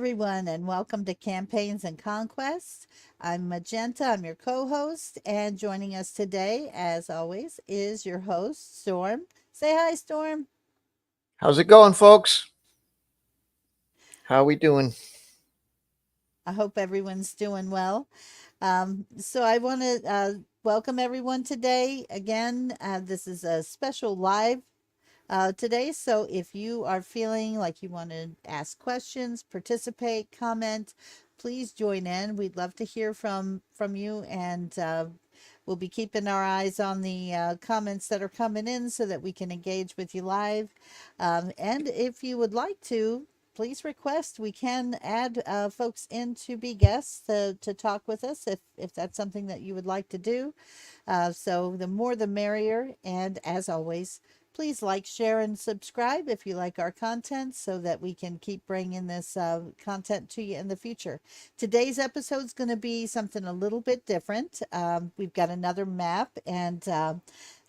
everyone, and welcome to Campaigns and Conquests. I'm Magenta, I'm your co host, and joining us today, as always, is your host, Storm. Say hi, Storm. How's it going, folks? How we doing? I hope everyone's doing well. So, I want to welcome everyone today. Again, this is a special live today. So if you are feeling like you want to ask questions, participate, comment, please join in. We'd love to hear from you, and we'll be keeping our eyes on the comments that are coming in so that we can engage with you live. And if you would like to, please request. We can add folks in to be guests to talk with us if that's something that you would like to do. So the more the merrier. And as always, please like, share, and subscribe if you like our content so that we can keep bringing this content to you in the future. Today's episode is going to be something a little bit different. We've got another map, and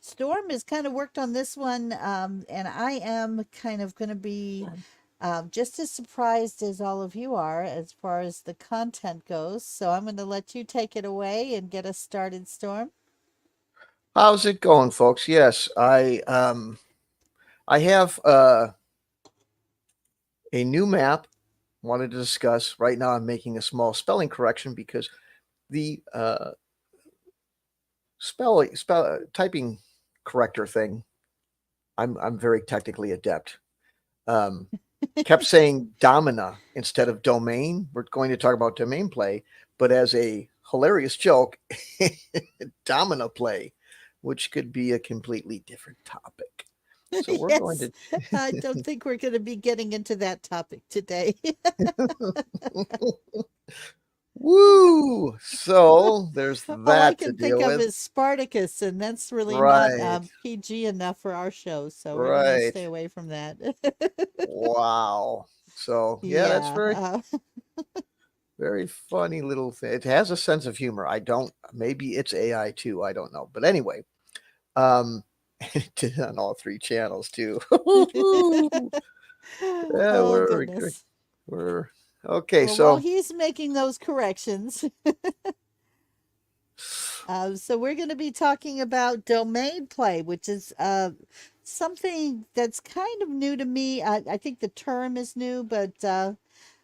Storm has kind of worked on this one, and I am kind of going to be just as surprised as all of you are as far as the content goes. So I'm going to let you take it away and get us started, Storm. How's it going, folks? Yes, I have a new map wanted to discuss. Right now I'm making a small spelling correction because the spell typing corrector thing, I'm very technically adept. Um Kept saying domina instead of domain. We're going to talk about domain play, but as a hilarious joke, domina play, which could be a completely different topic. So we're going Yes, to I don't think we're going to be getting into that topic today. woo. So there's All I that to can think deal of with. is Spartacus, and that's really not Right, PG enough for our show, so we're going to right. stay away from that. Wow. So yeah, that's Yeah. very very funny little thing. It has a sense of humor. I don't. Maybe it's AI too. I don't know. But anyway, um, it did on all three channels too. Yeah, Oh, goodness. we're okay. Well, while So he's making those corrections, so we're going to be talking about domain play, which is something that's kind of new to me. I think the term is new, but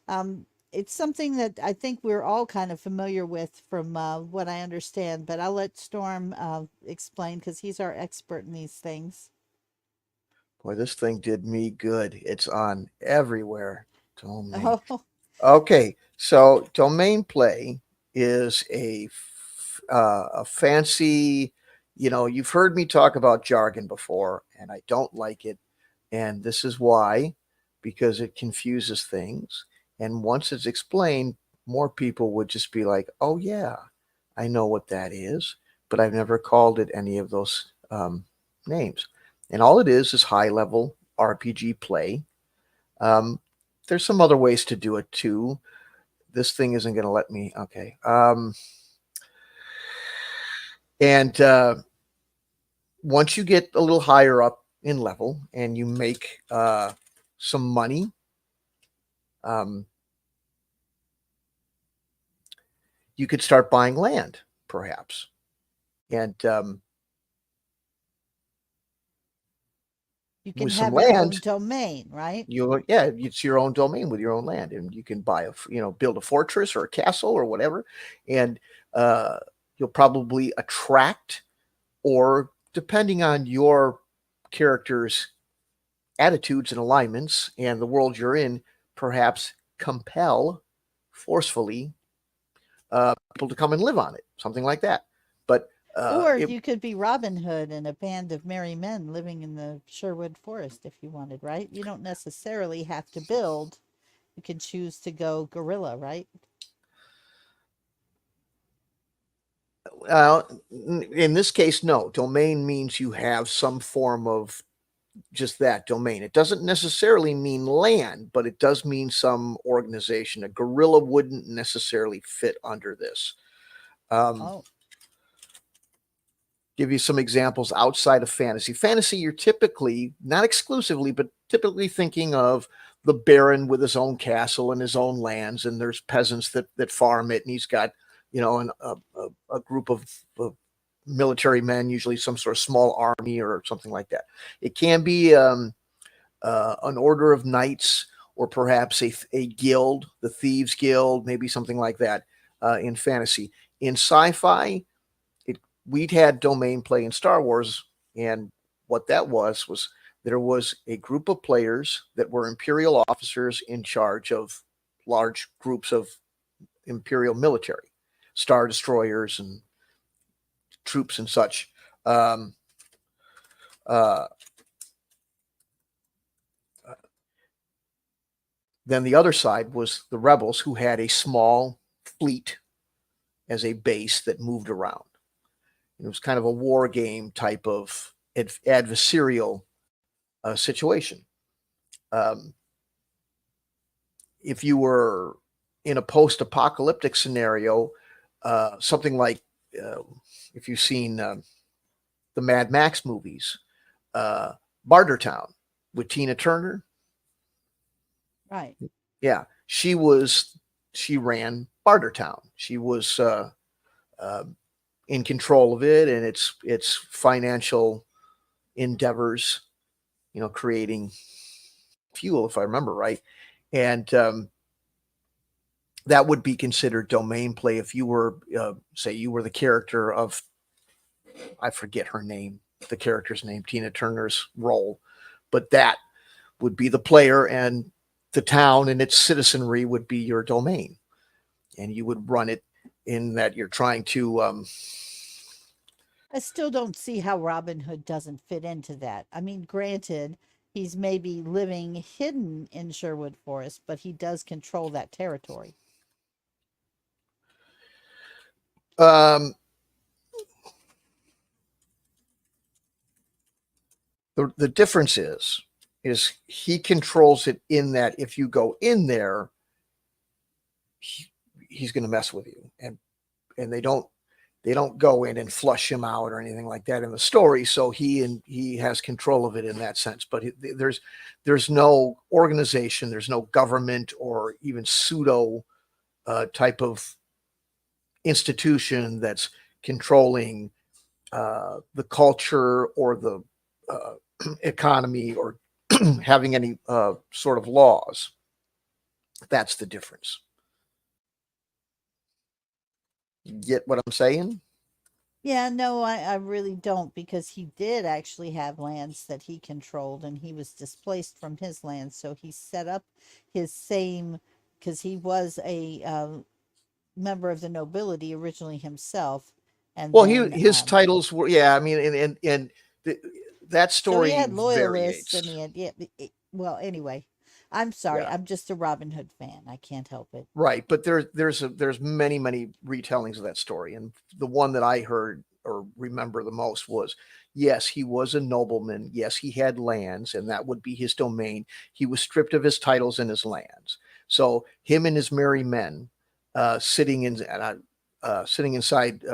um, it's something that I think we're all kind of familiar with from what I understand. But I'll let Storm explain because he's our expert in these things. boy, this thing did me good. It's on everywhere. Domain. Oh, Okay, so domain play is a fancy. You've heard me talk about jargon before, and I don't like it. And this is why, because it confuses things. And once it's explained, more people would just be like, oh, yeah, I know what that is, but I've never called it any of those names. And all it is high level RPG play. Um, there's some other ways to do it too. This thing isn't going to let me. Okay. And once you get a little higher up in level and you make some money, um, you could start buying land, perhaps. And you can with some have your own land, domain, right? it's your own domain with your own land, and you can build a fortress or a castle or whatever, and uh, you'll probably attract, or depending on your character's attitudes and alignments and the world you're in, perhaps compel forcefully people to come and live on it, something like that. But Or it you could be Robin Hood and a band of merry men living in the Sherwood Forest if you wanted, right? You don't necessarily have to build. You can choose to go guerrilla, right? uh, in this case, no. Domain means you have some form of just that domain. It doesn't necessarily mean land, but it does mean some organization. A guerrilla wouldn't necessarily fit under this. Um, Oh, give you some examples outside of fantasy. Fantasy, you're typically, not exclusively, but typically thinking of the baron with his own castle and his own lands, and there's peasants that farm it, and he's got, a group of military men, usually some sort of small army or something like that. It can be an order of knights, or perhaps a guild, the Thieves Guild, maybe something like that in fantasy. In sci-fi, we'd had domain play in Star Wars, and what that was there was a group of players that were Imperial officers in charge of large groups of Imperial military, Star Destroyers and troops and such. Um, uh, then the other side was the rebels, who had a small fleet as a base that moved around. It was kind of a war game type of adversarial situation. Um, if you were in a post-apocalyptic scenario, something like uh, if you've seen the Mad Max movies, uh, Bartertown with Tina Turner. Right. Yeah, she ran Bartertown. She was uh, in control of it and its financial endeavors. Creating fuel, if I remember right, and that would be considered domain play if you were, say, you were the character of, I forget her name, the character's name, Tina Turner's role, but that would be the player, and the town and its citizenry would be your domain, and you would run it in that you're trying to. I still don't see how Robin Hood doesn't fit into that. I mean, granted, he's maybe living hidden in Sherwood Forest, but he does control that territory. Um, the difference is he controls it in that if you go in there, he's going to mess with you, and they don't go in and flush him out or anything like that in the story. So he has control of it in that sense. But there's no organization, there's no government or even pseudo type of institution that's controlling the culture or the uh, economy, or having any sort of laws. That's the difference. Get what I'm saying? Yeah, no, I really don't, because he did actually have lands that he controlled and he was displaced from his lands. So he set up his same, because he was a member of the nobility originally himself. And Well, he then, his titles were, yeah. I mean, and the, that so he story had loyalists and variates. he had, yeah, well, anyway, I'm sorry. Yeah, I'm just a Robin Hood fan. I can't help it. right. But there's many retellings of that story, and the one that I heard or remember the most was, yes, he was a nobleman. Yes, he had lands, and that would be his domain. He was stripped of his titles and his lands. So him and his merry men, sitting inside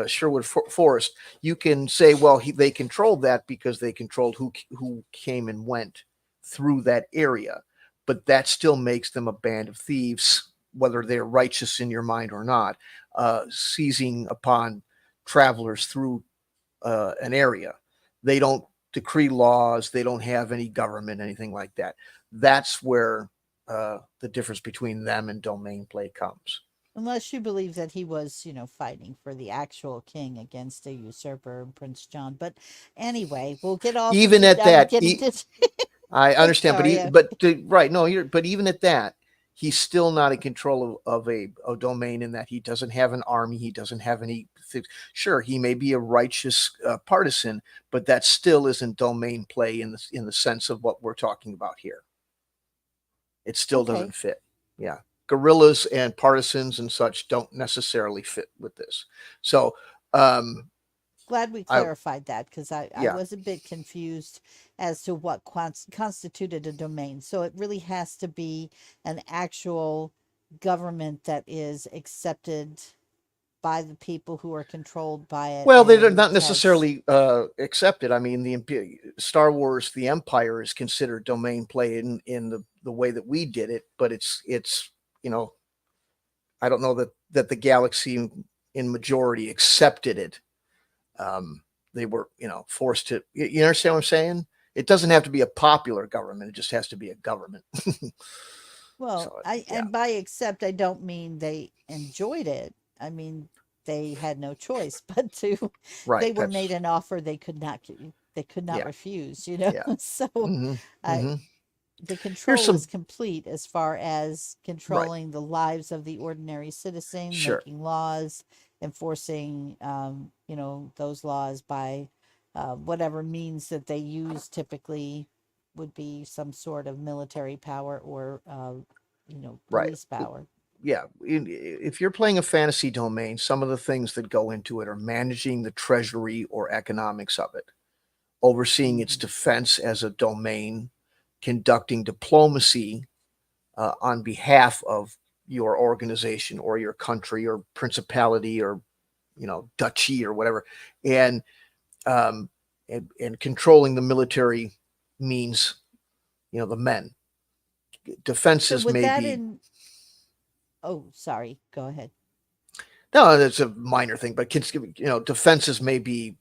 Sherwood Forest, you can say, well, they controlled that because they controlled who came and went through that area, but that still makes them a band of thieves, whether they're righteous in your mind or not, seizing upon travelers through an area. They don't decree laws. They don't have any government, anything like that. That's where the difference between them and domain play comes. Unless you believe that he was, fighting for the actual king against a usurper, Prince John. But anyway, we'll get off Even into, at I'm that, getting to, I I'm understand, sorry. right, no, but even at that, he's still not in control of a domain, in that he doesn't have an army, he doesn't have any. Sure, he may be a righteous partisan, but that still isn't domain play in the sense of what we're talking about here. It still Okay. doesn't fit. Yeah, guerrillas and partisans and such don't necessarily fit with this. So, um, Glad we I clarified that, because I yeah, was a bit confused as to what constituted a domain. So it really has to be an actual government that is accepted by the people who are controlled by it Well, they're and not has. necessarily accepted. I mean, Star Wars, the Empire is considered domain play in the way that we did it, but it's you know I don't know that the galaxy in majority accepted it. They were forced to. You understand what I'm saying? It doesn't have to be a popular government; it just has to be a government. Well, So I yeah, and by accept I don't mean they enjoyed it. I mean they had no choice but to. right. They were made That's an offer they could not yeah, refuse, you know. yeah. So hmm I hmm the Here's control is some complete as far as right. controlling the lives of the ordinary citizen, Sure. making laws, enforcing, those laws by whatever means that they use. Typically, would be some sort of military power or, Right. police power. Yeah. If you're playing a fantasy domain, some of the things that go into it are managing the treasury or economics of it, overseeing its Hmm. defense as a domain, conducting diplomacy on behalf of your organization or your country or principality or duchy or whatever, and um, and controlling the military means the men. So Defenses with may that be in, oh, sorry, go ahead. no, that's a minor thing, but defenses may be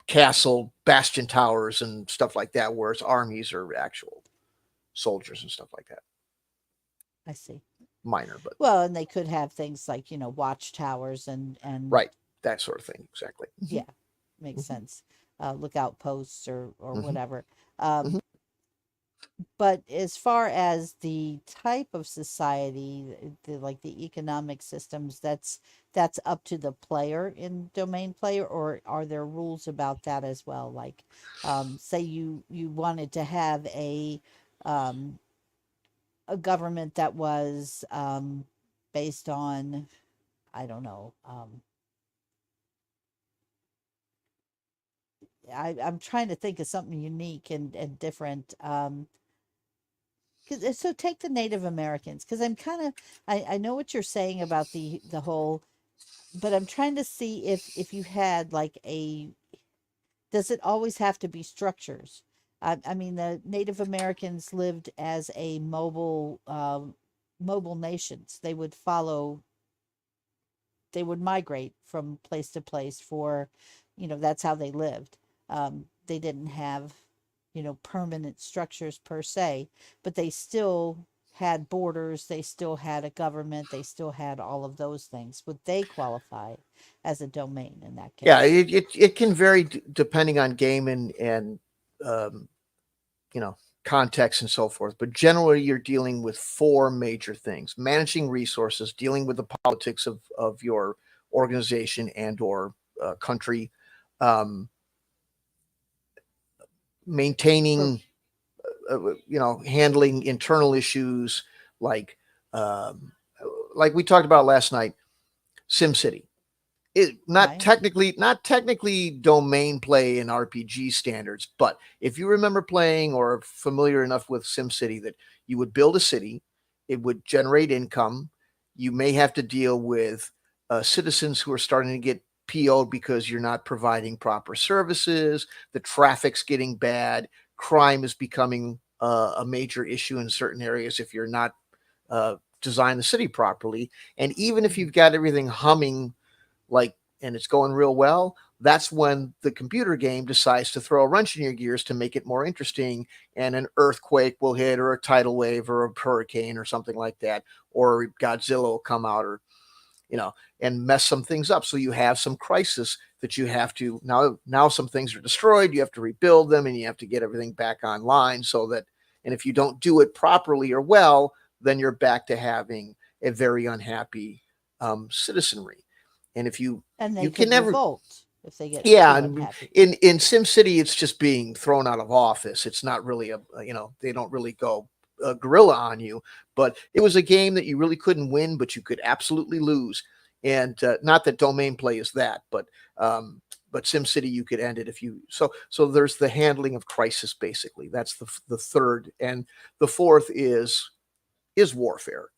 castle bastion towers and stuff like that, whereas armies are actual soldiers and stuff like that. I see. Minor, but Well, and they could have things like, watchtowers and right, that sort of thing. Exactly. yeah, makes hmm sense. Lookout posts or hmm whatever. Um, hmm but as far as the type of society, like the economic systems, that's up to the player in domain player, or are there rules about that as well? Like, say you wanted to have um, a government that was based on, I don't know. I'm trying to think of something unique and different. 'Cause, so take the Native Americans, because I'm kind of, I know what you're saying about the whole, but I'm trying to see if you had like a, does it always have to be structures? I mean, the Native Americans lived as a mobile nations. They would follow, they would migrate from place to place for, that's how they lived. They didn't have, permanent structures per se, but they still had borders, they still had a government, they still had all of those things. Would they qualify as a domain in that Yeah, case? it can vary depending on game and um, you know context and so forth. But generally, you're dealing with four major things: managing resources, dealing with the politics of your organization and or country, um, For maintaining, handling internal issues like um, like we talked about last night, SimCity. It right. not technically domain play in RPG standards, but if you remember playing or are familiar enough with SimCity that you would build a city, it would generate income. You may have to deal with citizens who are starting to get PO'd because you're not providing proper services. The traffic's getting bad. Crime is becoming a major issue in certain areas if you're not design the city properly. And even if Mhm. you've got everything humming like and it's going real well, that's when the computer game decides to throw a wrench in your gears to make it more interesting, and an earthquake will hit or a tidal wave or a hurricane or something like that, or Godzilla will come out or and mess some things up. So you have some crisis that you have to now some things are destroyed, you have to rebuild them and you have to get everything back online so that and if you don't do it properly or well, then you're back to having a very unhappy citizenry. And if And they you can could never revolt if they get yeah, too and unhappy. in SimCity, it's just being thrown out of office. It's not really they don't really go gorilla on you. But it was a game that you really couldn't win, but you could absolutely lose. And not that domain play is that, but SimCity you could end it if you so there's the handling of crisis basically. That's the third, and the fourth is warfare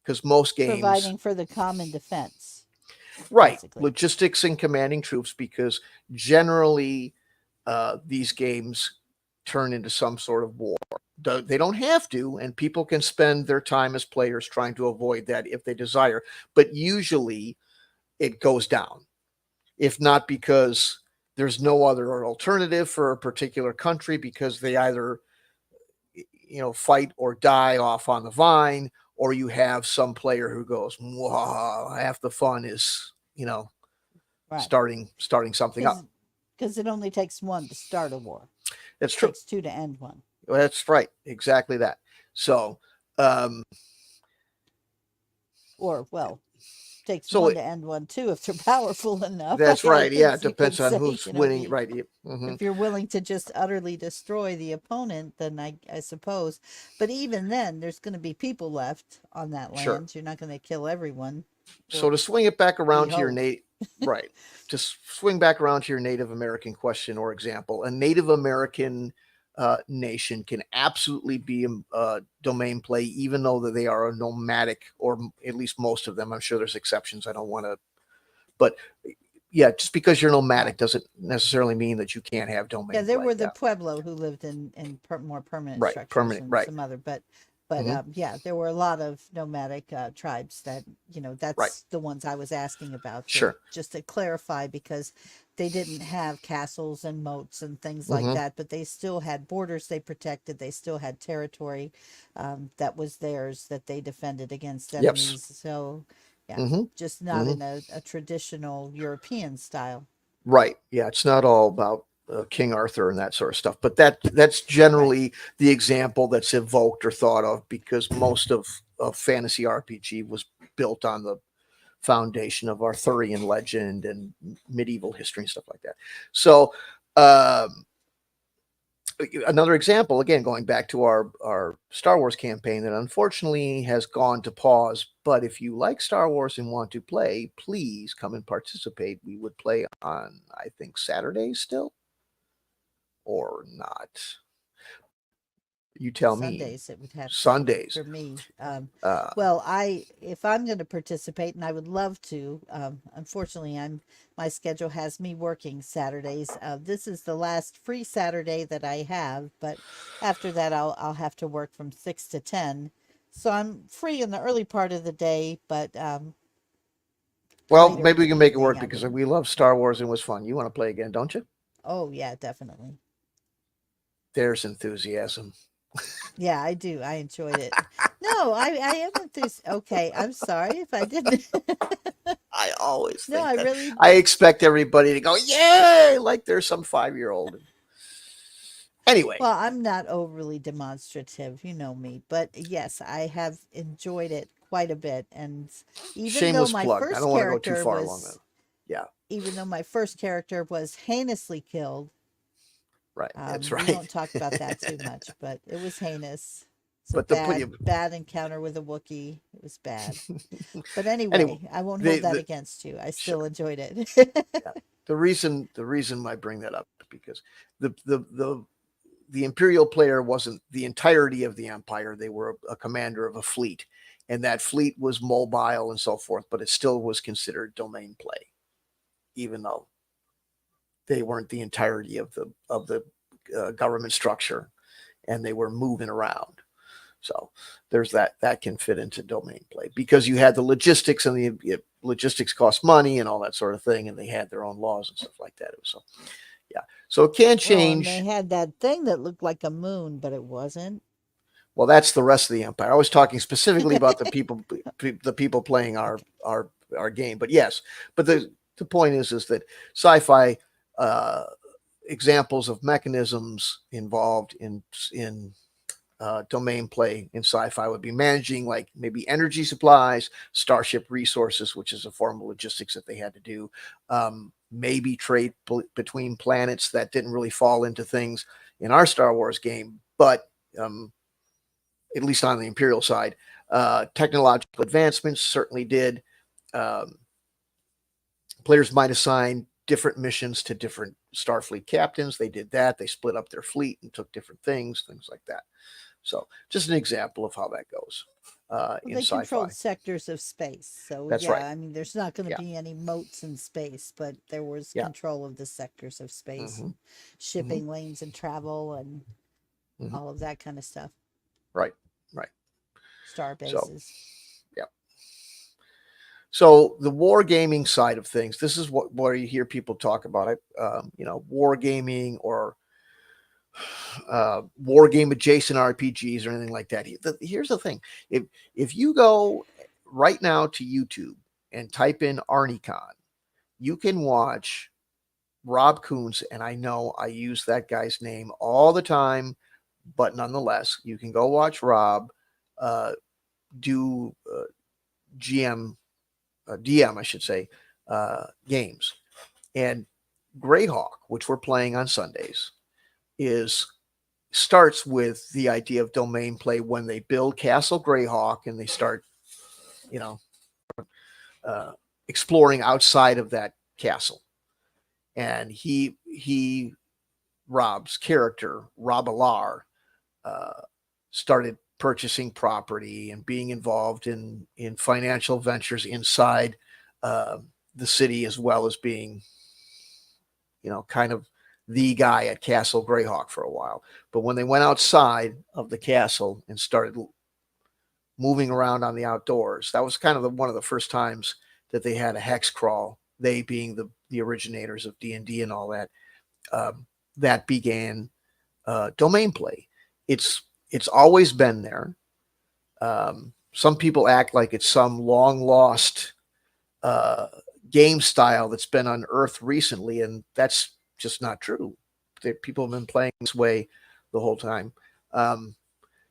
because most games Providing for the common defense. Right. basically. Logistics and commanding troops, because generally these games turn into some sort of war. They don't have to, and people can spend their time as players trying to avoid that if they desire. But usually it goes down, if not because there's no other alternative for a particular country, because they either fight or die off on the vine, or you have some player who goes, wow, half the fun is Right. starting something up. Because it only takes one to start a war. That's It true. takes two to end one. That's right. Exactly that. So, um, Or, well, takes so one to end one too if they're powerful enough. that's I right. Yeah, guess it you could depends on say, who's you know, winning. the Right. Mm-hmm. if you're willing to just utterly destroy the opponent, then I suppose. But even then, there's going to be people left on that Sure. land. You're not going to kill everyone. So Or to swing it back we around to your hope. native, right? To swing back around to your Native American question or example, a Native American nation can absolutely be a domain play, even though that they are a nomadic, or at least most of them. I'm sure there's exceptions. I don't want to, but yeah, just because you're nomadic Right. doesn't necessarily mean that you can't have Yeah, domain there play. were the Yeah, Pueblo who lived in more permanent right, structures permanent, and right. some other, Hmm. yeah, there were a lot of nomadic tribes that Right, that's the ones I was asking about, to sure. just to clarify, because they didn't have castles and moats and things like Hmm. that, but they still had borders they protected. They still had territory that was theirs, that they defended against Yep. enemies. So yeah, Hmm. just not Hmm. in a traditional European style. Right. Yeah, it's not all about King Arthur and that sort of stuff, but that's Right. generally the example that's evoked or thought of, because most of fantasy RPG was built on the foundation of Arthurian legend and medieval history and stuff like that. So, um, another example, again, going back to our Star Wars campaign that unfortunately has gone to pause. But if you like Star Wars and want to play, please come and participate. We would play on, I think, Saturdays still, or not. You tell me. Sundays it would have to be Sundays. for me. Uh, Well, if I'm going to participate, and I would love to, unfortunately, my schedule has me working Saturdays. This is the last free Saturday that I have, but after that, I'll have to work from 6 to 10. So I'm free in the early part of the day, but well, later in maybe we the can make it evening, work I because wouldn't. we love Yeah. Star Wars and it was fun. You want to play again, don't you? Oh yeah, definitely. There's enthusiasm. Yeah, I do. I enjoyed it. No, I am enthused. Okay, I'm sorry if I didn't. I always No, think I that. really. I expect everybody to go, yay, like there's some 5-year old. Anyway, Well, I'm not overly demonstrative, you know me, but yes, I have enjoyed it quite a bit. And even though shameless my plug. I first don't want to go too character far along was, that. Yeah, even though my first character was heinously killed, right. That's we right. won't talk about that too much, but it was heinous. It's a But the put bad, you bad encounter with a Wookiee. It was bad. But anyway, anyway, I won't hold that the against you. I sure. still enjoyed it. Yeah. The reason I bring that up is because the the the the imperial player wasn't the entirety of the empire. They were a commander of a fleet, and that fleet was mobile and so forth, but it still was considered domain play, even though they weren't the entirety of the government structure, and they were moving around. So there's that can fit into domain play, because you had the logistics, and the logistics cost money and all that sort of thing, and they had their own laws and stuff like that. So yeah, so it can Well, and they change. had that thing that looked like a moon, but it wasn't. Well, that's the rest of the empire. I was talking specifically about the people playing our game. But yes, but the point is that sci-fi uh, examples of mechanisms involved in domain play in sci-fi would be managing, like, maybe energy supplies, starship resources, which is a form of logistics that they had to do. Maybe trade between planets that didn't really fall into things in our Star Wars game, but at least on the Imperial side, technological advancements certainly did. Um, Players might assign different missions to different Starfleet captains. They did that. They split up their fleet and took different things like that. So just an example of how that goes Well, in they controlled sci-fi. sectors of space. So, That's yeah, right. I mean, there's not going to Yeah. be any moats in space, but there was Yeah. control of the sectors of space Hmm. and Hmm. shipping lanes and travel and Hmm. all of that kind of stuff. Right. Right. Star So, bases. yeah. So the wargaming side of things, this is what where you hear people talk about it. Wargaming or war game adjacent RPGs or anything like that. Here's the thing: if you go right now to YouTube and type in ArnieCon, you can watch Rob Coons, and I know I use that guy's name all the time, but nonetheless, you can go watch Rob uh, do GM, DM, I should say, games. And Greyhawk, which we're playing on Sundays, is starts with the idea of domain play when they build Castle Greyhawk and they start, you know, uh, exploring outside of that castle. And he Rob's character, Rob Alar, uh, started purchasing property and being involved in financial ventures inside uh, the city, as well as being, kind of the guy at Castle Greyhawk for a while. But when they went outside of the castle and started moving around on the outdoors, that was kind of one of the first times that they had a hex crawl. They being the originators of D&D and all that, um, that began domain play. It's always been there. Some people act like it's some long lost uh, game style that's been unearthed recently, and that's just not true. People have been playing this way the whole time. Um,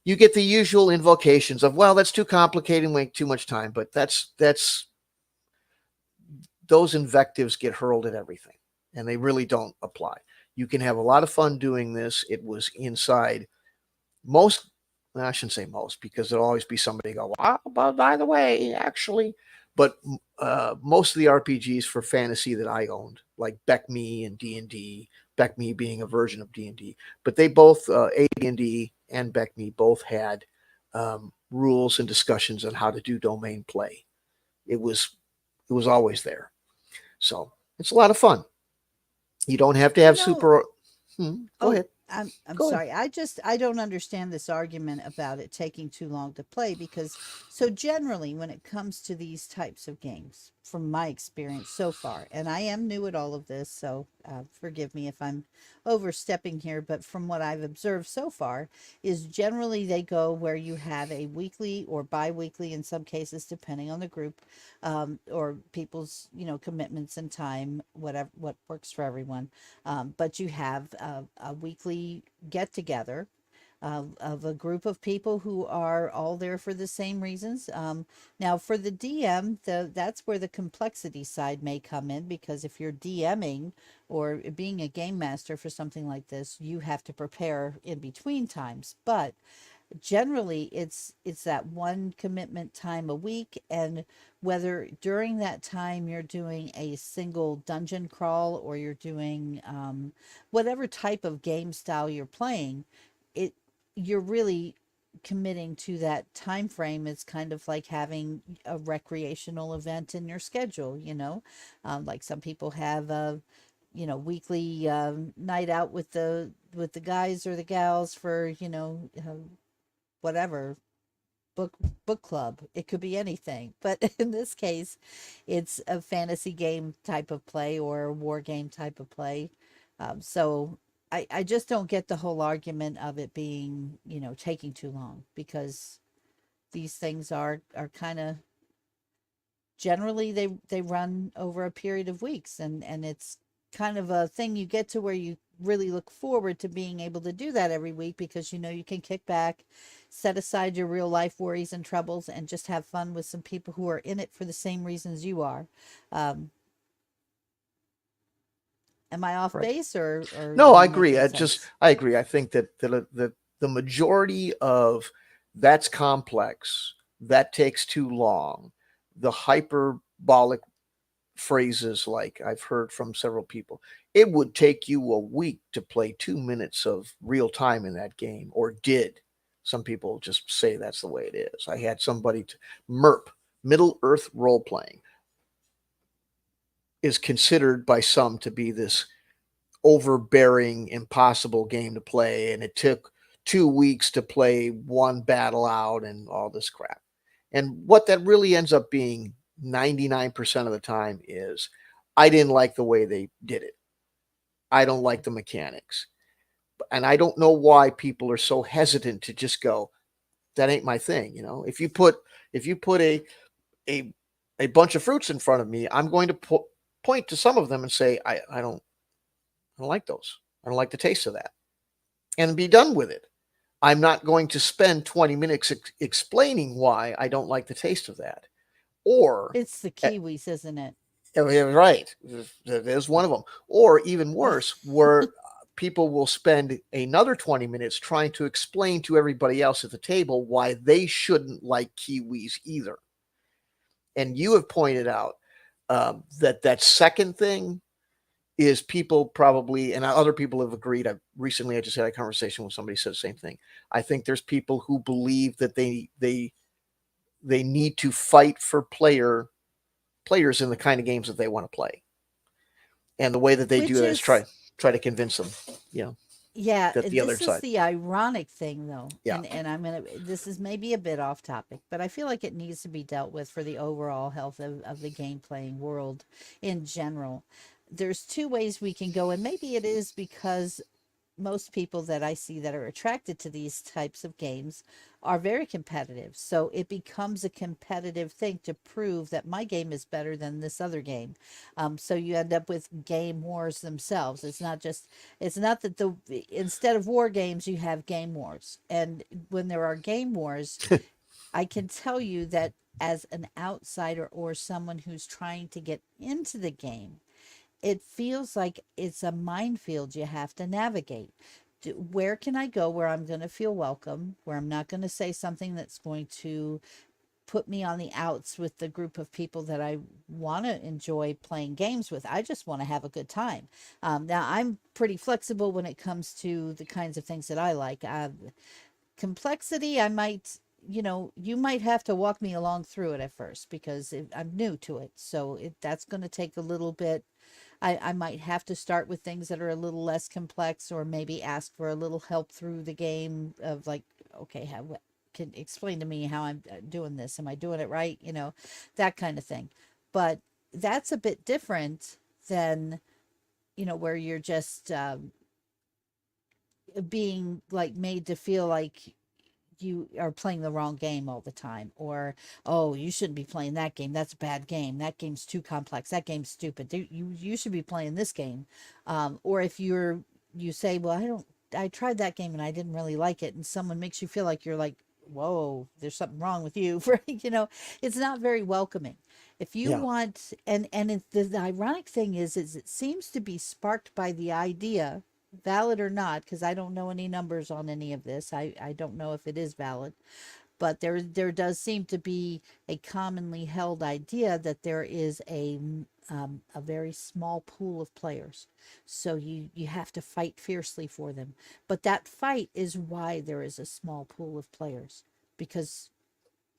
you get the usual invocations of, well, that's too complicated, make too much time, but that's those invectives get hurled at everything, and they really don't apply. You can have a lot of fun doing this. It was inside most, I shouldn't say most, because there'll always be somebody go, well, but by the way, actually, but most of the RPGs for fantasy that I owned, like Beck Me and D&D, Beck Me being a version of D&D, but they both, AD&D and Beck Me both had rules and discussions on how to do domain play. It was it was always there. So it's a lot of fun. You don't have to You have know, super. Go oh, ahead. I'm Go ahead. sorry. I don't understand this argument about it taking too long to play because so generally when it comes to these types of games, from my experience so far, and I am new at all of this, so forgive me if I'm overstepping here, but from what I've observed so far, is generally they go where you have a weekly or bi-weekly in some cases, depending on the group, or people's commitments and time, whatever what works for everyone, but you have a weekly get together of a group of people who are all there for the same reasons. Now, for the DM, that's where the complexity side may come in because if you're DMing or being a game master for something like this, you have to prepare in between times. But generally it's that one commitment time a week, and whether during that time you're doing a single dungeon crawl or you're doing whatever type of game style you're playing, it you're really committing to that time frame. It's kind of like having a recreational event in your schedule, like some people have a weekly night out with the guys or the gals for whatever book book club. It could be anything, but in this case it's a fantasy game type of play or a war game type of play. So I just don't get the whole argument of it being taking too long, because these things are kind of generally they run over a period of weeks, and it's kind of a thing you get to where you really look forward to being able to do that every week, because you can kick back, set aside your real life worries and troubles, and just have fun with some people who are in it for the same reasons you are. um am I off Right. base, or No, am I I agree. making sense? I agree. I think that the majority of that's complex, that takes too long. The hyperbolic phrases, like I've heard from several people, it would take you a week to play 2 minutes of real time in that game, or did. Some people just say that's the way it is. I had somebody MERP, Middle Earth Role Playing, is considered by some to be this overbearing, impossible game to play, and it took 2 weeks to play one battle out and all this crap. And what that really ends up being 99% of the time is I didn't like the way they did it. I don't like the mechanics. And I don't know why people are so hesitant to just go, that ain't my thing. If you put a a bunch of fruits in front of me, I'm going to point to some of them and say, I don't like those. I don't like the taste of that. And be done with it. I'm not going to spend 20 minutes explaining why I don't like the taste of that. Or, It's the kiwis, isn't it? right, there's one of them. Or even worse, where people will spend another 20 minutes trying to explain to everybody else at the table why they shouldn't like kiwis either. And you have pointed out that second thing is people probably, and other people have agreed. I just had a conversation with somebody who said the same thing. I think there's people who believe that they need to fight for players in the kind of games that they want to play, and the way that they do Which that is is, try to convince them, you know, yeah, that the other this is side. the ironic thing though. Yeah, And this is maybe a bit off topic, but I feel like it needs to be dealt with for the overall health of the game playing world in general. There's two ways we can go, and maybe it is because most people that I see that are attracted to these types of games are very competitive. So it becomes a competitive thing to prove that my game is better than this other game. So you end up with game wars themselves. It's not that instead of war games, you have game wars. And when there are game wars, I can tell you that as an outsider or someone who's trying to get into the game, it feels like it's a minefield you have to navigate. Where can I go where I'm going to feel welcome, where I'm not going to say something that's going to put me on the outs with the group of people that I want to enjoy playing games with? I just want to have a good time. Now, I'm pretty flexible when it comes to the kinds of things that I like. Complexity, I might, you might have to walk me along through it at first because I'm new to it. So that's going to take a little bit. I might have to start with things that are a little less complex, or maybe ask for a little help through the game of like, okay, how can explain to me how I'm doing this? Am I doing it right? That kind of thing. But that's a bit different than, where you're just being like made to feel like you are playing the wrong game all the time, or oh, you shouldn't be playing that game, that's a bad game, that game's too complex, that game's stupid, you should be playing this game. Or if you say, well, I tried that game and I didn't really like it, and someone makes you feel like you're like, whoa, there's something wrong with you. For it's not very welcoming. If you yeah, want, the ironic thing is it seems to be sparked by the idea, valid or not, because I don't know any numbers on any of this. I don't know if it is valid, but there does seem to be a commonly held idea that there is a very small pool of players, so you have to fight fiercely for them. But that fight is why there is a small pool of players, because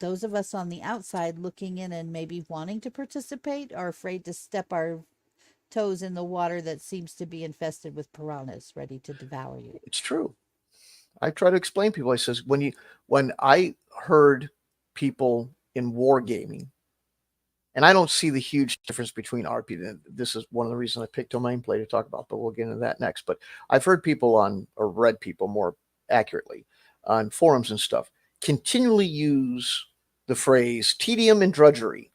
those of us on the outside looking in and maybe wanting to participate are afraid to step our toes in the water that seems to be infested with piranhas ready to devour you. it's true. I try to explain to people. I says when I heard people in wargaming, and I don't see the huge difference between RP. This is one of the reasons I picked domain play to talk about, but we'll get into that next. But I've heard people or read people more accurately on forums and stuff, continually use the phrase tedium and drudgery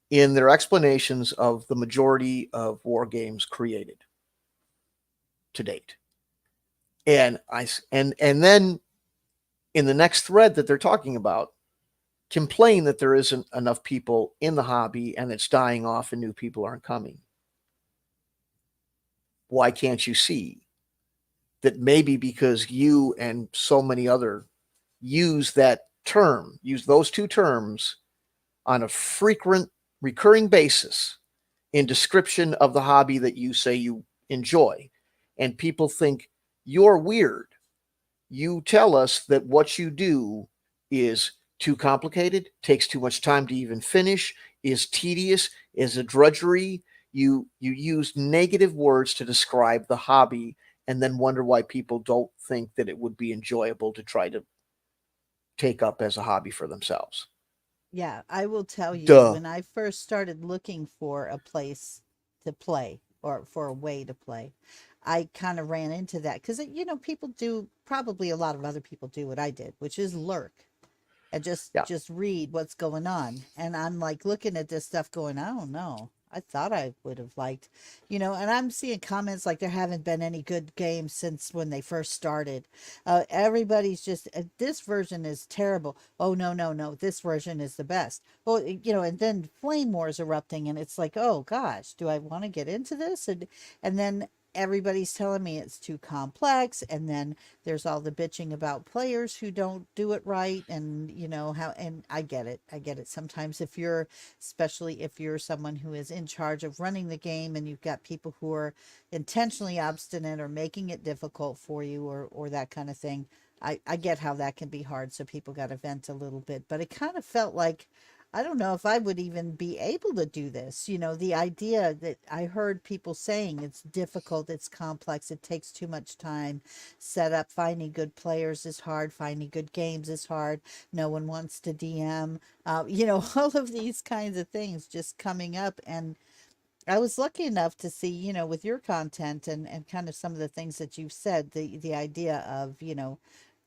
in their explanations of the majority of war games created to date. And then in the next thread that they're talking about, complain that there isn't enough people in the hobby and it's dying off and new people aren't coming. Why can't you see that maybe because you and so many other use those two terms on a frequent, recurring basis in description of the hobby that you say you enjoy, and people think you're weird, you tell us that what you do is too complicated, takes too much time to even finish, is tedious, is a drudgery. You use negative words to describe the hobby and then wonder why people don't think that it would be enjoyable to try to take up as a hobby for themselves. Yeah, I will tell you, Duh. when I first started looking for a place to play or for a way to play, I kind of ran into that because, people do, probably a lot of other people do what I did, which is lurk and just Yeah. just read what's going on. And I'm like looking at this stuff going, I don't know. I thought I would have liked, and I'm seeing comments like there haven't been any good games since when they first started. Everybody's just, this version is terrible. Oh, no, no, no. This version is the best. Well, and then flame wars erupting, and it's like, oh gosh, do I want to get into this? And then everybody's telling me it's too complex, and then there's all the bitching about players who don't do it right, and how, and I get it sometimes, if you're, especially if you're someone who is in charge of running the game and you've got people who are intentionally obstinate or making it difficult for you, or that kind of thing. I get how that can be hard, so people got to vent a little bit, but it kind of felt like, I don't know if I would even be able to do this. The idea that I heard people saying, it's difficult, it's complex, it takes too much time. Set up, finding good players is hard, finding good games is hard. No one wants to DM. All of these kinds of things just coming up. And I was lucky enough to see, with your content and kind of some of the things that you've said, the idea of,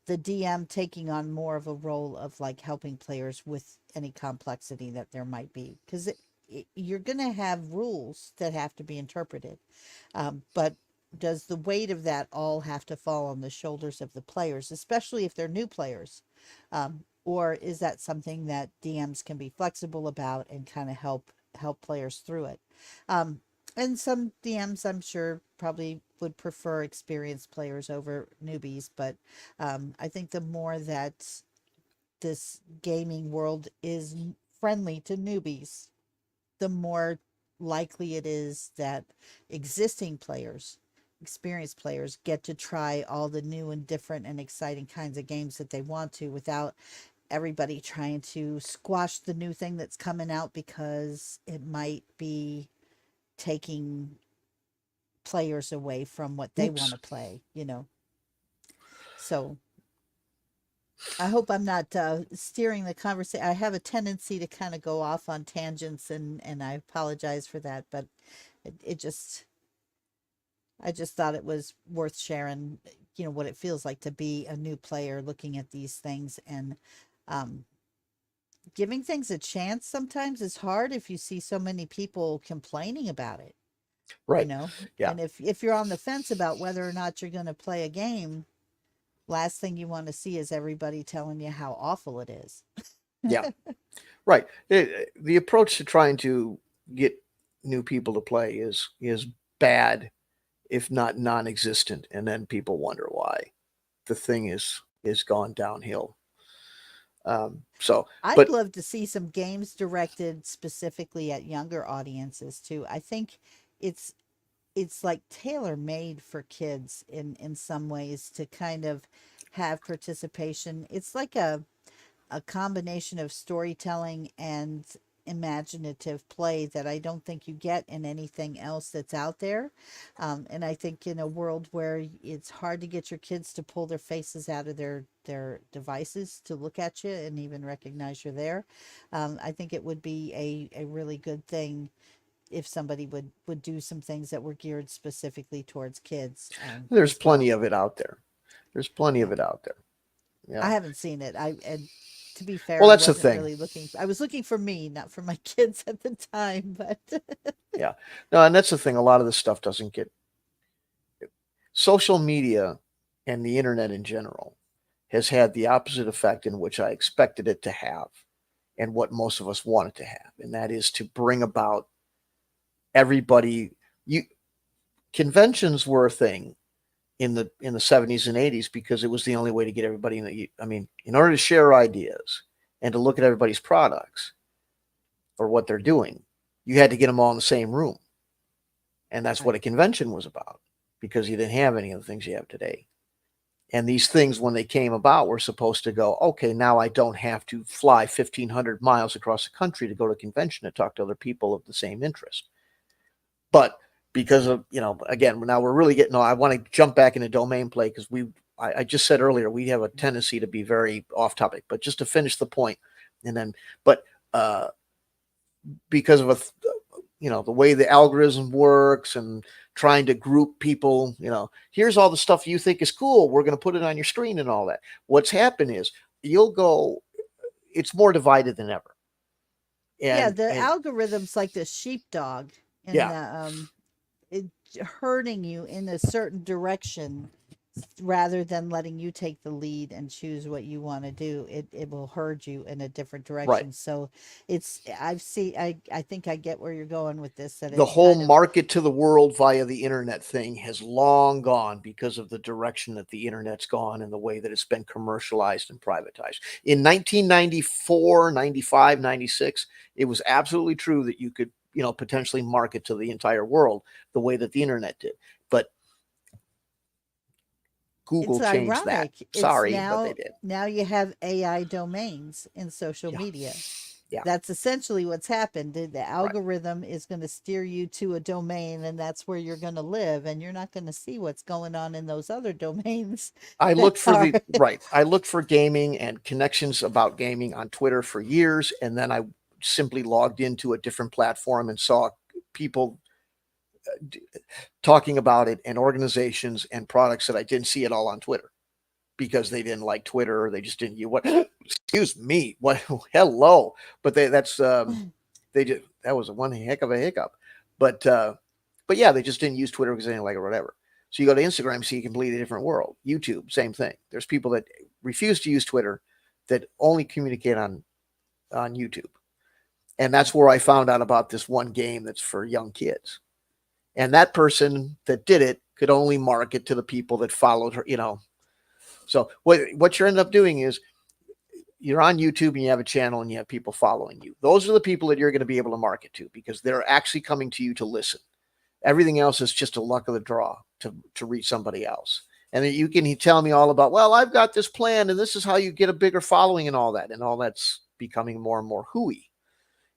the DM taking on more of a role of like helping players with any complexity that there might be, because you're going to have rules that have to be interpreted. But does the weight of that all have to fall on the shoulders of the players, especially if they're new players? Or is that something that DMs can be flexible about and kind of help players through it? Um, and some DMs, I'm sure, probably would prefer experienced players over newbies, but I think the more that this gaming world is friendly to newbies, the more likely it is that existing players, experienced players, get to try all the new and different and exciting kinds of games that they want to, without everybody trying to squash the new thing that's coming out because it might be taking players away from what they want Oops. to play. So I hope I'm not steering the conversation. I have a tendency to kind of go off on tangents, and I apologize for that, but it just, I just thought it was worth sharing, what it feels like to be a new player looking at these things. And um, giving things a chance sometimes is hard if you see so many people complaining about it, you Right. know. Yeah. And if you're on the fence about whether or not you're going to play a game, last thing you want to see is everybody telling you how awful it is. Yeah. Right. The approach to trying to get new people to play is bad, if not non-existent, and then people wonder why the thing is gone downhill. So, I'd but love to see some games directed specifically at younger audiences too. I think it's it's like tailor made for kids in some ways, to kind of have participation. It's like a combination of storytelling and imaginative play that I don't think you get in anything else that's out there. And I think in a world where it's hard to get your kids to pull their faces out of their devices to look at you and even recognize you're there, I think it would be a really good thing if somebody would do some things that were geared specifically towards kids, there's as well. plenty of it out there. There's plenty of Yeah. it out there. I Yeah. haven't seen it. And to be fair, Well, I that's the wasn't thing. really looking. I was looking for me, not for my kids at the time. But Yeah. No, and that's the thing. A lot of this stuff doesn't get social media and the internet in general has had the opposite effect in which I expected it to have and what most of us want it to have, and that is to bring about everybody. You conventions were a thing in the 70s and 80s because it was the only way to get everybody in the, I mean, in order to share ideas and to look at everybody's products or what they're doing, you had to get them all in the same room. And that's what right, a convention was about because you didn't have any of the things you have today. And these things, when they came about, were supposed to go, okay, now I don't have to fly 1,500 miles across the country to go to a convention to talk to other people of the same interest. But because of, again, now we're really getting, I want to jump back into domain play because I just said earlier, we have a tendency to be very off topic, but just to finish the point, and then, but uh, because of the way the algorithm works and trying to group people, here's all the stuff you think is cool. We're going to put it on your screen and all that. What's happened is you'll go, it's more divided than ever. Yeah, And, the and algorithm's like the sheepdog in yeah, the it herding you in a certain direction rather than letting you take the lead and choose what you want to do. It will herd you in a different right. direction. So it's I've seen I think I get where you're going with this, that The it's whole kind of market to the world via the internet thing has long gone because of the direction that the internet's gone and the way that it's been commercialized and privatized. In 1994, 95, 96, it was absolutely true that you could, potentially market to the entire world the way that the internet did. But it's Google changed that. ironic. It's Sorry, but they did. now you have AI domains in social Yeah. media. Yeah. That's essentially what's happened. The Right. algorithm is going to steer you to a domain, and that's where you're going to live, and you're not going to see what's going on in those other domains I that looked for are. the right. I looked for gaming and connections about gaming on Twitter for years, and then I simply logged into a different platform and saw people talking about it and organizations and products that I didn't see at all on Twitter because they didn't like Twitter or they just didn't you what excuse me what hello but that's they did that was one heck of a hiccup but yeah they just didn't use Twitter because they didn't like it or whatever. So you go to Instagram, see a completely different world. YouTube, same thing. There's people that refuse to use Twitter that only communicate on YouTube, and that's where I found out about this one game that's for young kids. And that person that did it could only market to the people that followed her. So what you end up doing is you're on YouTube and you have a channel and you have people following you. Those are the people that you're going to be able to market to because they're actually coming to you to listen. Everything else is just a luck of the draw to reach somebody else. And then you can tell me all about, well, I've got this plan and this is how you get a bigger following and all that. And all that's becoming more and more hooey.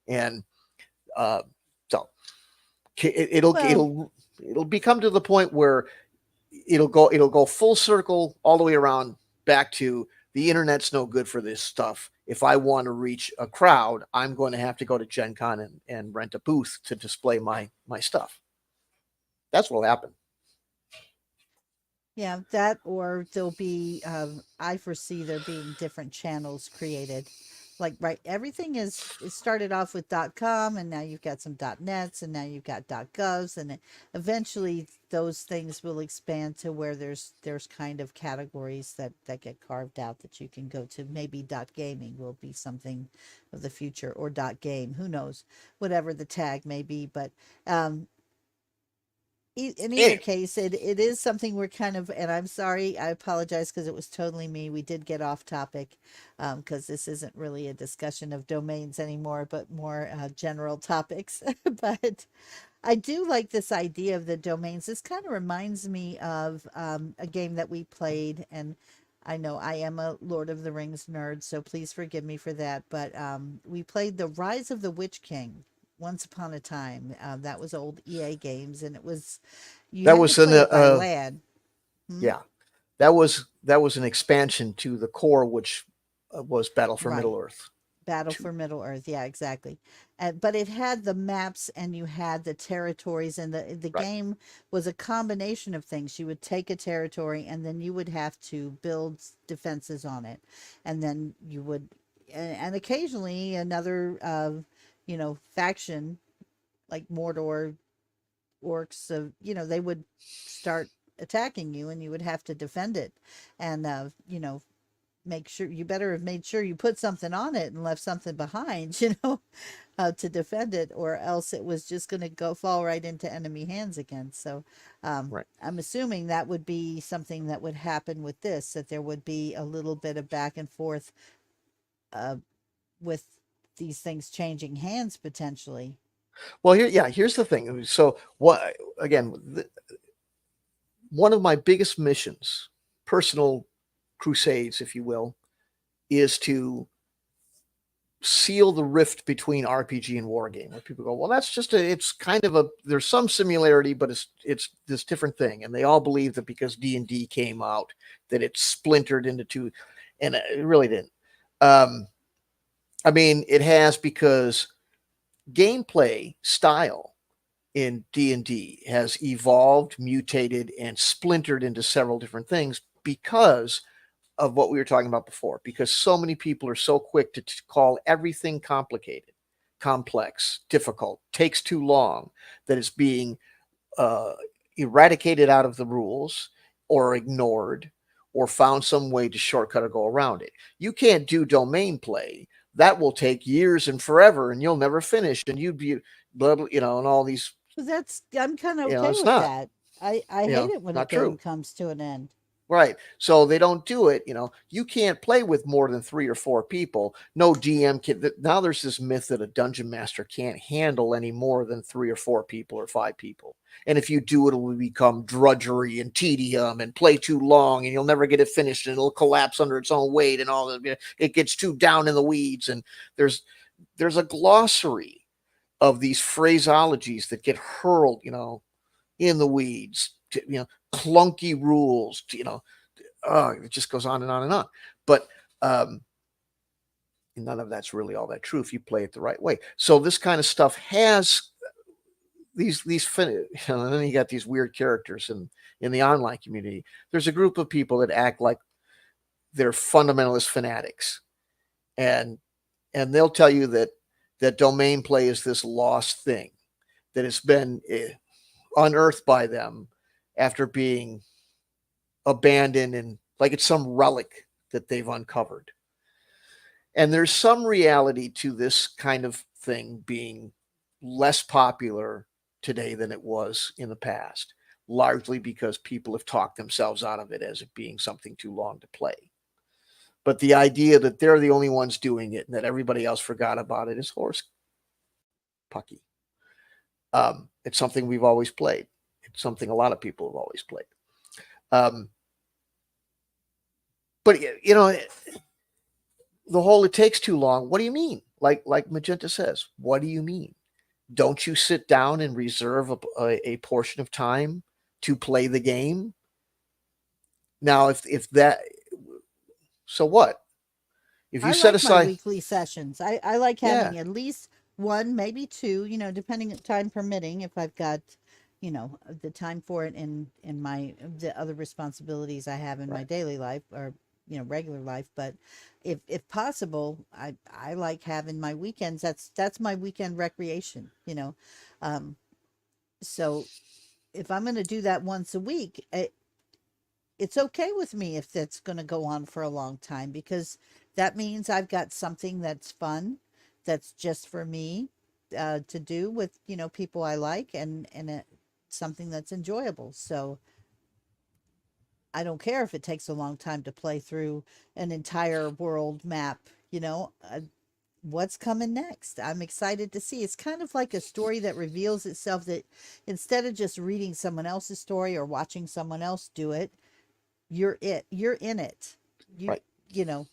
And uh, so it'll Well, it'll it'll become to the point where it'll go full circle all the way around back to the internet's no good for this stuff. If I want to reach a crowd, I'm going to have to go to Gen Con and rent a booth to display my stuff. That's what'll happen. yeah, that, or there'll be, I foresee there being different channels created. Like, right, everything it started off with .com, and now you've got some .nets, and now you've got .govs, and eventually those things will expand to where there's kind of categories that get carved out that you can go to. Maybe .gaming will be something of the future, or .game, who knows, whatever the tag may be. But um, in either Anyway, case, it is something we're kind of, and I'm sorry, I apologize because it was totally me. We did get off topic because this isn't really a discussion of domains anymore, but more general topics. But I do like this idea of the domains. This kind of reminds me of a game that we played, and I know I am a Lord of the Rings nerd, so please forgive me for that. But we played The Rise of the Witch King once upon a time. That was old EA games, and it was, you that had to was an play it by land. Hmm? yeah, that was an expansion to the core, which was Battle for Right. Middle Earth Battle two. for Middle Earth. Yeah, exactly. But it had the maps and you had the territories, and the Right. game was a combination of things. You would take a territory and then you would have to build defenses on it, and then you would, and occasionally another, faction like Mordor, orcs of, they would start attacking you, and you would have to defend it, and make sure, you better have made sure you put something on it and left something behind, to defend it, or else it was just going to go fall right into enemy hands again. So Right. I'm assuming that would be something that would happen with this, that there would be a little bit of back and forth uh, with these things changing hands potentially. Well, here's the thing. So what again? One of my biggest missions personal crusades, if you will, is to seal the rift between RPG and wargame. Where people go, well, that's just it's kind of a there's some similarity, but it's this different thing, and they all believe that because D&D came out that it splintered into two, and it really didn't. Um, I mean, it has because gameplay style in D&D has evolved, mutated, and splintered into several different things because of what we were talking about before, because so many people are so quick to call everything complicated, complex, difficult, takes too long, that it's being uh, eradicated out of the rules or ignored or found some way to shortcut or go around it. You can't do domain play. That will take years and forever, and you'll never finish, and you'd be, and all these, But that's I'm kind of okay it's with not, that. I hate it when a not game true. comes to an end. Right. So they don't do it. You can't play with more than 3 or 4 people. No DM can. Now there's this myth that a dungeon master can't handle any more than 3 or 4 people or 5 people. And if you do, it will become drudgery and tedium and play too long, and you'll never get it finished, and it'll collapse under its own weight, and all that. It gets too down in the weeds. And there's there's a glossary of these phraseologies that get hurled, in the weeds. Clunky rules. It just goes on and on and on. But um, none of that's really all that true if you play it the right way. So this kind of stuff has and then you got these weird characters in the online community. There's a group of people that act like they're fundamentalist fanatics, and they'll tell you that domain play is this lost thing that has been unearthed by them after being abandoned, and like it's some relic that they've uncovered. And there's some reality to this kind of thing being less popular today than it was in the past, largely because people have talked themselves out of it as it being something too long to play. But the idea that they're the only ones doing it and that everybody else forgot about it is horse pucky. It's something we've always played. It's something a lot of people have always played. But the whole "it takes too long." What do you mean? Like Magenta says, what do you mean? Don't you sit down and reserve a portion of time to play the game? Now, if that, so what? If you I set like my aside, weekly sessions. I like yeah, having at least one, maybe two, depending time permitting, if I've got, the time for it in my the other responsibilities I have in my right, daily life or regular life. But if possible, I like having my weekends. That's my weekend recreation. Um, so if I'm going to do that once a week, it's okay with me if that's going to go on for a long time because that means I've got something that's fun, that's just for me to do with people I like and something that's enjoyable. So I don't care if it takes a long time to play through an entire world map. What's coming next? I'm excited to see. It's kind of like a story that reveals itself that instead of just reading someone else's story or watching someone else do it, you're in it. you right, you know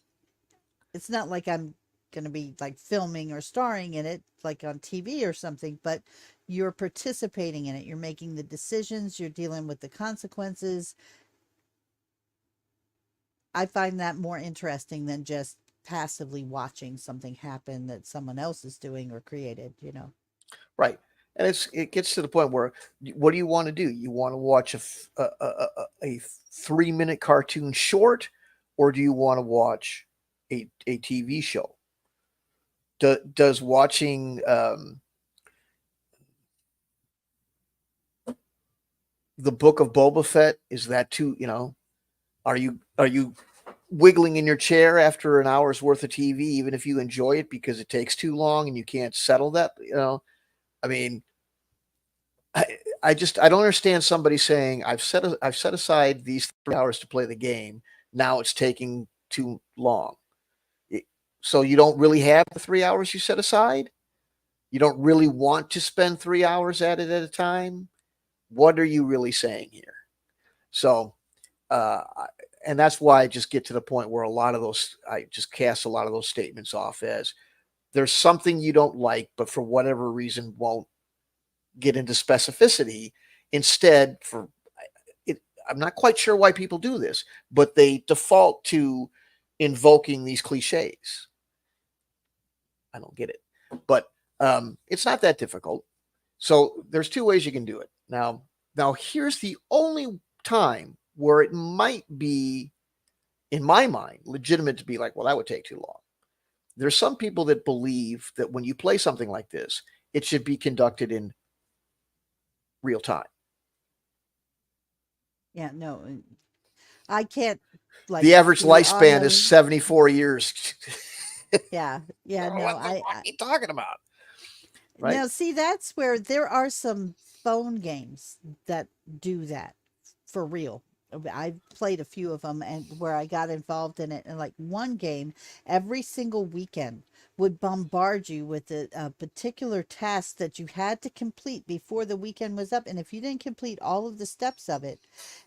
it's not like I'm going to be like filming or starring in it like on TV or something, but you're participating in it, you're making the decisions, you're dealing with the consequences. I find that more interesting than just passively watching something happen that someone else is doing or created. right. And it gets to the point where, what do you want to do? You want to watch a 3 minute cartoon short, or do you want to watch a TV show? Does watching the Book of Boba Fett, is that too? Are you wiggling in your chair after an hour's worth of TV, even if you enjoy it, because it takes too long and you can't settle that? I mean, I don't understand somebody saying I've set aside these 3 hours to play the game. Now it's taking too long. It- So you don't really have the 3 hours you set aside. You don't really want to spend 3 hours at it at a time. What are you really saying here? So, uh, and that's why I just get to the point where I just cast a lot of those statements off as there's something you don't like, but for whatever reason won't get into specificity. Instead, for it, I'm not quite sure why people do this, but they default to invoking these cliches. I don't get it, but it's not that difficult. So there's two ways you can do it. Now here's the only time where it might be, in my mind, legitimate to be like, well, that would take too long. There's some people that believe that when you play something like this, it should be conducted in real time. Yeah, no, I can't like The average be on lifespan is the 74 years. yeah, yeah, no, What the fuck are you talking about? Right? now see that's where there are some phone games that do that for real. I've played a few of them and where I got involved in it, and like one game every single weekend would bombard you with a particular task that you had to complete before the weekend was up, and if you didn't complete all of the steps of it,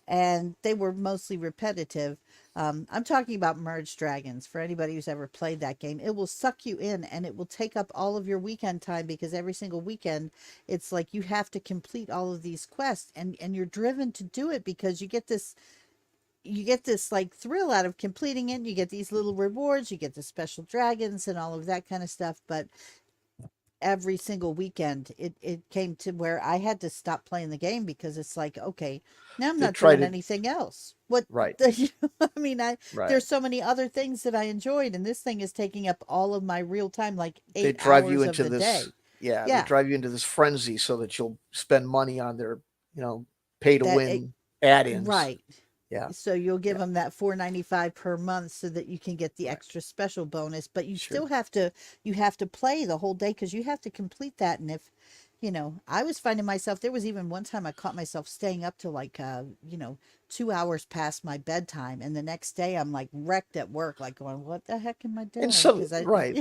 and they were mostly repetitive. I'm talking about Merge Dragons. For anybody who's ever played that game, it will suck you in and it will take up all of your weekend time because every single weekend it's like you have to complete all of these quests, and you're driven to do it because you get this like thrill out of completing it. You get these little rewards, you get the special dragons and all of that kind of stuff. But every single weekend it came to where I had to stop playing the game because it's like, okay, now I'm They not try doing to, anything else. What right, the, I mean, right. there's so many other things that I enjoyed, and this thing is taking up all of my real time, like They eight drive you hours of into the this, day. yeah, they Yeah, drive you into this frenzy so that you'll spend money on their, you know, pay to that win add ins. right. Yeah, So you'll give yeah, them that 4.95 per month so that you can get the right. extra special bonus, but you Sure. still have to play the whole day because you have to complete that. And if I was finding myself, there was even one time I caught myself staying up to like 2 hours past my bedtime, and the next day I'm like wrecked at work, like going, what the heck am I And doing? some, Because I right.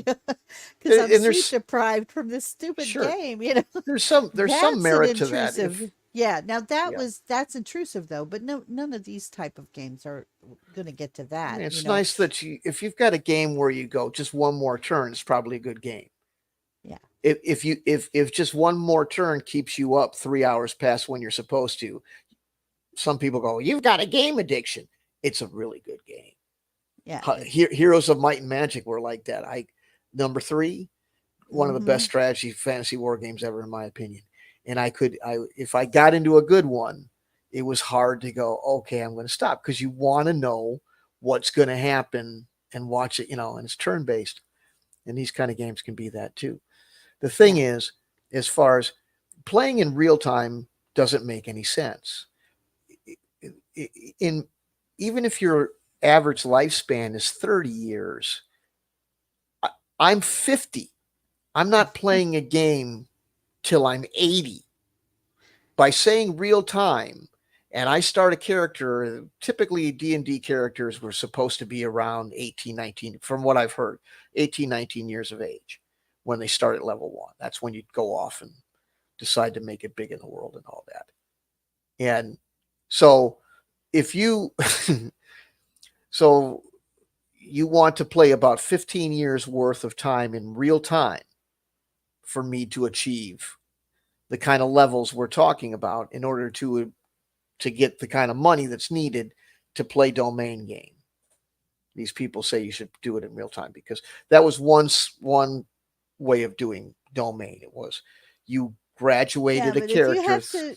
because I'm And sleep there's, deprived from this stupid sure, game. there's some That's an merit to that. intrusive. Yeah, now Yeah, that's intrusive though, but no, none of these type of games are going to get to I that. mean, it's nice that if you've got a game where you go just one more turn, it's probably a good game. Yeah, If just one more turn keeps you up 3 hours past when you're supposed to, some people go, you've got a game addiction. It's a really good game. yeah, Heroes of Might and Magic were like that. Number three, one of the best mm-hmm, strategy fantasy war games ever, in my opinion. And if I got into a good one, it was hard to go, okay, I'm going to stop because you want to know what's going to happen and watch it, and it's turn based. And these kind of games can be that too. The thing yeah, is, as far as playing in real time doesn't make any sense. In Even if your average lifespan is 30 years, I'm 50. I'm not playing a game till I'm 80. By saying real time, and I start a character, typically D&D characters were supposed to be around 18, 19, from what I've heard, 18, 19 years of age when they start at level 1. That's when you go off and decide to make it big in the world and all that. And so if you so you want to play about 15 years worth of time in real time for me to achieve the kind of levels we're talking about in order to get the kind of money that's needed to play domain game. These people say you should do it in real time because that was once one way of doing domain. It was you yeah. graduated a But if you character. have to,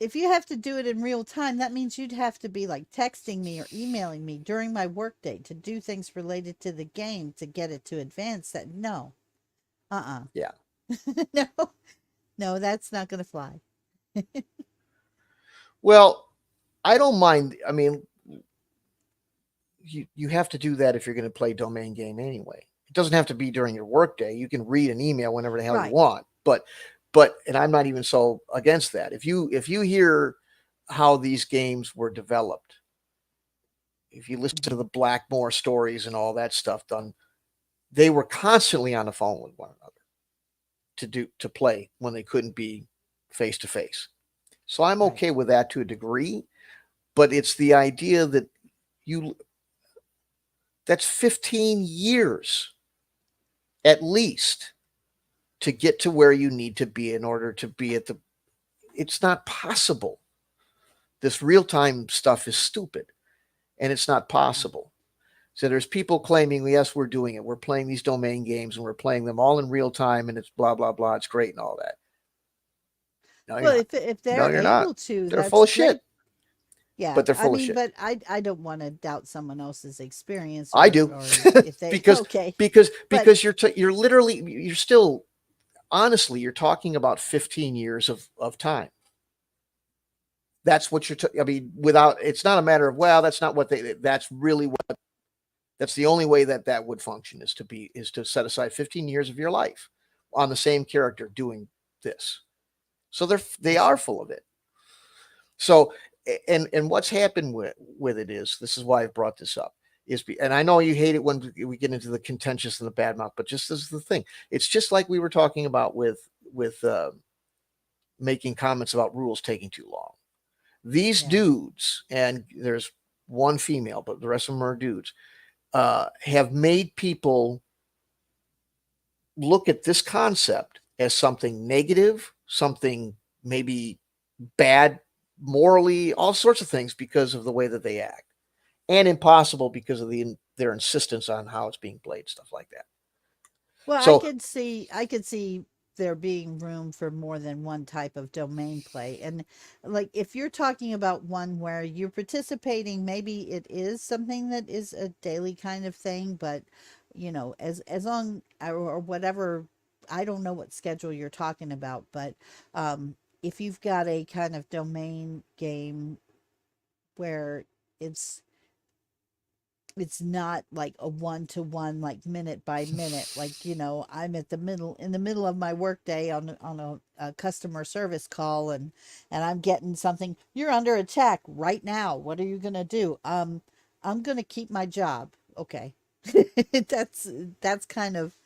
if you have to do it in real time, that means you'd have to be like texting me or emailing me during my workday to do things related to the game to get it to advance. That no, Yeah. no, no, that's not going to fly. Well, I don't mind. I mean, you have to do that if you're going to play domain game anyway. It doesn't have to be during your workday. You can read an email whenever the hell you Right. want. And I'm not even so against that. If you hear how these games were developed, if you listen to Mhm. the Blackmore stories and all that stuff done, they were constantly on the phone with one another to play when they couldn't be face to face. So I'm Right. okay with that to a degree, but it's the idea that You that's 15 years at least to get to where you need to be in order to be at the it's not possible. This real-time stuff is stupid and it's not possible. So there's people claiming, yes, we're doing it. We're playing these domain games and we're playing them all in real time and it's blah blah blah. It's great and all that. No, you're Well, not. if No, they're you're not. able to, They're full that's of shit. great. Yeah, But they're I full of mean, shit. but I don't want to doubt someone else's experience, I do, or if they because okay, because but because you're literally you're still honestly you're talking about 15 years of time. That's what I mean, without it's not a matter of well, that's not what they. That's really what. That's the only way that that would function is to set aside 15 years of your life on the same character doing this. So they I are see. full of it. So and what's happened with it is this is why I brought this up and I know you hate it when we get into the contentious and the bad mouth, but just this is the thing. It's just like we were talking about with making comments about rules taking too long. These Yeah. dudes, and there's one female, but the rest of them are dudes, have made people look at this concept as something negative, something maybe bad morally, all sorts of things because of the way that they act, and impossible because of their insistence on how it's being played, stuff like that. Well, So I could see there being room for more than one type of domain play. And like if you're talking about one where you're participating, maybe it is something that is a daily kind of thing, but as long or whatever, I don't know what schedule you're talking about, but if you've got a kind of domain game where it's it's not like a one to one, like minute by minute, like I'm at the middle in the middle of my workday on a customer service call, and I'm getting something, you're under attack right now, what are you gonna do? I'm gonna keep my job. Okay. that's that's kind of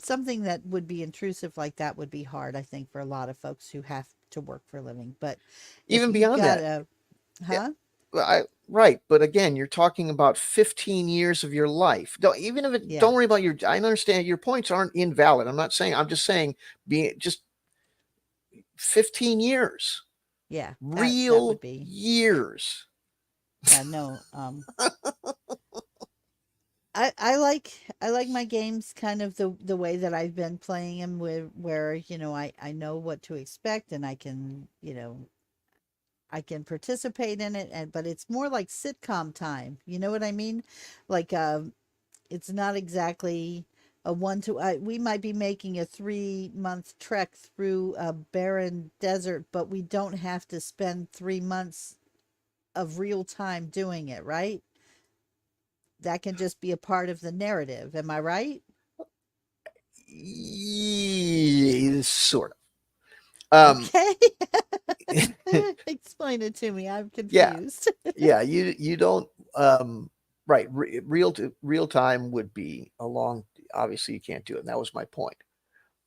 something that would be intrusive, like that would be hard, I think, for a lot of folks who have to work for a living. But if even you've beyond got that, a yeah, huh right. But again, you're talking about 15 years of your life. Don't even if it. yeah, Don't worry about your. I understand your points aren't invalid. I'm not saying. I'm just saying, being just 15 years, yeah, that would real be. years. Yeah, no. I like my games kind of the way that I've been playing them, with where I know what to expect, and I can participate in it, and but it's more like sitcom time. You know what I mean? Like it's not exactly a one to. We might be making a 3-month trek through a barren desert, but we don't have to spend 3 months of real time doing it, right? That can just be a part of the narrative. Am I right? Sort of. Okay. Explain it to me. I'm Yeah, confused. yeah. You don't. Right. Real time would be a long. Obviously, you can't do it. And that was my point.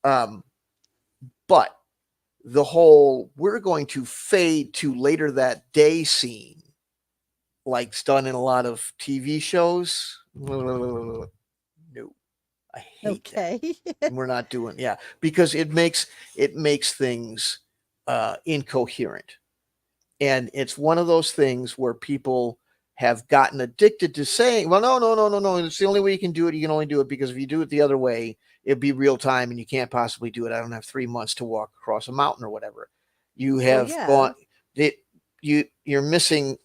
Um, but the whole we're going to fade to later that day scene, like it's done in a lot of TV shows. No, I hate that. Okay. We're not doing because it makes things incoherent, and it's one of those things where people have gotten addicted to saying, well, no, no, no, no, no, it's the only way you can do it. You can only do it because if you do it the other way, it'd be real time and you can't possibly do it. I don't have 3 months to walk across a mountain or whatever. You Well, have yeah. gone it you're missing,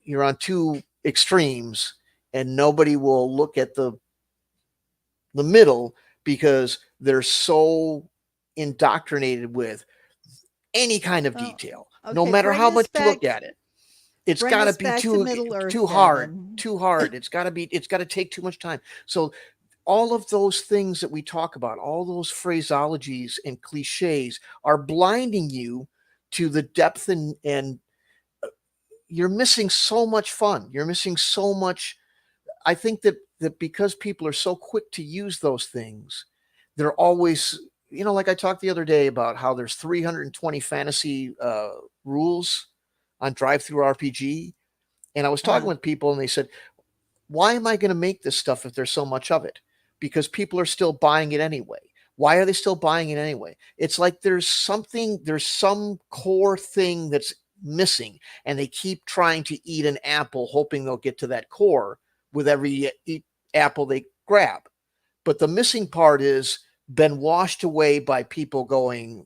you're on two extremes, and nobody will look at the middle because they're so indoctrinated with any kind of Oh, detail, no okay. matter how much you look at it. It's Bring got to us be back to Middle Earth too then, hard, and too hard. It's got to take too much time. So all of those things that we talk about, all those phraseologies and cliches are blinding you to the depth and you're missing so much fun. You're missing so much. I think that because people are so quick to use those things, they're always, like I talked the other day about how there's 320 fantasy rules on Drive Through RPG, And I was talking with people and they said, why am I going to make this stuff if there's so much of it? Because people are still buying it anyway. Why are they still buying it anyway? It's like there's some core thing that's missing, and they keep trying to eat an apple, hoping they'll get to that core with every apple they grab. But the missing part is been washed away by people going,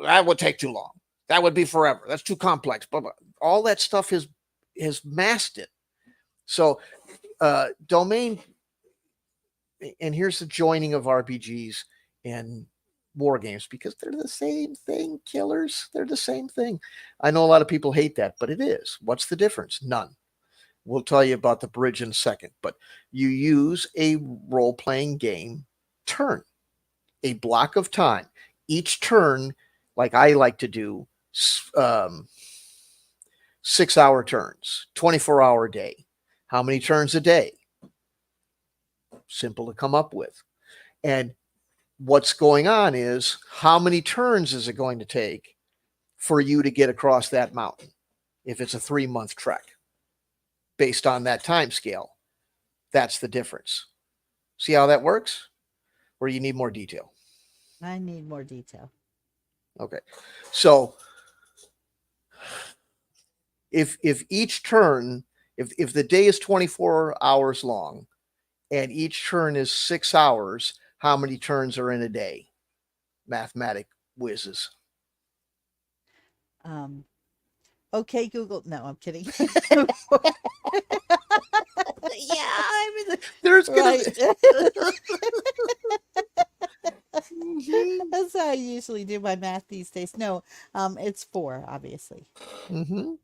that would take too long. That would be forever. That's too complex. Blah, blah. All that stuff has masked it. So domain, and here's the joining of RPGs and war games, because they're the same thing, killers. They're the same thing. I know a lot of people hate that, but it is. What's the difference? None. We'll tell you about the bridge in a second, but you use a role-playing game turn, a block of time. Each turn, like I like to do, 6-hour turns, 24-hour day. How many turns a day? Simple to come up with. And what's going on is, how many turns is it going to take for you to get across that mountain if it's a 3-month trek? Based on that time scale, that's the difference. See how that works? Or you need more detail? I need more detail. Okay. So if each turn, if the day is 24 hours long and each turn is 6 hours, how many turns are in a day? Mathematic whizzes. Okay, Google. No, I'm kidding. Yeah, I mean, there's gonna Right. be. That's how I usually do my math these days. No, it's 4, obviously. Mm-hmm.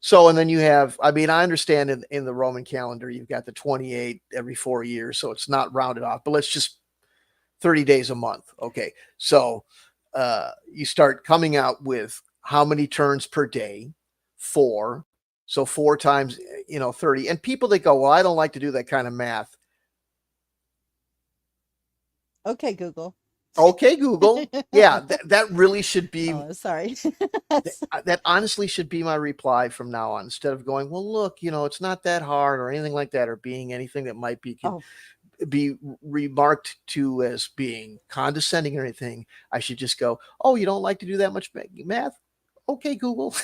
So, and then you have, I mean, I understand in the Roman calendar, you've got the 28 every 4 years, so it's not rounded off, but let's just 30 days a month. Okay. So you start coming out with how many turns per day? 4. So 4 times, 30. And people that go, well, I don't like to do that kind of math. Okay, Google. Okay, Google. Yeah, that really should be, Oh, sorry. that honestly should be my reply from now on, instead of going, well, look, it's not that hard or anything like that, or being anything that might Oh, be remarked to as being condescending or anything. I should just go, oh, you don't like to do that much math? Okay, Google.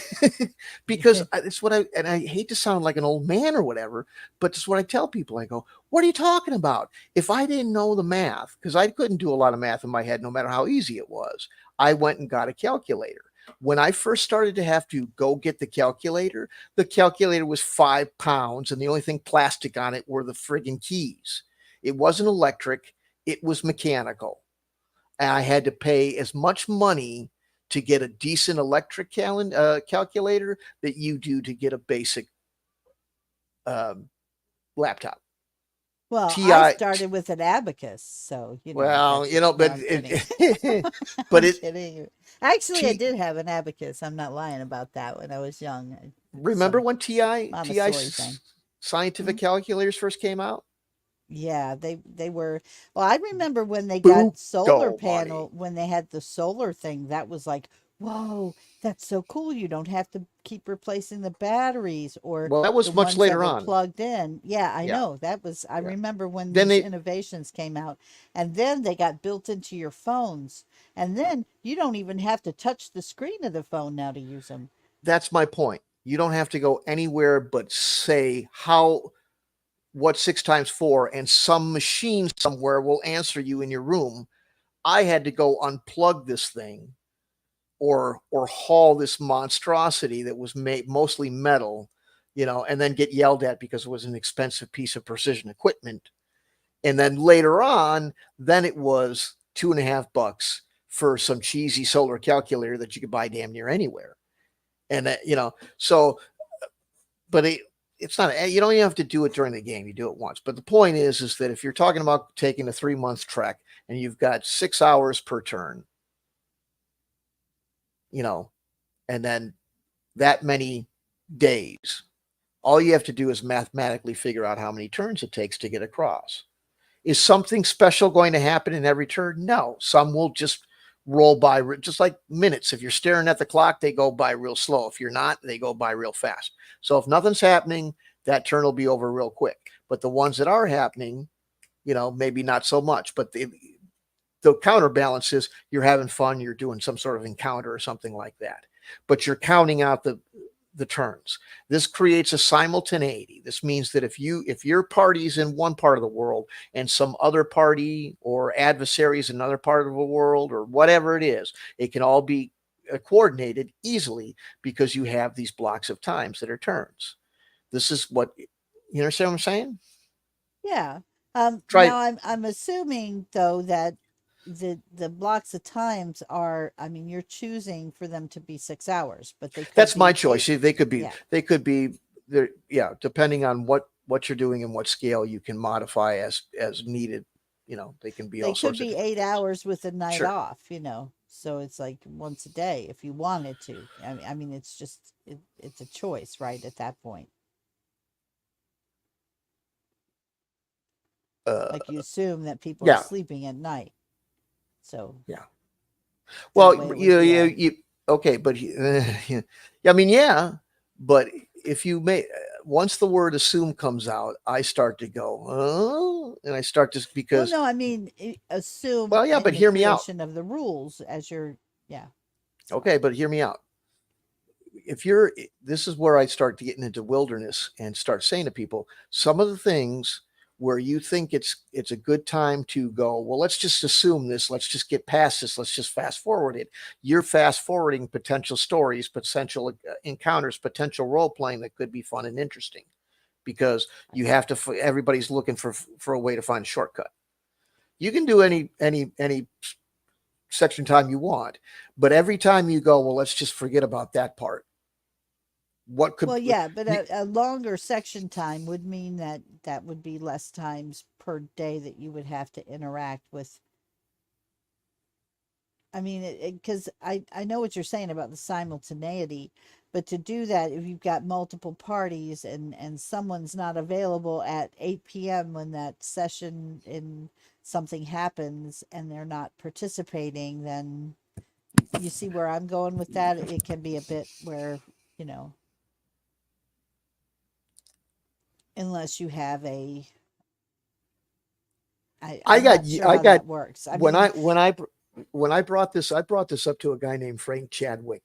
Because it's what and I hate to sound like an old man or whatever, but it's what I tell people. I go, what are you talking about? If I didn't know the math, because I couldn't do a lot of math in my head, no matter how easy it was, I went and got a calculator. When I first started to have to go get the calculator was 5 pounds, and the only thing plastic on it were the friggin' keys. It wasn't electric, it was mechanical. And I had to pay as much money to get a decent electric calculator that you do to get a basic um, laptop. well, I TI, started with an abacus, so well, that's no, but I'm kidding. but I'm it, kidding. Actually, I T, did have an abacus. I'm not lying about that when I was young. remember Some when TI Montessori thing. scientific Mhm. calculators first came out? Yeah, they were. Well, I remember when they got solar Buco money. panel, when they had the solar thing, that was like, whoa, that's so cool. You don't have to keep replacing the batteries or Well, that the was much ones that later were on. plugged in. Yeah, I Yeah, know. That was, I yeah. remember when Then these they innovations came out, and then they got built into your phones. And then you don't even have to touch the screen of the phone now to use them. That's my point. You don't have to go anywhere but say what 6 times 4, and some machine somewhere will answer you in your room. I had to go unplug this thing, or haul this monstrosity that was made mostly metal, and then get yelled at because it was an expensive piece of precision equipment. And then later on, then it was $2.50 for some cheesy solar calculator that you could buy damn near anywhere. And so, but it's not, you don't even have to do it during the game. You do it once. But the point is that if you're talking about taking a 3-month trek and you've got 6 hours per turn, you know, and then that many days, all you have to do is mathematically figure out how many turns it takes to get across. Is something special going to happen in every turn? No. Some will just roll by just like minutes. If you're staring at the clock, they go by real slow. If you're not, they go by real fast. So if nothing's happening, that turn will be over real quick. But the ones that are happening, maybe not so much. But the counterbalance is you're having fun, you're doing some sort of encounter or something like that. But you're counting out the turns. This creates a simultaneity. This means that if your party's in one part of the world and some other party or adversaries in another part of the world or whatever it is, it can all be coordinated easily because you have these blocks of times that are turns. This is what you understand what I'm saying? Yeah. Try. Now I'm assuming though that the blocks of times are, I mean, you're choosing for them to be 6 hours, but they could That's my be choice. eight. See, Yeah. they could be there. Yeah, depending on what you're doing and what scale you can modify as needed. They can be They all could sorts of be different eight things. hours with a night Sure. off, So it's like once a day if you wanted to. I mean, it's a choice, right? At that point, Uh, like you assume that people are yeah, sleeping at night, so yeah. that Well, way it would be a. okay, but yeah, I mean, yeah, but if you may, once the word assume comes out, I start to go, oh, and I start to Well, because, no, I mean, assume well, yeah, in but the hear me out. creation of the rules as you're. Yeah, it's fine. Okay, but hear me out. If you're This is where I start to getting into wilderness and start saying to people some of the things where you think it's a good time to go, well, let's just assume this, let's just get past this, let's just fast forward it. You're fast forwarding potential stories, potential encounters, potential role playing that could be fun and interesting because I you see. have to everybody's looking for a way to find a shortcut. You can do any section time you want, but every time you go, well, let's just forget about that part. What could Well, yeah, but you, a longer section time would mean that that would be less times per day that you would have to interact with. I mean, because I know what you're saying about the simultaneity, but to do that, if you've got multiple parties and someone's not available at 8 p.m. when that session in something happens and they're not participating, then you see where I'm going with that. It can be a bit where, you know, unless you have I I'm got not sure I how got that works. I when mean, I brought this up to a guy named Frank Chadwick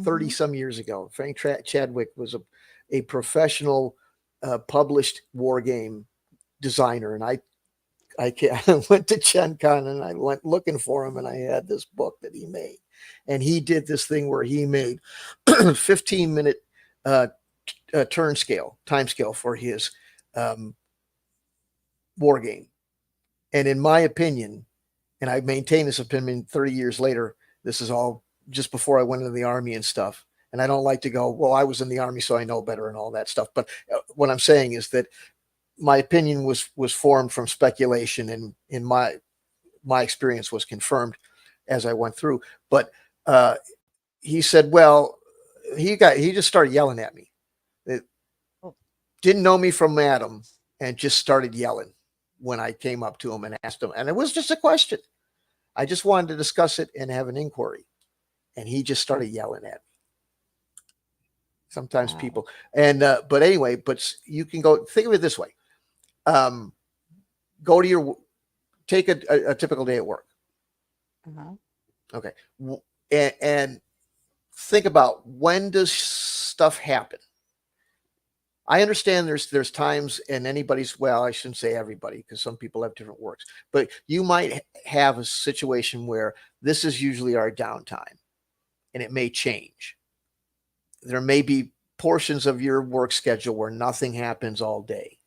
30 hmm some years ago. Chadwick was a professional published war game designer, and I went to Gen Con and I went looking for him, and I had this book that he made, and he did this thing where he made 15-minute uh, time scale for his um, war game. And in my opinion, and I maintain this opinion 30 years later, this is all just before I went into the army and stuff. And I don't like to go, well, I was in the army, so I know better and all that stuff. But what I'm saying is that my opinion was formed from speculation, and in my experience was confirmed as I went through. But uh, he said, well, he just started yelling at me. It oh, didn't know me from Adam, and just started yelling when I came up to him and asked him. And it was just a question. I just wanted to discuss it and have an inquiry. And he just started yelling at me. Sometimes wow. people, and but anyway, but you can go think of it this way: um, go to your take a typical day at work. Uh-huh. Okay, and think about when does stuff happen. I understand there's times in anybody's, well, I shouldn't say everybody because some people have different works, but you might have a situation where this is usually our downtime, and it may change. There may be portions of your work schedule where nothing happens all day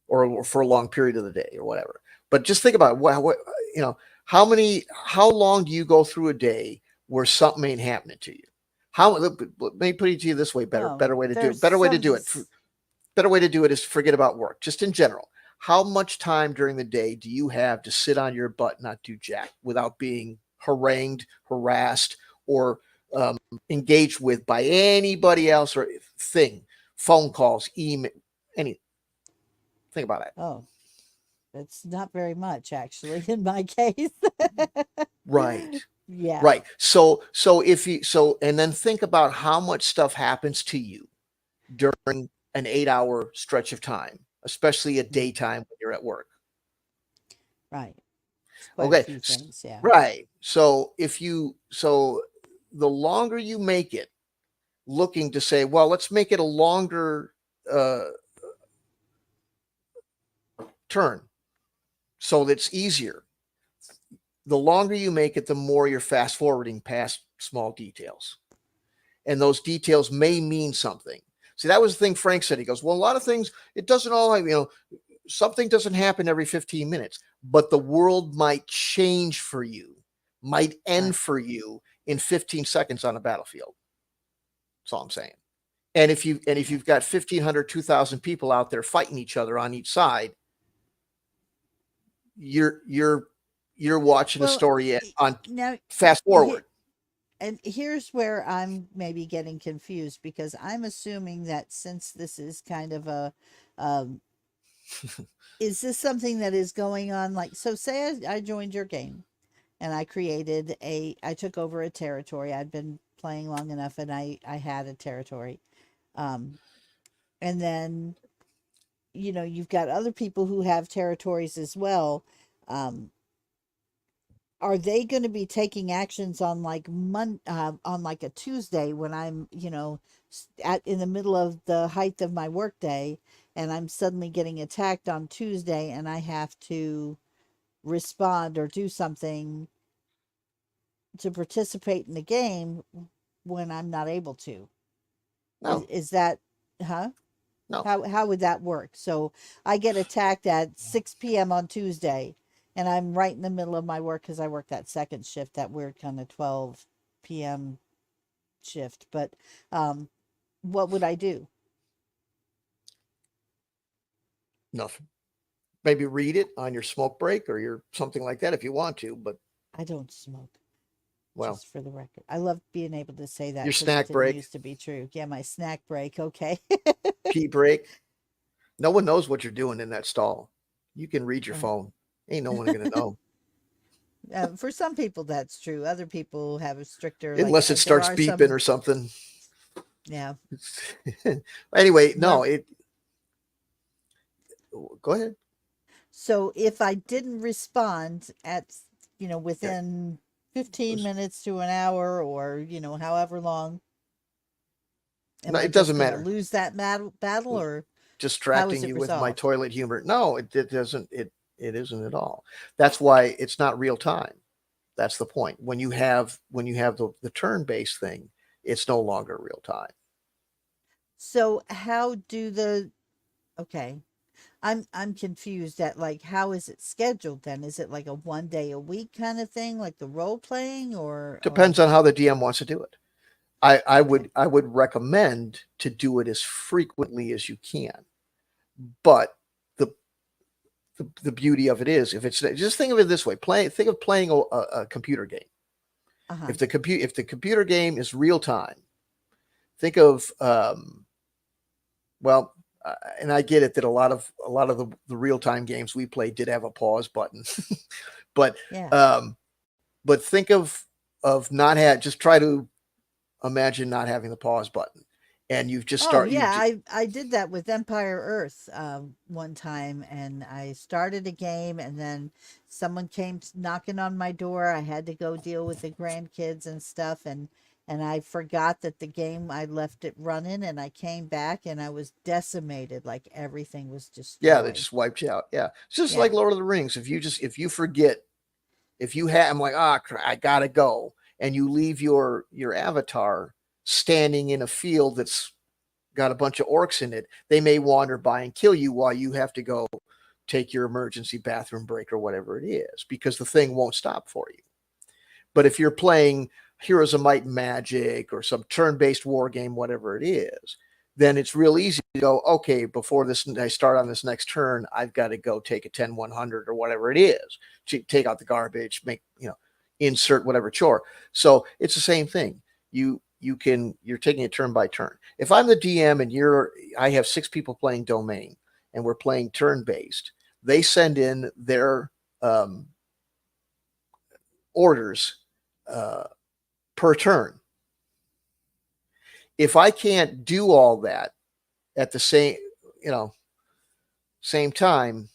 or for a long period of the day or whatever. But just think about it. You know, how long do you go through a day where something ain't happening to you? Let me put it to you this way, Well, there's better way to some do it. Better way to do it is forget about work, just in general. How much time during the day do you have to sit on your butt, not do jack, without being harangued, harassed, or um, engaged with by anybody else or thing, phone calls, email, any? Think about it. oh, it's not very much actually in my case. Right. Yeah, Right. So if you so and then think about how much stuff happens to you during an 8 hour stretch of time, especially at mm, daytime when you're at work. right. It's quite a Okay. few things. Yeah, Right. So the longer you make it, looking to say, well, let's make it a longer uh, turn so that's easier. The longer you make it, the more you're fast forwarding past small details. And those details may mean something. See, that was the thing Frank said. He goes, well, a lot of things, it doesn't all, something doesn't happen every 15 minutes, but the world might change for you, might end right. for you in 15 seconds on a battlefield. That's all I'm saying. And if Yeah. you've got 1,500, 2,000 people out there fighting each other on each side, you're you're you're watching a Well, story i- on now, fast he- forward. and here's where I'm maybe getting confused because I'm assuming that since this is kind of um, is this something that is going on? Like, so say I joined your game and I took over a territory. I'd been playing long enough and I had a territory. Um, and then, you've got other people who have territories as well. Um, are they going to be taking actions on like on like a Tuesday when I'm, at in the middle of the height of my workday and I'm suddenly getting attacked on Tuesday and I have to respond or do something to participate in the game when I'm not able to? No, Is that, huh? no, How would that work? So I get attacked at 6 p.m. on Tuesday, and I'm right in the middle of my work because I work that second shift, that weird kind of 12 p.m. shift. But what would I do? nothing. Maybe read it on your smoke break or your something like that if you want to. But I don't smoke, well, just for the record. I love being able to say that your because it snack didn't break, used to be true. Yeah, my snack break. Okay. pee break. No one knows what you're doing in that stall. You can read your Right. phone. Ain't no one gonna know For some people, that's true. Other people have a stricter, like, unless it there starts are beeping some, or something. yeah. Anyway, no, Well, it. Go ahead. so if I didn't respond at, Yeah, within 15 was, minutes to an hour or, however long, am no, I it just doesn't going to matter. lose that battle or how is Distracting it you with my resolved? toilet humor. No, it doesn't. It isn't at all. That's why it's not real time. That's the point. When you have the turn based thing, it's no longer real time. So how do okay. I'm confused at, like, how is it scheduled then? Is it like a 1 day a week kind of thing, like the role playing or Depends on how the DM wants to do it. I okay. would I would recommend to do it as frequently as you can. But the the beauty of it is if it's just think of it this way, think of playing a computer game. Uh-huh. If the computer game is real time, think of well, and I get it that a lot of the real time games we played did have a pause button, but Yeah. um, but think of not had just try to imagine not having the pause button, and you've just Oh start you yeah, I did that with Empire Earth one time, and I started a game, and then someone came knocking on my door. I had to go deal with the grandkids and stuff, and I forgot that the game, I left it running, and I came back and I was decimated, like everything was yeah, they destroyed. just wiped you out. Yeah, it's just like Yeah. Lord of the Rings. If you forget, if you have, I'm like, I gotta go, and you leave your avatar standing in a field that's got a bunch of orcs in it, they may wander by and kill you while you have to go take your emergency bathroom break or whatever it is, because the thing won't stop for you. But if you're playing Heroes of Might and Magic or some turn-based war game, whatever it is, then it's real easy to go, okay, before this I start on this next turn, I've got to go take a 10-100 or whatever it is, take out the garbage, insert whatever chore. So it's the same thing. You're taking it turn by turn. If I'm the DM and I have 6 people playing Domain and we're playing turn based, they send in their um, orders uh, per turn. If I can't do all that at the same, you know, same time,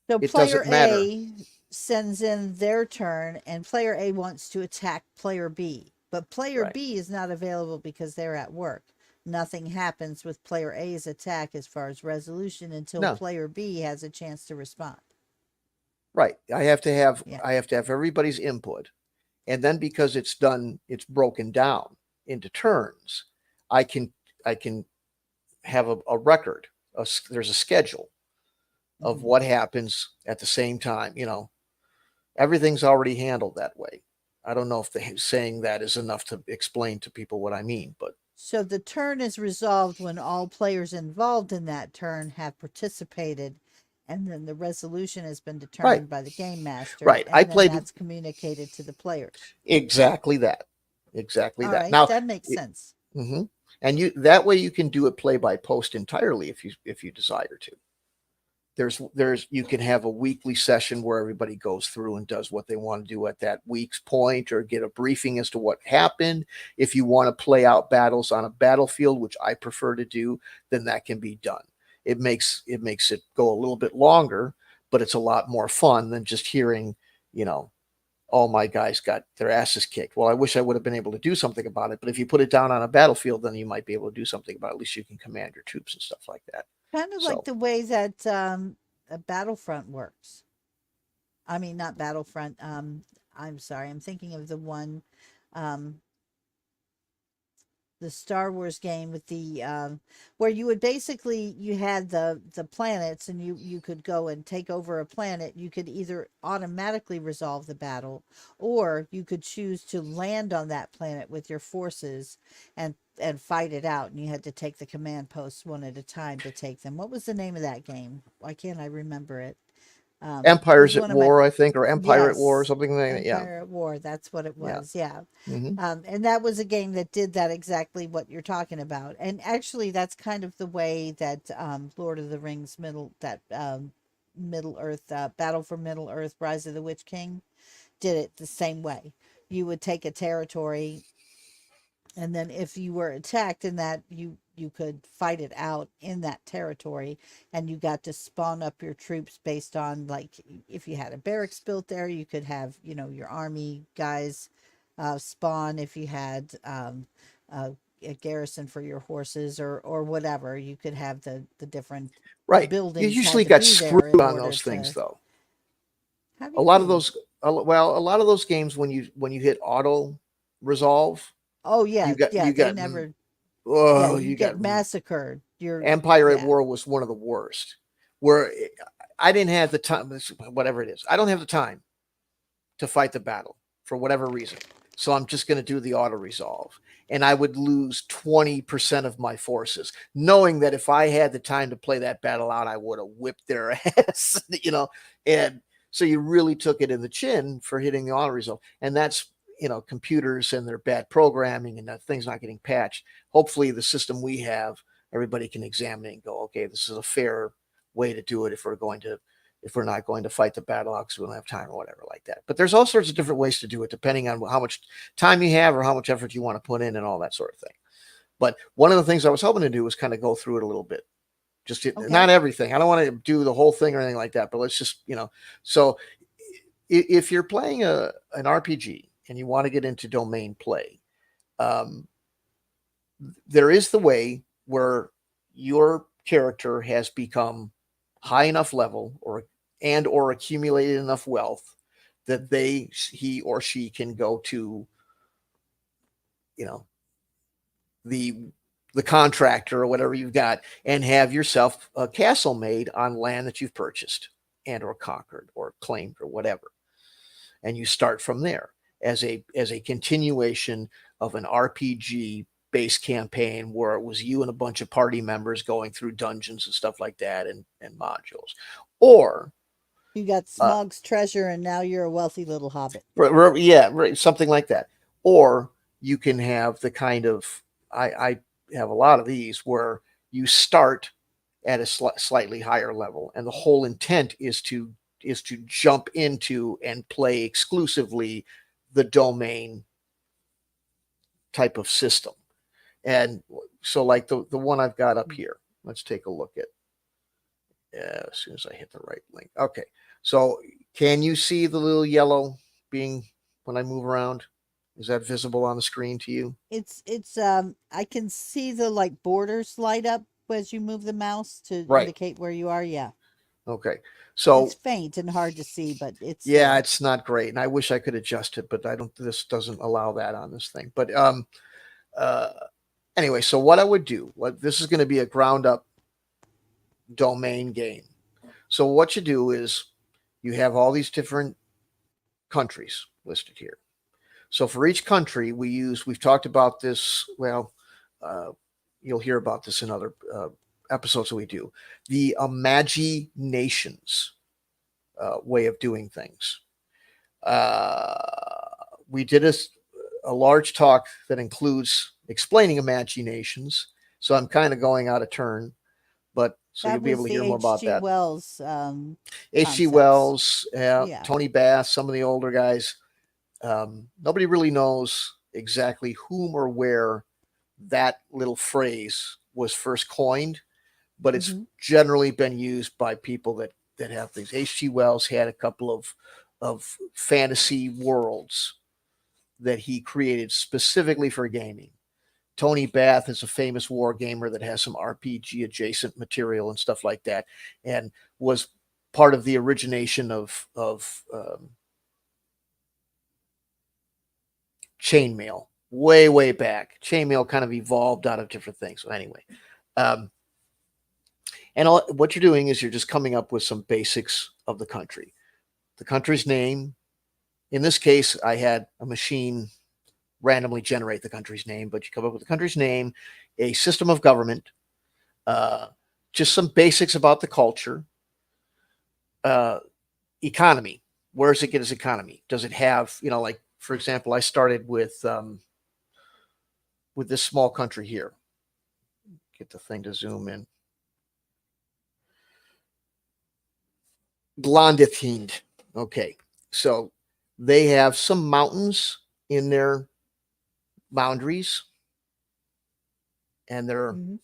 So it player doesn't matter. A sends in their turn, and player A wants to attack player B, but player Right. B is not available because they're at work. Nothing happens with player A's attack as far as resolution until No. player B has a chance to respond. Right. Yeah. I have to have everybody's input. And then because it's broken down into turns, I can I can have a record. There's a schedule of Hmm. what happens at the same time. Everything's already handled that way. I don't know if saying that is enough to explain to people what I mean, but So the turn is resolved when all players involved in that turn have participated, and then the resolution has been right, determined by the game master, right. I and then played that's communicated to the players. exactly that, exactly All that. right, Now, that makes it, sense. mhm. And you that way you can do it play by post entirely if you desire to. There's you can have a weekly session where everybody goes through and does what they want to do at that week's point, or get a briefing as to what happened. If you want to play out battles on a battlefield, which I prefer to do, then that can be done. It makes it go a little bit longer, but it's a lot more fun than just hearing, you know all my guys got their asses kicked. Well, I wish I would have been able to do something about it, but if you put it down on a battlefield, then you might be able to do something about it. At least you can command your troops and stuff like that. Kind of like So the way that a Battlefront works. I mean, not Battlefront. I'm sorry, I'm thinking of the one, um, the Star Wars game with the where you would basically you had the planets, and you could go and take over a planet. You could either automatically resolve the battle, or you could choose to land on that planet with your forces and fight it out, and you had to take the command posts one at a time to take them. What was the name of that game? Why can't I remember it? It was Empires at one of my War, I think, or Empire at War, or Yes, something like that. Yeah, Empire at War. That's what it yeah. was. Yeah. Hmm. And that was a game that did that exactly what you're talking about. And actually, that's kind of the way that Lord of the Rings Middle Earth, Battle for Middle Earth, Rise of the Witch King did it the same way. You would take a territory, and then if you were attacked in that, you could fight it out in that territory, and you got to spawn up your troops based on, like, if you had a barracks built there, you could have, your army guys spawn. If you had a garrison for your horses, or whatever, you could have the different Right. You buildings had usually to got be screwed there in on order those things, to. though. How do A you lot of mean? those, well, a lot of those games when you hit auto resolve, Oh yeah, yeah, you they got never. Yeah, oh you you got get massacred. You're Empire at Yeah. War was one of the worst. Where I didn't have the time, whatever it is, I don't have the time to fight the battle for whatever reason. So I'm just going to do the auto resolve. And I would lose 20% of my forces, knowing that if I had the time to play that battle out, I would have whipped their ass. And so you really took it in the chin for hitting the auto resolve. And that's, computers and their bad programming and that things not getting patched. Hopefully, the system we have, everybody can examine it and go, okay, this is a fair way to do it if we're not going to fight the battle out because we don't have time or whatever like that. But there's all sorts of different ways to do it depending on how much time you have or how much effort you want to put in and all that sort of thing. But one of the things I was hoping to do was kind of go through it a little bit. Not Okay. everything. I don't want to do the whole thing or anything like that, but let's just. So if you're playing an RPG and you want to get into domain play, um, there is the way where your character has become high enough level or accumulated enough wealth that he or she can go to you know the the contractor or whatever you've got and have yourself a castle made on land that you've purchased and or conquered or claimed or whatever, and you start from there as a continuation of an RPG based campaign where it was you and a bunch of party members going through dungeons and stuff like that and modules. Or You got uh, Smog's treasure, and now you're a wealthy little hobbit. yeah, right, something like that. Or you can have the kind of I have a lot of these where you start at a slightly higher level, and the whole intent is to jump into and play exclusively the domain type of system. And so like the one I've got up here, let's take a look at as soon as I hit the right link. Okay. So can you see the little yellow being when I move around? Is that visible on the screen to you? It's I can see the like borders light up as you move the mouse to Right. indicate where you are. Yeah. Okay. It's So faint and hard to see, but it's yeah, there. it's not great. And I wish I could adjust it, but I don't, this doesn't allow that on this thing. But uh anyway, so what I would do, what this is going to be a ground up domain game. So what you do is you have all these different countries listed here. So for each country, we've talked about this. Well, uh, you'll hear about this in other episodes that we do. The imaginations way of doing things. Uh, we did a large talk that includes explaining imaginations. So I'm kind of going out of turn, but so you'll That be able was to the hear more about H.G. that. Wells H.G. concepts. Wells, Yeah. Tony Bass, some of the older guys. Nobody really knows exactly whom or where that little phrase was first coined, but it's Hmm. generally been used by people that have things. H.G. Wells had a couple of fantasy worlds that he created specifically for gaming. Tony Bath is a famous war gamer that has some RPG adjacent material and stuff like that, and was part of the origination of chainmail way back. Chainmail kind of evolved out of different things. So anyway, um, and what you're doing is you're just coming up with some basics of the country. The country's name. In this case, I had a machine randomly generate the country's name, but you come up with the country's name, a system of government, uh, just some basics about the culture, uh, economy. Where does it get its economy? Does it have, like for example, I started with this small country here. Get the thing to zoom in. Glandithind. Okay, so they have some mountains in their boundaries, and they're Hmm.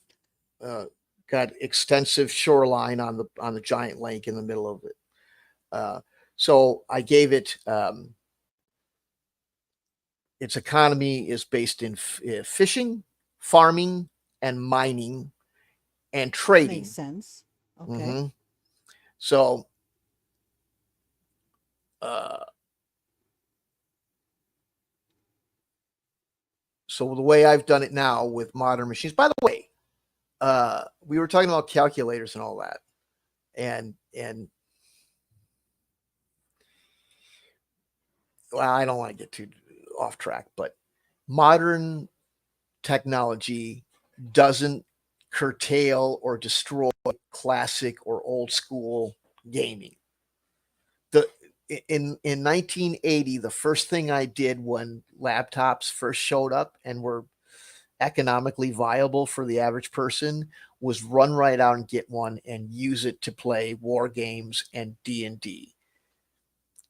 uh, got extensive shoreline on the giant lake in the middle of it. Uh, so I gave it its economy is based in fishing, farming, and mining and Makes trading. sense. Okay. Hmm. So uh, so the way I've done it now with modern machines. By the way, we were talking about calculators and all that, and well, I don't want to get too off track, but modern technology doesn't curtail or destroy classic or old school gaming. The in 1980, the first thing I did when laptops first showed up and were economically viable for the average person was run right out and get one and use it to play war games and D&D.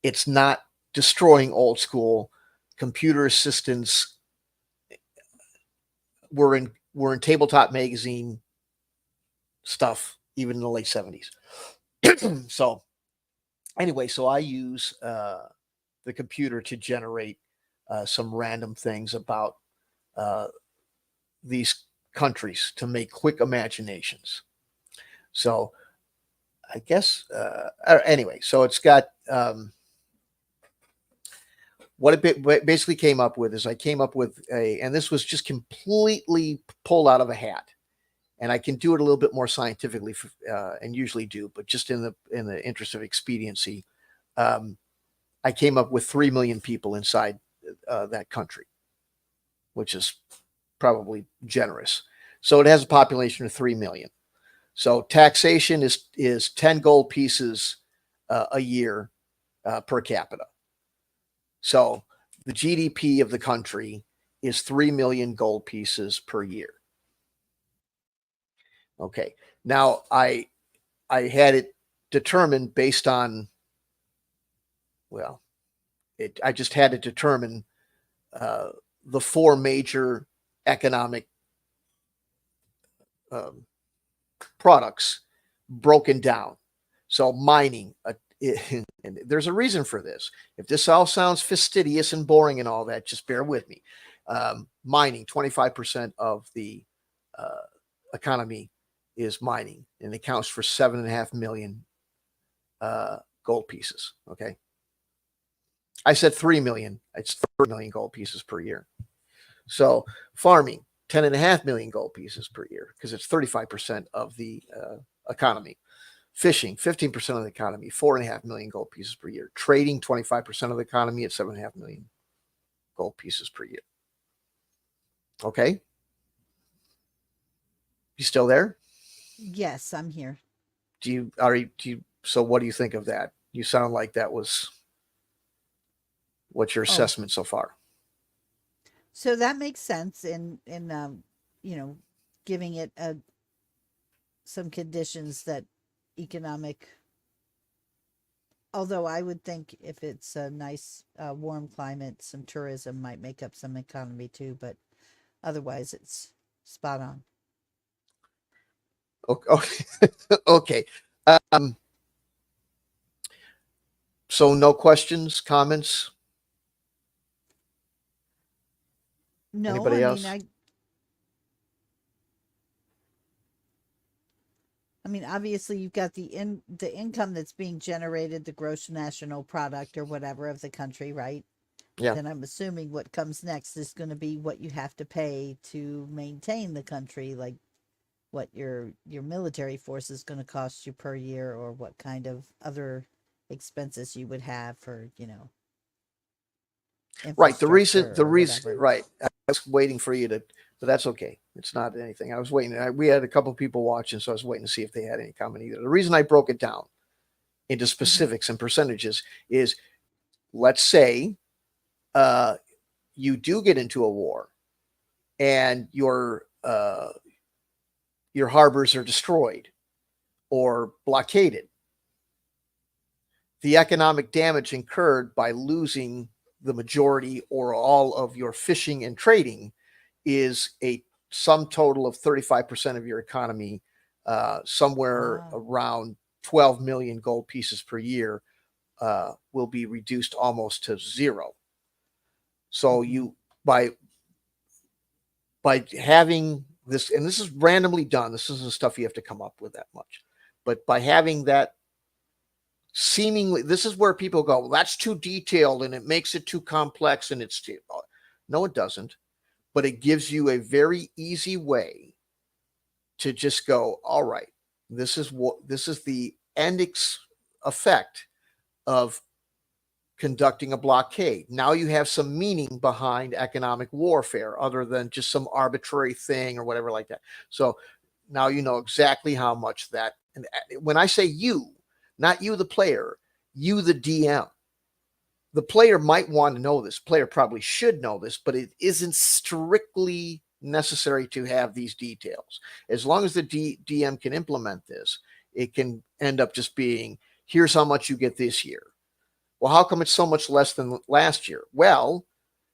It's not destroying old school. Computer assistants were in tabletop magazine stuff even in the late 70s. So anyway, so I use the computer to generate some random things about uh, these countries to make quick imaginations. So I guess anyway, so it's got what it basically came up with is I came up with and this was just completely pulled out of a hat, and I can do it a little bit more scientifically, and usually do, but just in the interest of expediency, um, I came up with 3 million people inside that country, which is probably generous. So it has a population of 3 million. So taxation is 10 gold pieces a year per capita. So the GDP of the country is 3 million gold pieces per year. Okay. Now I had it determined based on, well, I just had to determine uh, the four major economic um, products broken down. So mining, and there's a reason for this. If this all sounds fastidious and boring and all that, just bear with me. Mining, 25% of the uh, economy is mining, and it accounts for 7.5 million gold pieces. Okay. I said 3 million. It's 30 million gold pieces per year. So farming, 10.5 million gold pieces per year because it's 35% of the economy. Fishing, 15% of the economy, 4.5 million gold pieces per year. Trading, 25% of the economy at 7.5 million gold pieces per year. Okay. You still there? Yes, I'm here. So what do you think of that? You sound like that was what's your Oh, assessment so far? so that makes sense in you know, giving it some conditions that economic. Although I would think if it's a nice warm climate, some tourism might make up some economy too, but otherwise it's spot on. Okay. Okay. Um, so no questions, comments? No, Anybody else? I mean, obviously you've got the income that's being generated, the gross national product or whatever of the country, right? Yeah. Then I'm assuming what comes next is going to be what you have to pay to maintain the country, like what your military force is going to cost you per year, or what kind of other expenses you would have for, Right. infrastructure The or reason, whatever. right. I was waiting for you to, but that's okay. It's not anything. I was waiting. We had a couple people watching, so I was waiting to see if they had any comment either. The reason I broke it down into Hmm. specifics and percentages is, let's say uh, you do get into a war and your harbors are destroyed or blockaded. The economic damage incurred by losing the majority or all of your fishing and trading is a sum total of 35% of your economy, somewhere Ah. around 12 million gold pieces per year, will be reduced almost to zero. So Hmm. you by having this, and this is randomly done. This isn't stuff you have to come up with that much, but by having that seemingly, this is where people go, well, that's too detailed and it makes it too complex and it's too. No, it doesn't. But it gives you a very easy way to just go, all right, this is the effect of conducting a blockade. Now you have some meaning behind economic warfare other than just some arbitrary thing or whatever like that. So now you know exactly how much that, and when I say you, not you, the player, you, the DM, the player might want to know this. Player probably should know this, but it isn't strictly necessary to have these details. As long as the DM can implement this, it can end up just being, here's how much you get this year. Well, how come it's so much less than last year? Well,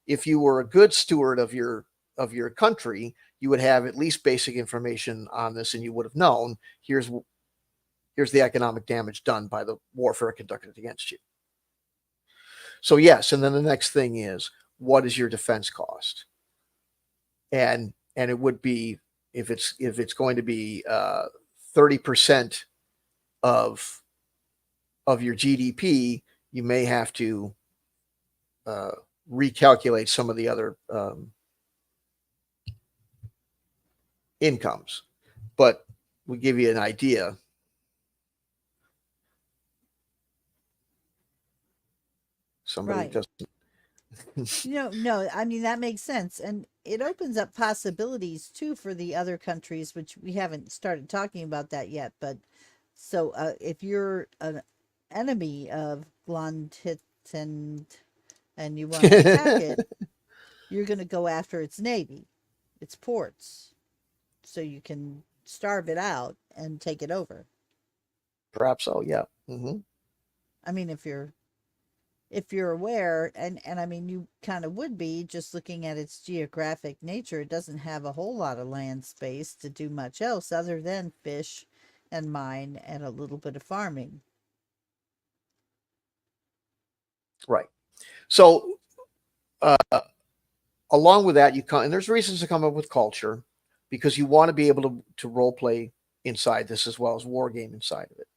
if you were a good steward of your country, you would have at least basic information on this, and you would have known here's the economic damage done by the warfare conducted against you. So yes, and then the next thing is, what is your defense cost? And it would be, if it's going to be 30% of your GDP, you may have to uh, recalculate some of the other incomes. But we give you an idea. Somebody Right. doesn't. No, I mean, that makes sense. And it opens up possibilities too for the other countries, which we haven't started talking about that yet. But so if you're an enemy of Glontit and you want to attack it, you're going to go after its navy, its ports, so you can starve it out and take it over. Perhaps so. Yeah. Hmm. I mean, if you're if you're aware, and I mean you kind of would be just looking at its geographic nature. It doesn't have a whole lot of land space to do much else other than fish and mine and a little bit of farming. Right. So uh, along with that, you come and there's reasons to come up with culture because you want to be able to role play inside this as well as war game inside of it.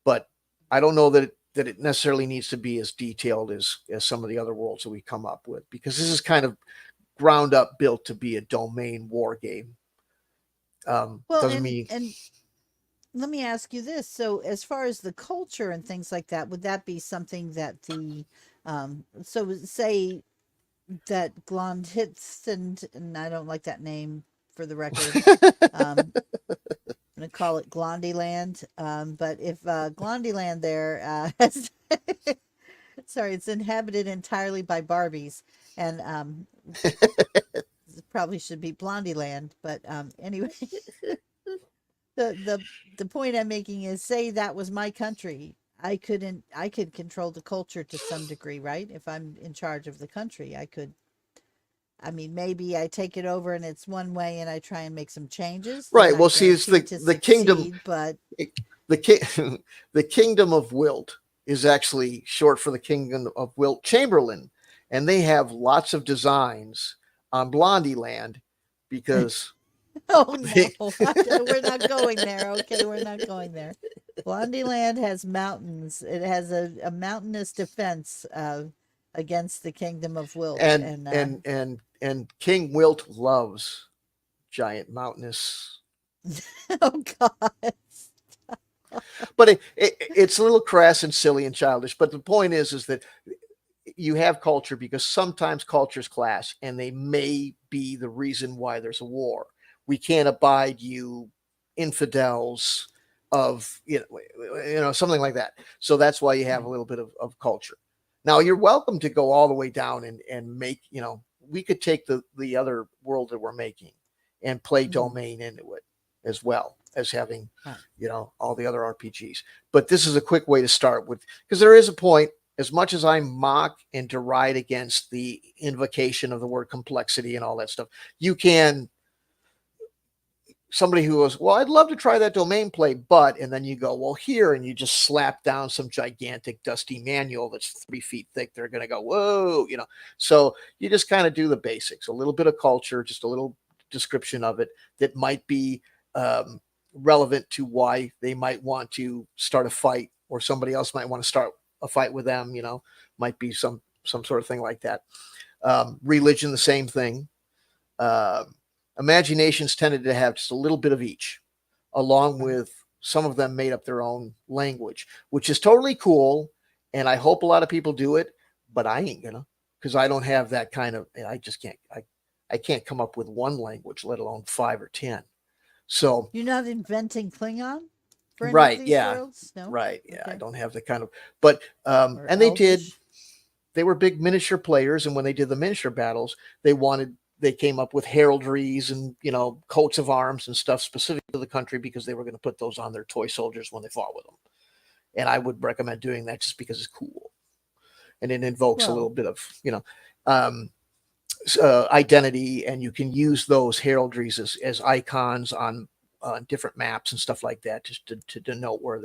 But I don't know that it necessarily needs to be as detailed as some of the other worlds that we come up with because this is kind of ground up built to be a domain war game. Well, Doesn't and mean and let me ask you this. So, as far as the culture and things like that, would that be something that so say that Glondhitz and I don't like that name for the record. Um, I'm gonna call it Glondyland. But if Glondyland there has, sorry, it's inhabited entirely by Barbies, and it probably should be Blondieland. But anyway, the the the point I'm making is, say that was my country. I could control the culture to some degree, right? If I'm in charge of the country, I could. I mean, maybe I take it over and it's one way and I try and make some changes. They're right. not Well, see, it's guaranteed to the kingdom succeed, but the the kingdom of Wilt is actually short for the kingdom of Wilt Chamberlain, and they have lots of designs on Blondie Land because oh no, they we're not going there. Okay, we're not going there. Blondie Land has mountains. It has a mountainous defense against the kingdom of Wilt. and And King Wilt loves giant mountainous. oh God. But it's a little crass and silly and childish. But the point is that you have culture because sometimes cultures clash and they may be the reason why there's a war. We can't abide you infidels of something like that. So that's why you have a Right. little bit of culture. Now you're welcome to go all the way down and make, we could take the other world that we're making and play Mhm. domain into it as well as having, Right. all the other RPGs. But this is a quick way to start with because there is a point as much as I mock and deride against the invocation of the word complexity and all that stuff, you can somebody who goes, well, I'd love to try that domain play, but, and then you go, well, here, and you just slap down some gigantic dusty manual that's 3 feet thick. They're going to go, whoa, So you just kind of do the basics, a little bit of culture, just a little description of it that might be um, relevant to why they might want to start a fight or somebody else might want to start a fight with them, might be some sort of thing like that. Religion, the same thing. uh, Imaginations tended to have just a little bit of each, along Right. with some of them made up their own language, which is totally cool. And I hope a lot of people do it, but I ain't gonna because I don't have that kind of. I just can't. I can't come up with one language, let alone 5 or 10. So You're not inventing Klingon for any of right, these yeah, worlds? No? right, yeah. I Okay. don't have the kind of. But Or and they did Elvish? they were big miniature players, and when they did the miniature battles, they came up with heraldries and coats of arms and stuff specific to the country because they were going to put those on their toy soldiers when they fought with them. And I would recommend doing that just because it's cool and it invokes a little Well, bit of um, identity, and you can use those heraldries as icons on different maps and stuff like that, just to denote where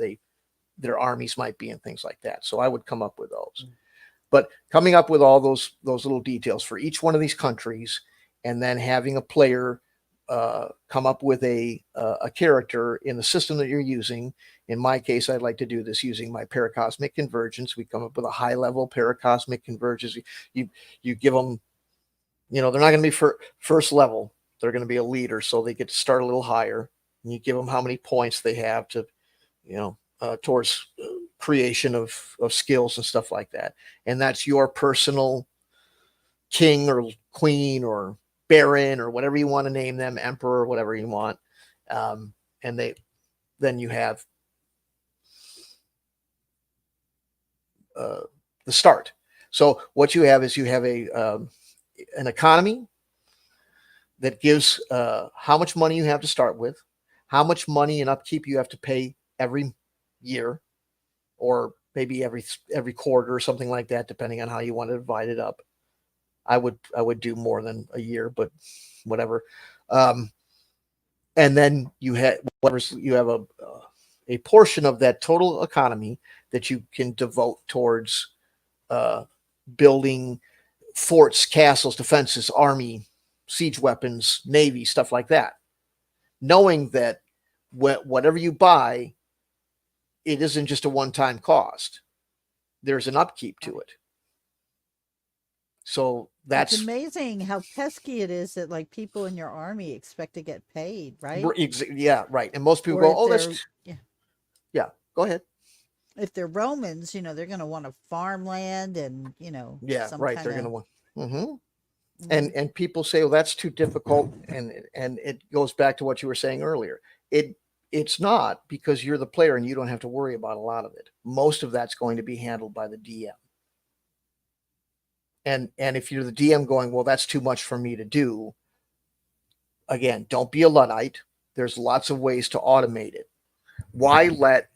their armies might be and things like that. So I would come up with those. But coming up with all those little details for each one of these countries, and then having a player come up with a character in the system that you're using. In my case, I'd like to do this using my Paracosmic Convergence. We come up with a high level Paracosmic Convergence. You you give them, they're not going to be first level. They're going to be a leader, so they get to start a little higher. And you give them how many points they have to towards creation of skills and stuff like that. And that's your personal king or queen or baron or whatever you want to name them, emperor, whatever you want. And then you have uh, the start. So what you have is you have an economy that gives how much money you have to start with, how much money and upkeep you have to pay every year, or maybe every quarter or something like that, depending on how you want to divide it up. I would do more than a year, but whatever. Um, and then you have whatever you have a portion of that total economy that you can devote towards uh, building forts, castles, defenses, army, siege weapons, navy, stuff like that. Knowing that whatever you buy, it isn't just a one-time cost. There's an upkeep to it. So It's that's amazing how pesky it is that like people in your army expect to get paid, right? yeah, right. And most people Or go, if "Oh, that's they're yeah, yeah." Go ahead. if they're Romans, they're going to want a farmland and, Yeah, some right. kind They're going of to want. Mm-hmm. mhm. And people say, "Well, that's too difficult," and it goes back to what you were saying earlier. It's not, because you're the player and you don't have to worry about a lot of it. Most of that's going to be handled by the DM. And if you're the DM going, "Well, that's too much for me to do," again, don't be a luddite. There's lots of ways to automate it. Why let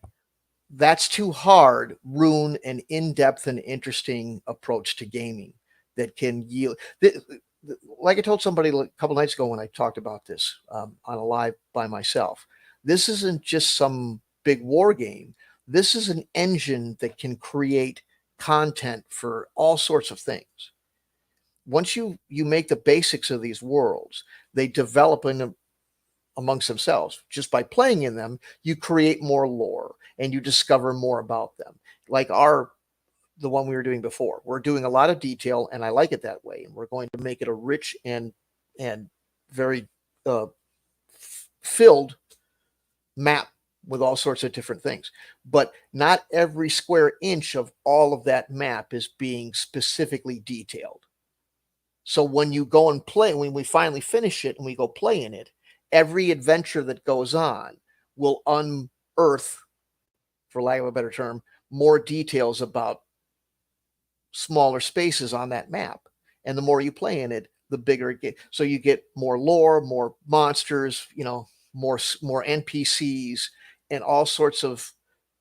that's too hard ruin an in-depth and interesting approach to gaming that can yield. Like I told somebody a couple nights ago when I talked about this on a live by myself, this isn't just some big war game. This is an engine that can create content for all sorts of things. Once you make the basics of these worlds, they develop in amongst themselves. Just by playing in them, you create more lore and you discover more about them. Like the one we were doing before. We're doing a lot of detail, and I like it that way. And we're going to make it a rich and very uh, filled map with all sorts of different things. But not every square inch of all of that map is being specifically detailed. So when you go and play, when we finally finish it and we go play in it, every adventure that goes on will unearth, for lack of a better term, more details about smaller spaces on that map. And the more you play in it, the bigger it gets. So you get more lore, more monsters, more NPCs, and all sorts of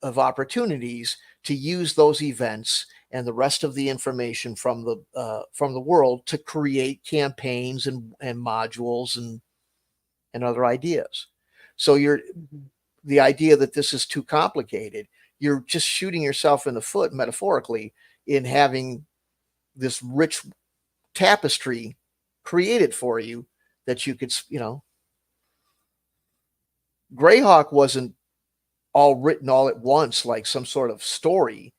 opportunities to use those events and the rest of the information from the world to create campaigns and modules and other ideas. So Mhm. the idea that this is too complicated, you're just shooting yourself in the foot metaphorically in having this rich tapestry created for you that you could, Greyhawk wasn't all written all at once like some sort of story.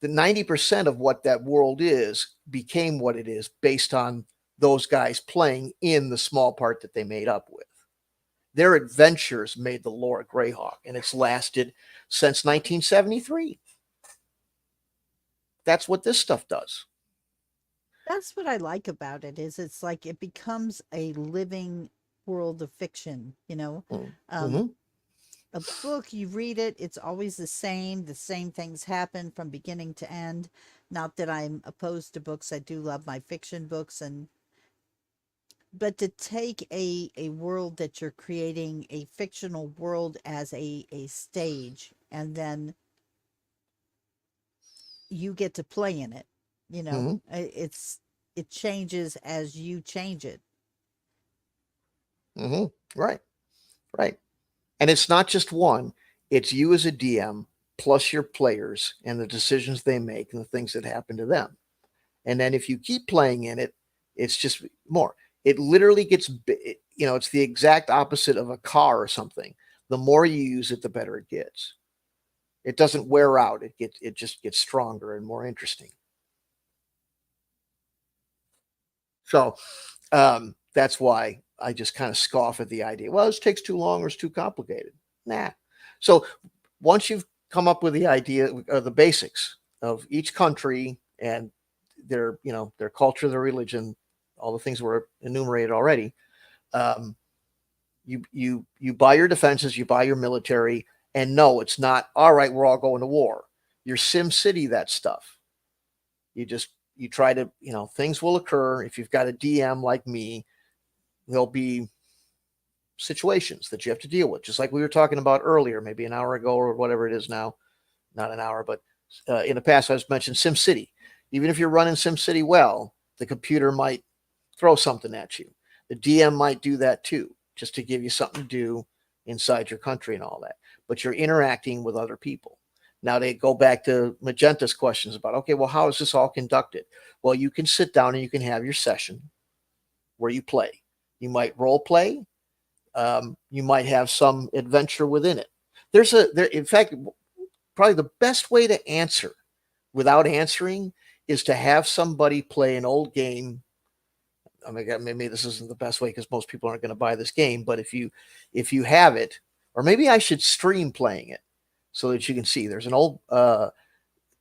The 90% of what that world is became what it is based on those guys playing in the small part that they made up with. Their adventures made the lore of Greyhawk, and it's lasted since 1973. That's what this stuff does. That's what I like about it is it's like it becomes a living world of fiction. Um, Mm-hmm. a book, you read it, it's always the same things happen from beginning to end. Not that I'm opposed to books, I do love my fiction books, and but to take a world that you're creating, a fictional world, as a stage, and then you get to play in it. Mm-hmm. It changes as you change it. Mm-hmm. Right. Right. And it's not just one, it's you as a DM plus your players and the decisions they make and the things that happen to them. And then if you keep playing in it, it's just more. It literally gets, it's the exact opposite of a car or something. The more you use it, the better it gets. It doesn't wear out. It just gets stronger and more interesting. So that's why I just kind of scoff at the idea. Well, this takes too long or it's too complicated. Nah. So once you've come up with the idea, the basics of each country and their culture, their religion, all the things were enumerated already. Um, you buy your defenses, you buy your military, and no, it's not all right. We're all going to war. Your Sim City that stuff. You try to things will occur if you've got a DM like me. There'll be situations that you have to deal with, just like we were talking about earlier, maybe an hour ago or whatever it is now. Not an hour, but In the past, I've mentioned SimCity. Even if you're running SimCity well, the computer might throw something at you. The DM might do that too, just to give you something to do inside your country and all that. But you're interacting with other people. Now they go back to Magenta's questions about, okay, well, how is this all conducted? Well, you can sit down and you can have your session where you play. You might role play. You might have some adventure within it. In fact, probably the best way to answer without answering is to have somebody play an old game. I mean, maybe this isn't the best way because most people aren't going to buy this game, but if you have it, or maybe I should stream playing it so that you can see. There's an old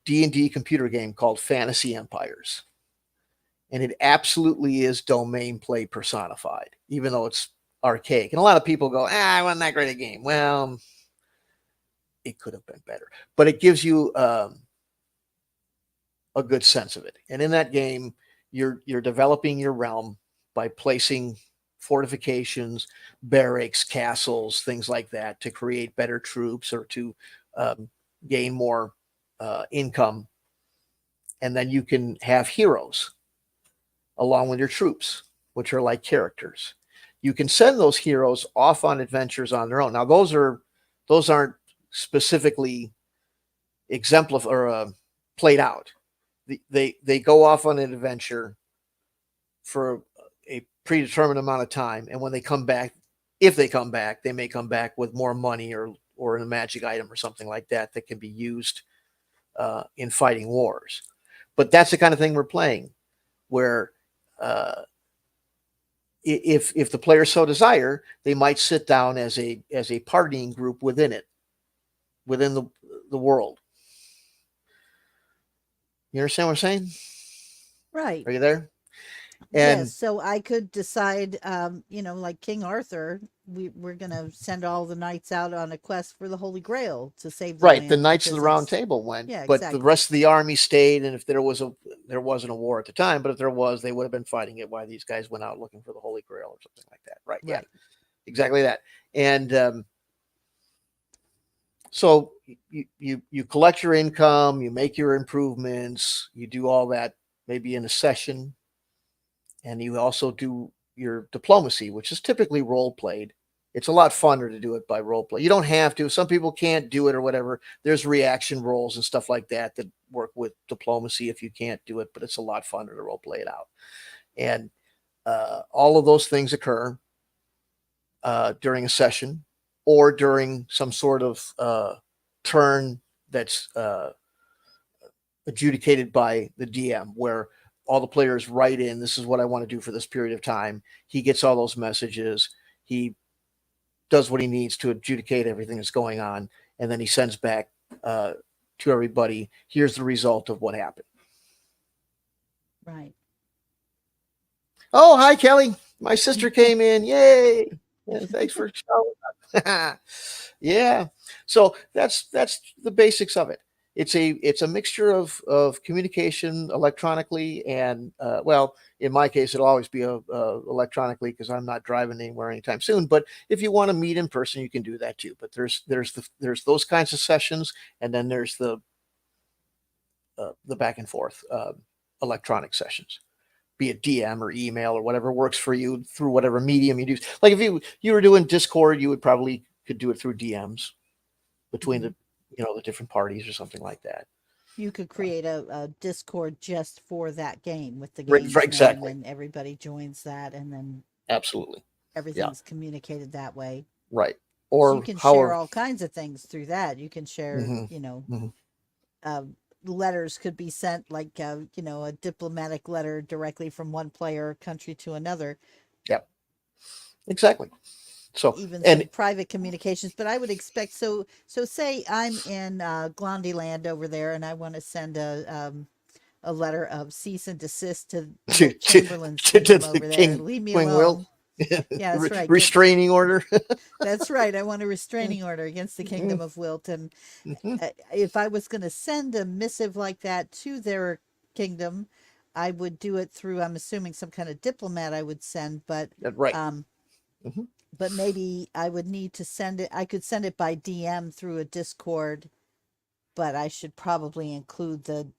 D&D computer game called Fantasy Empires, and it absolutely is domain play personified, even though it's archaic. And a lot of people go, "Ah, I wasn't that great a game." Well, it could have been better, but it gives you a good sense of it. And in that game, you're developing your realm by placing fortifications, barracks, castles, things like that to create better troops or to um, gain more income. And then you can have heroes along with your troops, which are like characters. You can send those heroes off on adventures on their own. Now, those aren't specifically exemplified or played out. They go off on an adventure for a predetermined amount of time, and when they come back, if they come back, they may come back with more money or a magic item or something like that that can be used in fighting wars. But that's the kind of thing we're playing, where uh, if the players so desire, they might sit down as a partying group within it, within the world. You understand what I'm saying? Right. Are you there? Yes, And so I could decide, like King Arthur, we're gonna send all the knights out on a quest for the Holy Grail to save the right, the land Knights of the because Round it's Table went, yeah, but the exactly. rest of the army stayed. And if there wasn't a war at the time, but if there was, they would have been fighting it. Why these guys went out looking for the Holy Grail or something like that? Right? Yeah, Right. exactly that. And so you collect your income, you make your improvements, you do all that maybe in a session, and you also do your diplomacy, which is typically role played. It's a lot funner to do it by role play. You don't have to. Some people can't do it or whatever. There's reaction roles and stuff like that that work with diplomacy if you can't do it, but it's a lot funner to role play it out. And all of those things occur during a session or during some sort of turn that's adjudicated by the DM, where all the players write in, this is what I want to do for this period of time. He gets all those messages. He does what he needs to adjudicate everything that's going on. And then he sends back uh, to everybody, here's the result of what happened. Right. Oh, hi, Kelly. My sister came in. Yay. Yeah, thanks for showing up. Yeah. So that's the basics of it. It's a mixture of communication electronically and well, in my case, it'll always be electronically because I'm not driving anywhere anytime soon. But if you want to meet in person, you can do that too. But there's those kinds of sessions, and then there's the back and forth electronic sessions, be it DM or email or whatever works for you through whatever medium you do. Like if you were doing Discord, you would probably could do it through DMs between Hmm. the different parties or something like that. You could create a Discord just for that game with the Right, right, game's name, exactly, and everybody joins that, and then absolutely, yeah, everything's communicated that way. right. So you Or can share however, all kinds of things through that. You can share, hmm hmm uh, letters could be sent, like, a diplomatic letter directly from one player country to another, yep, exactly. So even and some private communications. But I would expect, so say I'm in Glondyland over there, and I want to send a letter of cease and desist to to Wilt Chamberlain's to kingdom the over there. King Leave me Queen Will, alone. Yeah, that's right. restraining order. That's right. I want a restraining order against the kingdom of Wilt. And Mhm. if I was going to send a missive like that to their kingdom, I would do it through, I'm assuming, some kind of diplomat I would send, Right. um, hmm but maybe I would need to send it. I could send it by DM through a Discord, but I should probably include the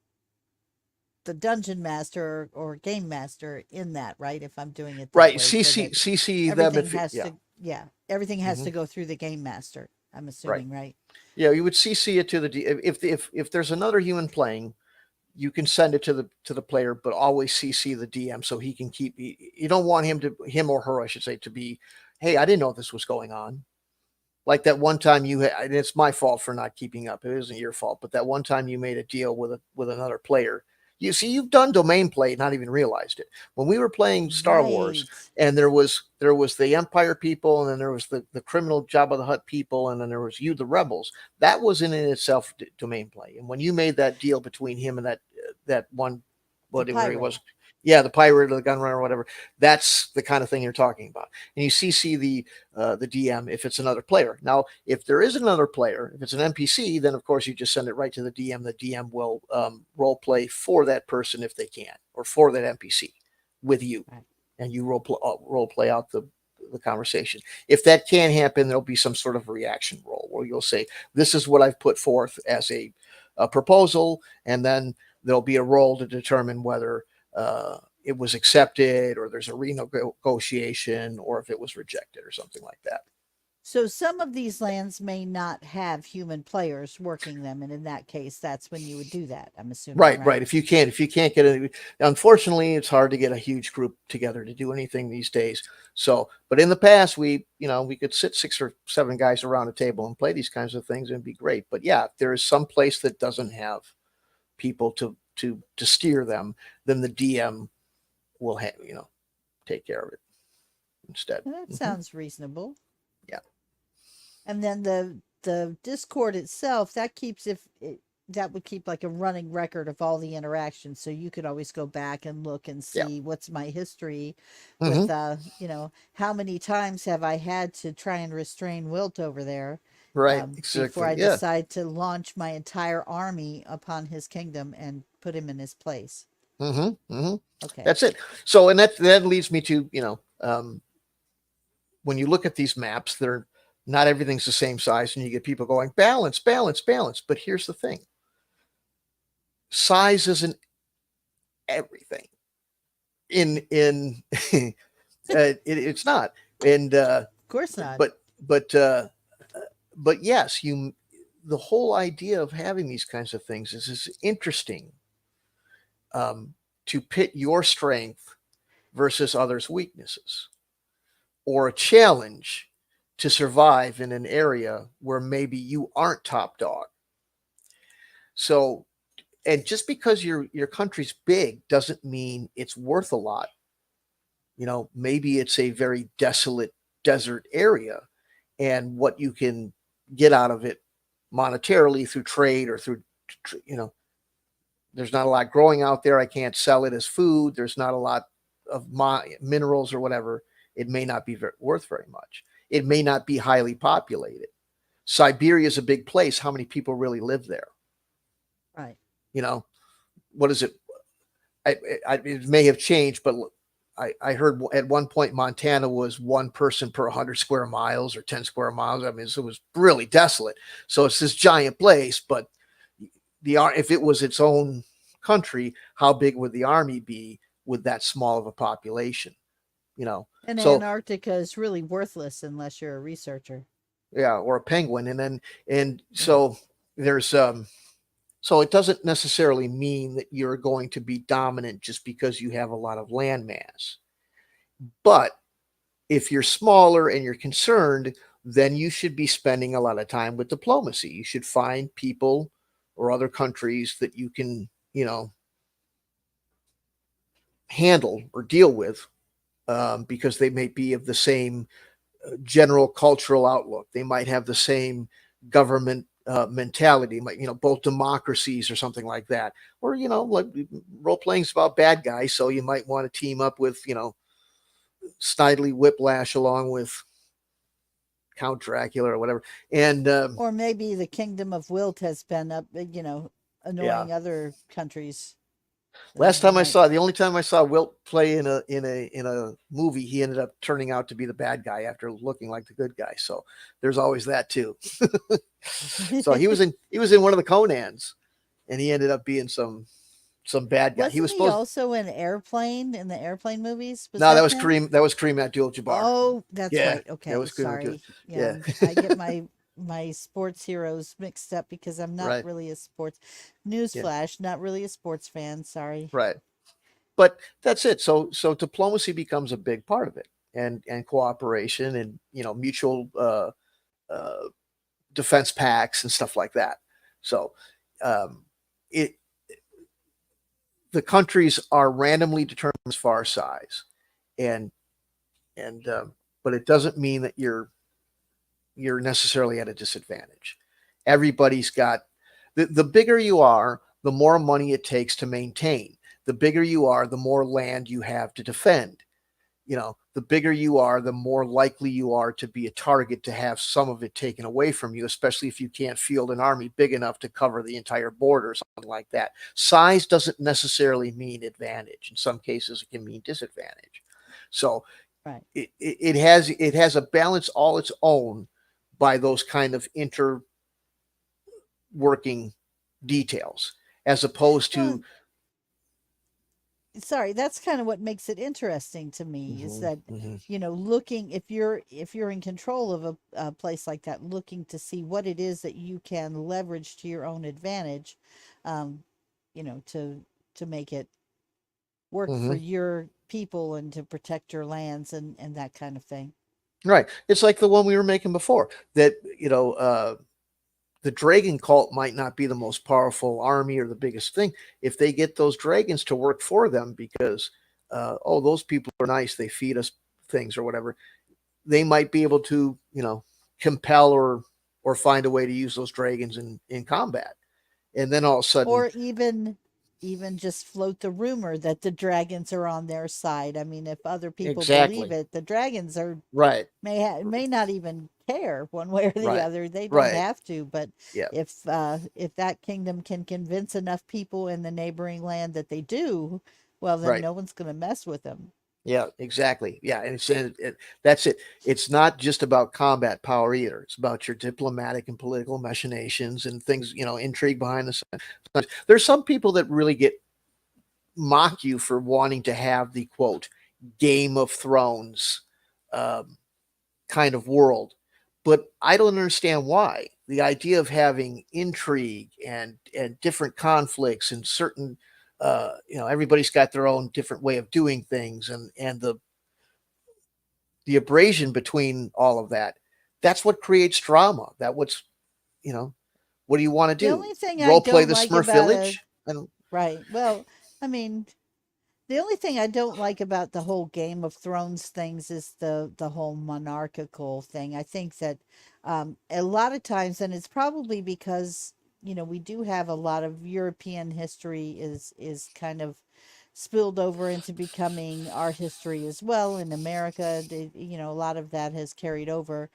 dungeon master or game master in that, right? If I'm doing it that Right. way, so that CC them everything if has yeah. to, yeah, everything has Hmm. to go through the game master. I'm Right. assuming, right? Yeah, you would CC it to the if there's another human playing, you can send it to the player, but always CC the DM so he can keep. You don't want him or her, I should say, to be, hey, I didn't know this was going on. Like that one time you had, and it's my fault for not keeping up. It isn't your fault, but that one time you made a deal with another player. You see, you've done domain play, not even realized it. When we were playing Star Wars, Right. and there was the Empire people, and then there was the criminal Jabba the Hutt people, and then there was you, the rebels. That was in itself domain play. And when you made that deal between him and that one, The whatever he pirate. was, yeah, the pirate or the gunrunner or whatever, that's the kind of thing you're talking about. And you CC the DM if it's another player. Now, if there is another player, if it's an NPC, then of course you just send it right to the DM. The DM will role play for that person if they can, or for that NPC with you, Right. and you role play out the conversation. If that can happen, there'll be some sort of reaction roll where you'll say, "This is what I've put forth as a proposal," and then there'll be a roll to determine whether it was accepted or there's a renegotiation or if it was rejected or something like that. So some of these lands may not have human players working them, and in that case, that's when you would do that. I'm assuming, Right, right? right. If you can't get it, unfortunately, it's hard to get a huge group together to do anything these days. So, but in the past, we could sit 6 or 7 guys around a table and play these kinds of things, and it'd be great. But yeah, if there is some place that doesn't have people to steer them, then the DM will take care of it instead. Well, that Hmm. sounds reasonable. Yeah. And then the Discord itself, that keeps if it, that would keep like a running record of all the interactions, so you could always go back and look and Yeah. see what's my history Hmm. with how many times have I had to try and restrain Wilt over there, Right. before Exactly. I Yeah. decide to launch my entire army upon his kingdom and put him in his place. Hmm. Hmm. Okay. That's it. So, and that leads me to when you look at these maps, they're not everything's the same size, and you get people going balance, balance, balance. But here's the thing: size isn't everything. In it's not, and Of course not. but but uh, but yes, you. The whole idea of having these kinds of things is interesting um, to pit your strength versus others' weaknesses, or a challenge to survive in an area where maybe you aren't top dog. So, and just because your country's big doesn't mean it's worth a lot. Maybe it's a very desolate desert area, and what you can get out of it monetarily through trade or through, there's not a lot growing out there. I can't sell it as food. There's not a lot of minerals or whatever. It may not be worth very much. It may not be highly populated. Siberia is a big place. How many people really live there? Right. You know, what is it? It may have changed, but I heard at one point Montana was one person per 100 square miles or 10 square miles. I mean, so it was really desolate. So it's this giant place, but if it was its own country, how big would the army be with that small of a population? You know, And so Antarctica is really worthless unless you're a researcher. yeah, or a penguin, and Right. so there's so it doesn't necessarily mean that you're going to be dominant just because you have a lot of land mass. But if you're smaller and you're concerned, then you should be spending a lot of time with diplomacy. You should find people or other countries that you can, handle or deal with because they may be of the same general cultural outlook. They might have the same government mentality, like both democracies or something like that. Or like role playing is about bad guys, so you might want to team up with Snidely Whiplash along with Count Dracula or whatever. And Or maybe the kingdom of Wilt has been up, yeah, annoying other countries. So Last you time I might. saw, the only time I saw Wilt play in a movie, he ended up turning out to be the bad guy after looking like the good guy. So there's always that too. So he was in one of the Conans, and he ended up being some bad guy. He Wasn't was he supposed. also in Airplane in the Airplane movies? Was No, that that was him? Kareem. That was Kareem Abdul-Jabbar. Oh, that's Yeah, right. that Okay, was Kareem Abdul. sorry. Yeah, Yeah, I get my sports heroes mixed up because I'm not right. really a sports. Yeah, Newsflash, not really a sports fan. Sorry. right. But that's it. So diplomacy becomes a big part of it, and cooperation, and mutual uh, defense pacts and stuff like that. So um, it the countries are randomly determined as far as size, and and but it doesn't mean that you're necessarily at a disadvantage. Everybody's got the bigger you are, the more money it takes to maintain. The bigger you are, the more land you have to defend. The bigger you are, the more likely you are to be a target to have some of it taken away from you, especially if you can't field an army big enough to cover the entire border or something like that. Size doesn't necessarily mean advantage. In some cases, it can mean disadvantage. So Right. it has a balance all its own by those kind of interworking details, as opposed to. Well, sorry, that's kind of what makes it interesting to me is Mhm, that mhm, looking if you're in control of a place like that, looking to see what it is that you can leverage to your own advantage, um, to make it work for mhm. your people and to protect your lands and that kind of thing. Right. It's like the one we were making before, that the dragon cult might not be the most powerful army or the biggest thing. If they get those dragons to work for them because, oh, those people are nice, they feed us things or whatever, they might be able to, compel or find a way to use those dragons in combat. And then all of a sudden, Or even just float the rumor that the dragons are on their side. I mean, if other people believe exactly. it, the dragons are Right. may not even care one way or the Right. other. They don't Right. have to, but Yeah. if that kingdom can convince enough people in the neighboring land that they do, well, then Right. no one's going to mess with them. Yeah, exactly. Yeah, that's it. It's not just about combat power either. It's about your diplomatic and political machinations and things, intrigue behind the scenes. There's some people that really get mock you for wanting to have the quote Game of Thrones um, kind of world, but I don't understand why. The idea of having intrigue and different conflicts and certain, everybody's got their own different way of doing things, and the abrasion between all of that. That's what creates drama. You know, what do you want to The do? only thing I Role play don't the like Smurf about a Village? I don't. right, well, I mean, the only thing I don't like about the whole Game of Thrones things is the whole monarchical thing. I think that a lot of times, and it's probably because we do have a lot of European history is kind of spilled over into becoming our history as well in America. A lot of that has carried over.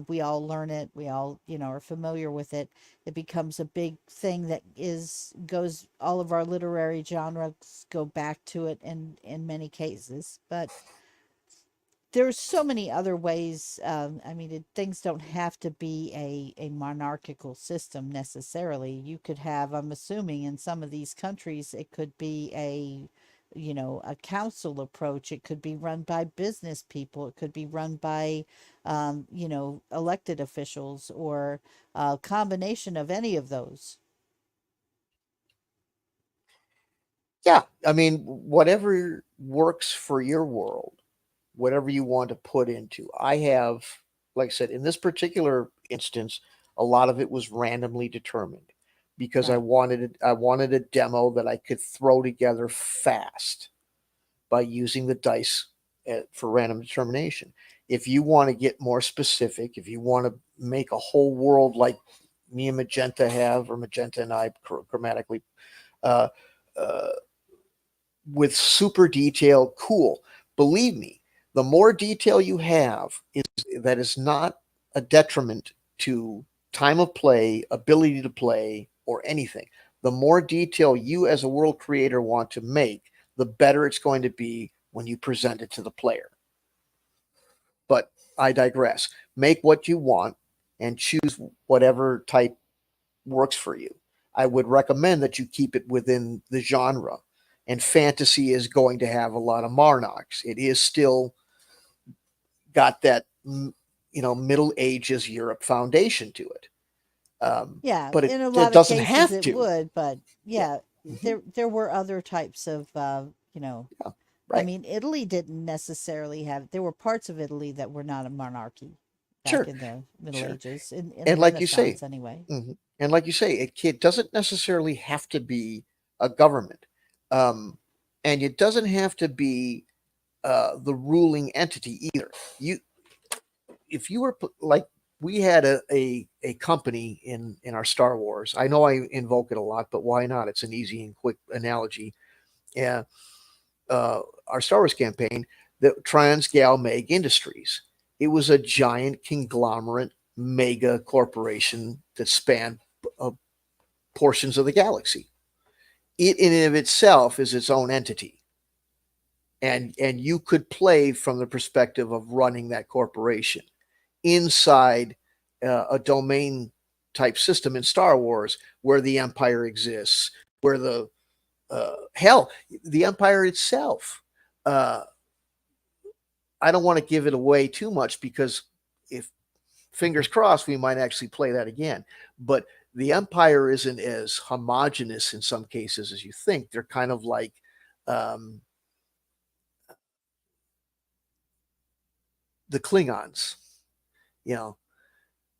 We all learn it. We all are familiar with it. It becomes a big thing that is goes all of our literary genres go back to it in many cases, but there's so many other ways. I mean, things don't have to be a monarchical system necessarily. You could have, I'm assuming, in some of these countries, it could be a council approach. It could be run by business people. It could be run by, elected officials or a combination of any of those. Yeah, I mean, whatever works for your world, whatever you want to put into. I have, like I said, in this particular instance, a lot of it was randomly determined because I Right. wanted it. I wanted a demo that I could throw together fast by using the dice for random determination. If you want to get more specific, if you want to make a whole world like me and Magenta have, or Magenta and I grammatically, uh, uh, with super detail, cool. Believe me, the more detail you have that is not a detriment to time of play, ability to play, or anything. The more detail you as a world creator want to make, the better it's going to be when you present it to the player. But I digress. Make what you want and choose whatever type works for you. I would recommend that you keep it within the genre. And fantasy is going to have a lot of monarchs. It is still got that, Middle Ages Europe foundation to it. Yeah, But in a it lot of doesn't cases have it to. would, but Yeah. yeah, Hmm. there were other types of Yeah. I Right. mean, Italy didn't necessarily have, there were parts of Italy that were not a monarchy back Sure. in the Middle Sure. Ages, in the And like you say, Renaissance anyway. and like you say, it doesn't necessarily have to be a government, um, and it doesn't have to be the ruling entity either. You, if you were like we had a company in our Star Wars. I know I invoke it a lot, but why not? It's an easy and quick analogy. Yeah, our Star Wars campaign, the Transgalmag Industries. It was a giant conglomerate mega corporation that spanned uh, portions of the galaxy. It in and of itself is its own entity, and you could play from the perspective of running that corporation inside a domain type system in Star Wars where the Empire exists, where hell, the Empire itself. Uh, I don't want to give it away too much because if fingers crossed, we might actually play that again. But the Empire isn't as homogenous in some cases as you think. They're kind of like um, the Klingons. You know,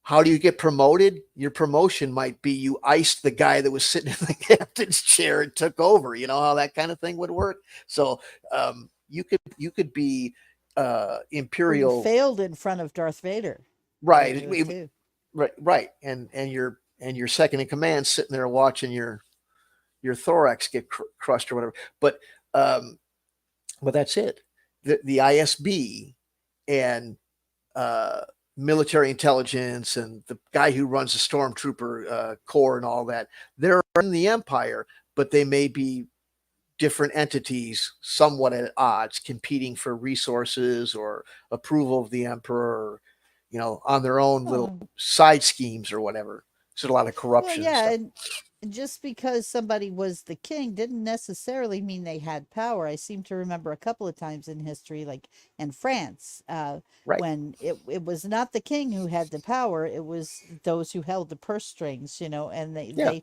how do you get promoted? Your promotion might be you iced the guy that was sitting in the captain's chair and took over. You know how that kind of thing would work. So you could be Or you imperial, failed in front of Darth Vader. You could right? do it too. Right, and your second in command sitting there watching your thorax get crushed or whatever. But um, but that's it. The ISB and uh, military intelligence and the guy who runs the stormtrooper corps and all that, they're in the Empire, but they may be different entities somewhat at odds competing for resources or approval of the emperor, or, on their own little Oh, side schemes or whatever. There's a lot of well, corruption and yeah, stuff. and just because somebody was the king didn't necessarily mean they had power. I seem to remember a couple of times in history, like in France, Right. when it was not the king who had the power, it was those who held the purse strings, and Yeah. they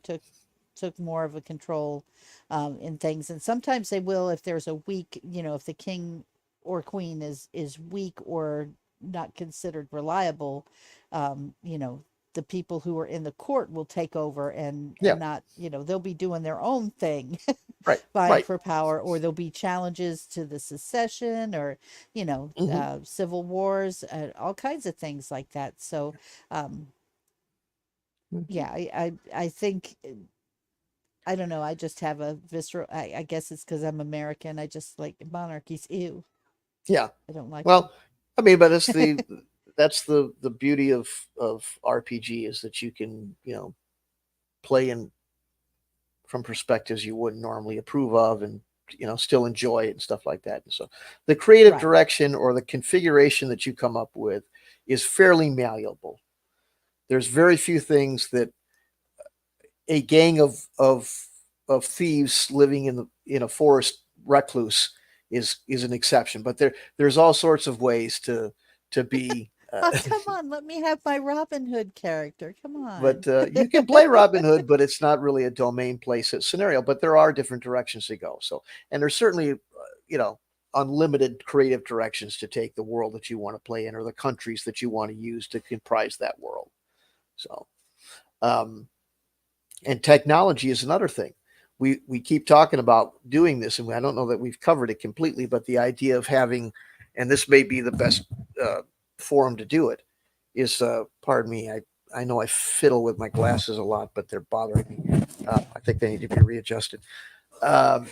took more of a control in things. And sometimes they will, if there's a weak, if the king or queen is weak or not considered reliable, the people who are in the court will take over Yeah. and not, they'll be doing their own thing, Right. vying Right. for power, or there'll be challenges to the secession, or Hmm. civil wars, all kinds of things like that. So um Hmm. yeah, I think, I don't know, I just have a visceral, I guess it's because I'm American, I just like monarchies. Ew, Yeah. I don't like them. Well, I mean, but that's the beauty of RPG is that you can play in from perspectives you wouldn't normally approve of and still enjoy it and stuff like that. And so the creative Right. direction or the configuration that you come up with is fairly malleable. There's very few things that a gang of thieves living in a forest recluse is an exception, but there's all sorts of ways to be Oh, come on, let me have my Robin Hood character, come on. but you can play Robin Hood, but it's not really a domain play scenario. But there are different directions to go. So, and there's certainly, you know, unlimited creative directions to take the world that you want to play in, or the countries that you want to use to comprise that world. So, um, and technology is another thing. We keep talking about doing this, and I don't know that we've covered it completely. But the idea of having, and this may be the best uh, forum to do it, is pardon me, I know I fiddle with my glasses a lot, but they're bothering me. I think they need to be readjusted. Um,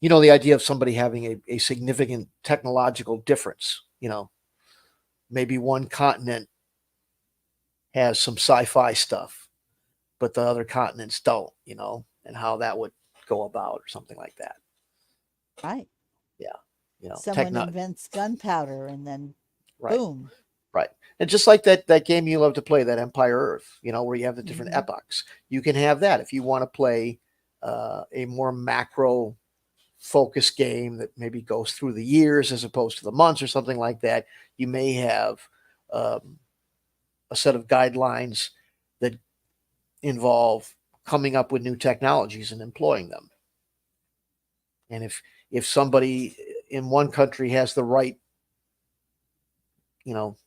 the idea of somebody having a significant technological difference. Maybe one continent has some sci-fi stuff, but the other continents don't, and how that would go about or something like that. Right. Yeah. Someone invents gunpowder and then Right. boom. Right. And just like that game you love to play, that Empire Earth, where you have the different Hmm. epochs, you can have that if you want to play a more macro focus game that maybe goes through the years as opposed to the months or something like that. You may have um, a set of guidelines that involve coming up with new technologies and employing them. And if somebody in one country has the right, you know,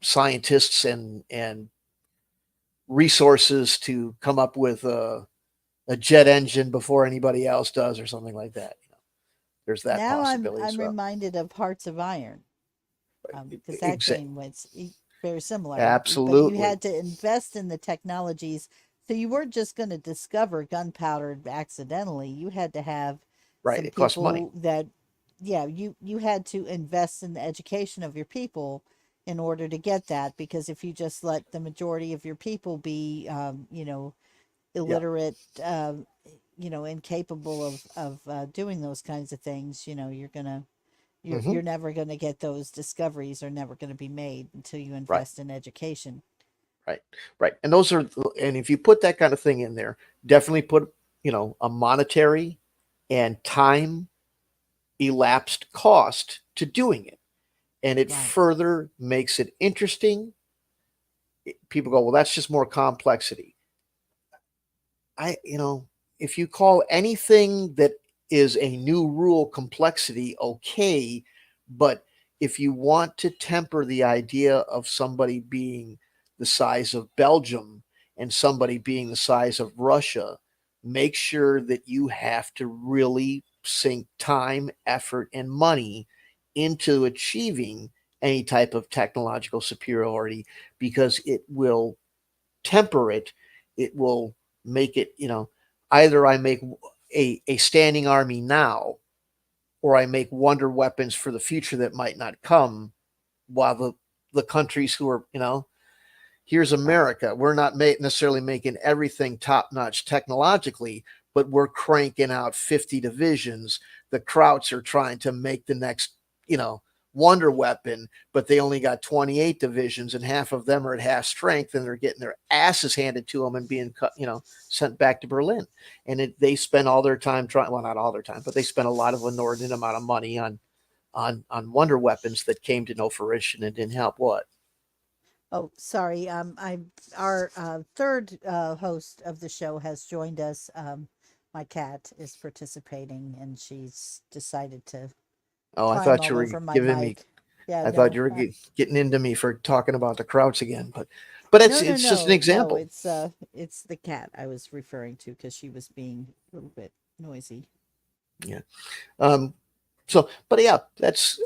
scientists and resources to come up with a jet engine before anybody else does, or something like that, there's that Now I'm possibility as I'm well. reminded of Hearts of Iron, because that Exa- game was very similar. But you Absolutely had to invest in the technologies, so you weren't just going to discover gunpowder accidentally. You had to have right. some It costs money. people that, yeah, you had to invest in the education of your people in order to get that. Because if you just let the majority of your people be, Yeah. illiterate, incapable of doing those kinds of things, you're Hmm. never going to get those discoveries, are never going to be made until you Right. invest in education. Right. Right. And those are, and if you put that kind of thing in there, definitely put, a monetary and time elapsed cost to doing it. And it Right. further makes it interesting. People go, well, that's just more complexity. If you call anything that is a new rule complexity, okay, but if you want to temper the idea of somebody being the size of Belgium and somebody being the size of Russia, make sure that you have to really sink time, effort, and money into achieving any type of technological superiority, because it will temper it. It will make it, either I make a standing army now, or I make wonder weapons for the future that might not come, while the countries who are, here's Right. America. We're not necessarily making everything top notch technologically, but we're cranking out 50 divisions. The Krauts are trying to make the next, you know, wonder weapon, but they only got 28 divisions, and half of them are at half strength, and they're getting their asses handed to them and being cut, sent back to Berlin. And they spend all their time trying, well, not all their time, but they spend a lot of inordinate amount of money on wonder weapons that came to no fruition and didn't help what. Oh, sorry. I Our third host of the show has joined us. My cat is participating, and she's decided to Oh, I climb thought you all were over my giving me. mic. Yeah, I thought no, you were getting into me for talking about the Krauts again, but no, no, it's just an no. example. It's the cat I was referring to because she was being a little bit noisy. Yeah. Um. So, but yeah, that's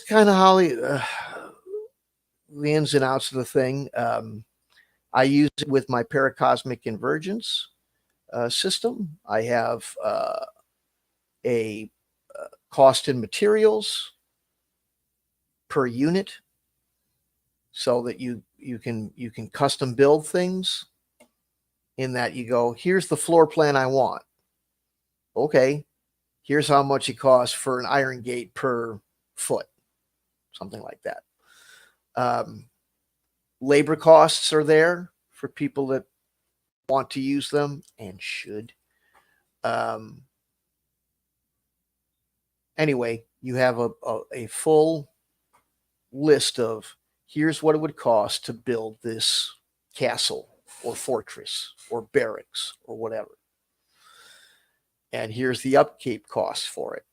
kind of how the ins and outs of the thing. I use it with my Paracosmic Convergence system. I have a cost in materials per unit, so that you can custom build things. In that you go, here's the floor plan I want. Okay, here's how much it costs for an iron gate per foot, something like that. Um, Labor costs are there for people that want to use them and should. Um, anyway, you have a full list of, here's what it would cost to build this castle or fortress or barracks or whatever. And here's the upkeep costs for it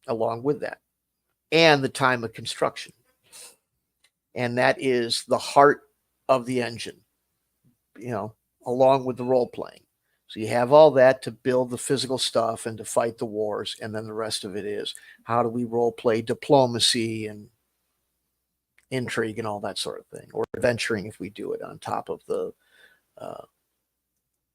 along with that, and the time of construction. And that is the heart of the engine, you know, along with the role playing. So you have all that to build the physical stuff and to fight the wars, and then the rest of it is, how do we role play diplomacy and intrigue and all that sort of thing, or adventuring if we do it on top of uh,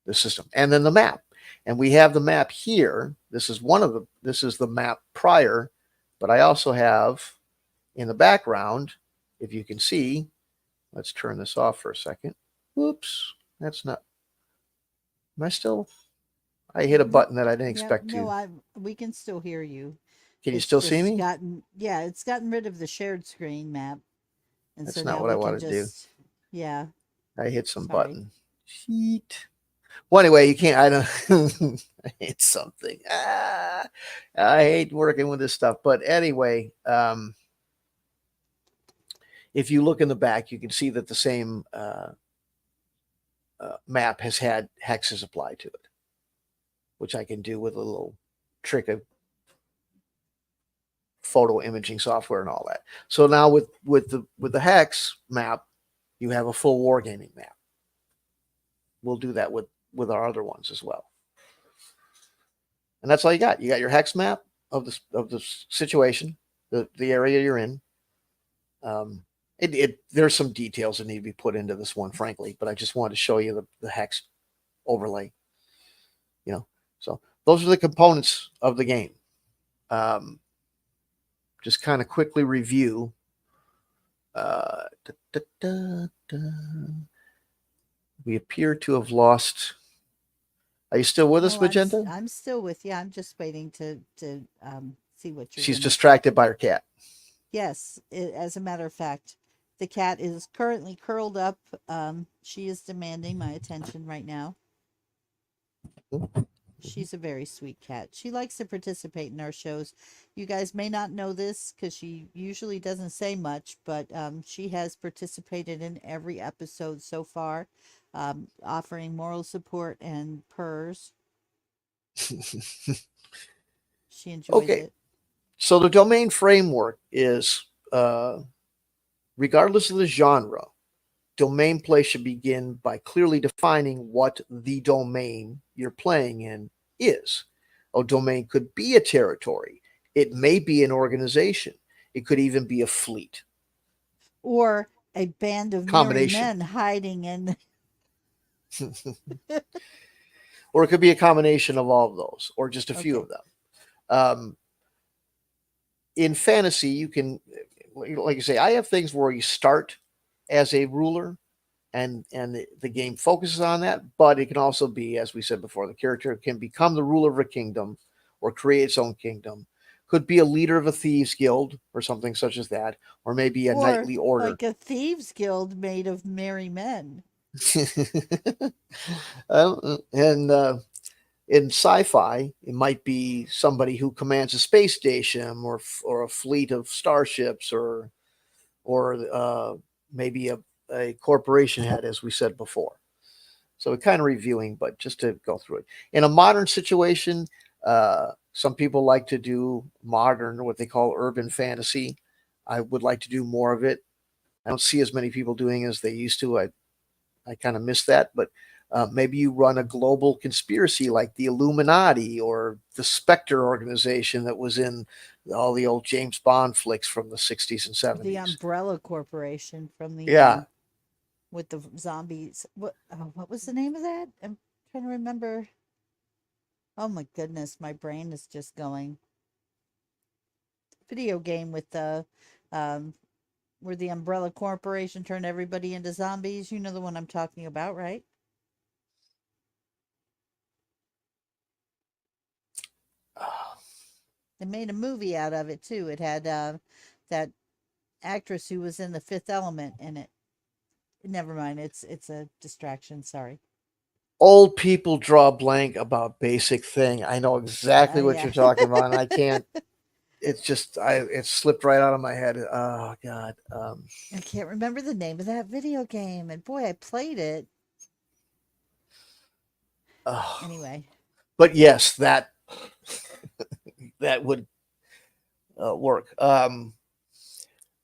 the system, and then the map. And we have the map here. This is the map prior, but I also have in the background, if you can see, Let's turn this off for a second. Whoops. That's not. Am I still? I hit a No, button that I didn't yeah, expect no, to. I we can still hear you. Can you It's still see just me? gotten, yeah, it's gotten rid of the shared screen map. And so That's not now what I we can want to do. just, yeah, I hit some sorry. button. Sheet. Well, anyway, you can't. I don't. I hate something. I hate working with this stuff. But anyway, if you look in the back, you can see that the same map has had hexes applied to it, which I can do with a little trick of photo imaging software and all that. So now with the hex map, you have a full wargaming map. We'll do that with our other ones as well. And that's all you got. You got your hex map of the situation, the area you're in. Um, there's some details that need to be put into this one, frankly, but I just wanted to show you the hex overlay. You know, so those are the components of the game. Um, just kind of quickly review. Da, da, da, da. We appear to have lost. Are you still with us, No, Magenta? I'm still with you. I'm just waiting to see what you're She's gonna. distracted by her cat. Yes, as a matter of fact, the cat is currently curled up. She is demanding my attention right now. She's a very sweet cat. She likes to participate in our shows. You guys may not know this because she usually doesn't say much, but she has participated in every episode so far, offering moral support and purrs. She enjoys Okay, it. so the domain framework is, regardless of the genre, domain play should begin by clearly defining what the domain you're playing in is. A domain could be a territory, it may be an organization, it could even be a fleet. Or a band of merry Combination. men hiding in. Or it could be a combination of all of those, or just a few Okay. of them. Um, in fantasy, you can, like you say, I have things where you start as a ruler and the game focuses on that, but it can also be, as we said before, the character can become the ruler of a kingdom or create its own kingdom. Could be a leader of a thieves guild or something such as that, or maybe a Or knightly order. like a thieves guild made of merry men. And in sci-fi, it might be somebody who commands a space station or a fleet of starships or maybe a corporation head, as we said before. So we're kind of reviewing, but just to go through it. In a modern situation, some people like to do modern, what they call urban fantasy. I would like to do more of it. I don't see as many people doing as they used to. I kind of miss that, but maybe you run a global conspiracy like the Illuminati or the Spectre organization that was in all the old James Bond flicks from the 60s and The 70s. Umbrella Corporation from the Yeah. with the zombies. What was the name of that? I'm trying to remember. Oh my goodness, my brain is just going. Video game with the um where the Umbrella Corporation turned everybody into zombies. You know the one I'm talking about, right? They made a movie out of it too. It had that actress who was in The Fifth Element in it. Never mind. It's a distraction. Sorry. Old people draw blank about basic thing. I know exactly what Yeah. you're talking about, and I can't. It's just it slipped right out of my head. Oh God. I can't remember the name of that video game, and boy, I played it. Oh. Anyway, But yes, that would work.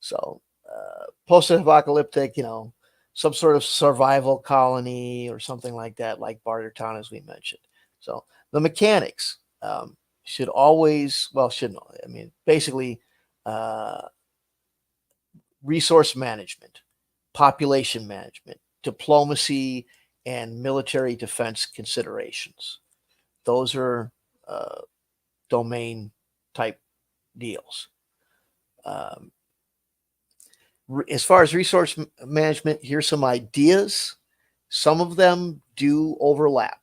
So post-apocalyptic, some sort of survival colony or something like that, like Bartertown, as we mentioned. So the mechanics should always, well, shouldn't. I mean, basically, uh, resource management, population management, diplomacy, and military defense considerations. Those are uh, domain type deals. Um, As far as resource management, here's some ideas. Some of them do overlap,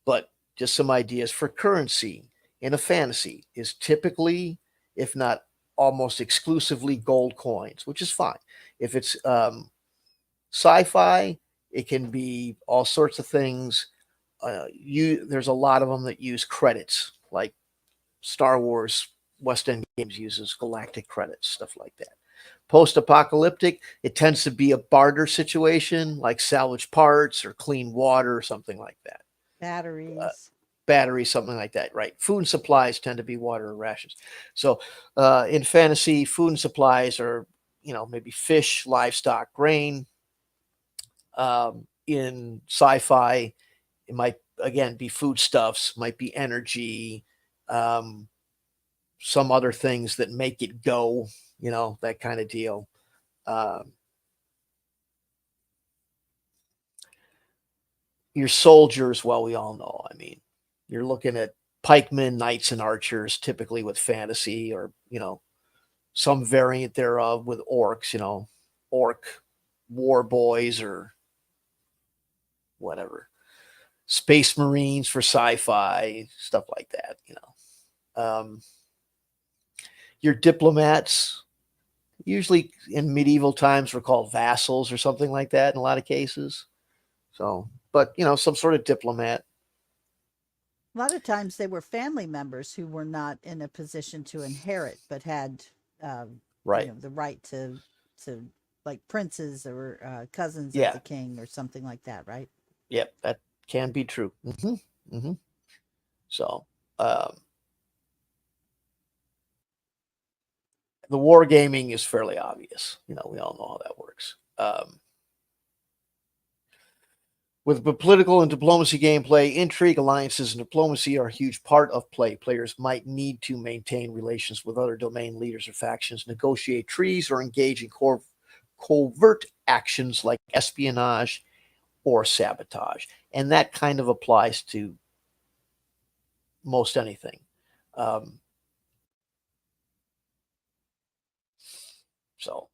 but just some ideas for currency in a fantasy is typically, if not almost exclusively, gold coins, which is fine. If it's sci-fi, it can be all sorts of things. There's a lot of them that use credits, like Star Wars West End Games uses galactic credits, stuff like that. Post-apocalyptic, it tends to be a barter situation, like salvage parts or clean water or something like that. Uh, Batteries. Batteries, something like that, right? Food and supplies tend to be water or rations. So in fantasy, food and supplies are, maybe fish, livestock, grain. In sci-fi, it might again be foodstuffs, might be energy, um, some other things that make it go, that kind of deal. Um, your soldiers, well, we all know. I mean, you're looking at pikemen, knights, and archers, typically with fantasy, or some variant thereof with orcs. Orc war boys or whatever. Space Marines for sci-fi stuff like that. Your diplomats, usually in medieval times, were called vassals or something like that in a lot of cases. So, but some sort of diplomat, A lot of times they were family members who were not in a position to inherit, but had, um, right? the right to like princes or cousins of Yeah, the king or something like that, right? yep, that can be true. Hmm. So, um, the wargaming is fairly obvious. We all know how that works. With the political and diplomacy gameplay, intrigue, alliances, and diplomacy are a huge part of play. Players might need to maintain relations with other domain leaders or factions, negotiate treaties, or engage in covert actions like espionage or sabotage. And that kind of applies to most anything. Um, so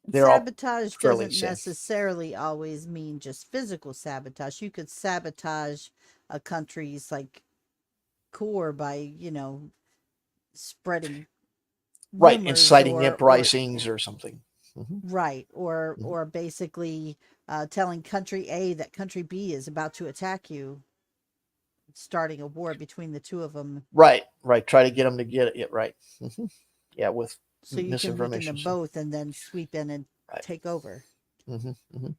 they're all Sabotage fairly the doesn't same. necessarily always mean just physical sabotage. You could sabotage a country's like core by, spreading Right, rumors inciting or uprisings or something. Hmm. right, Hmm. or basically telling country A that country B is about to attack you, starting a war between the two of them, Right, right. Try to get them to get it right. Hmm. Yeah, with so you can weaken misinformation them stuff. both and then sweep in and Right. take over Hmm. Hmm.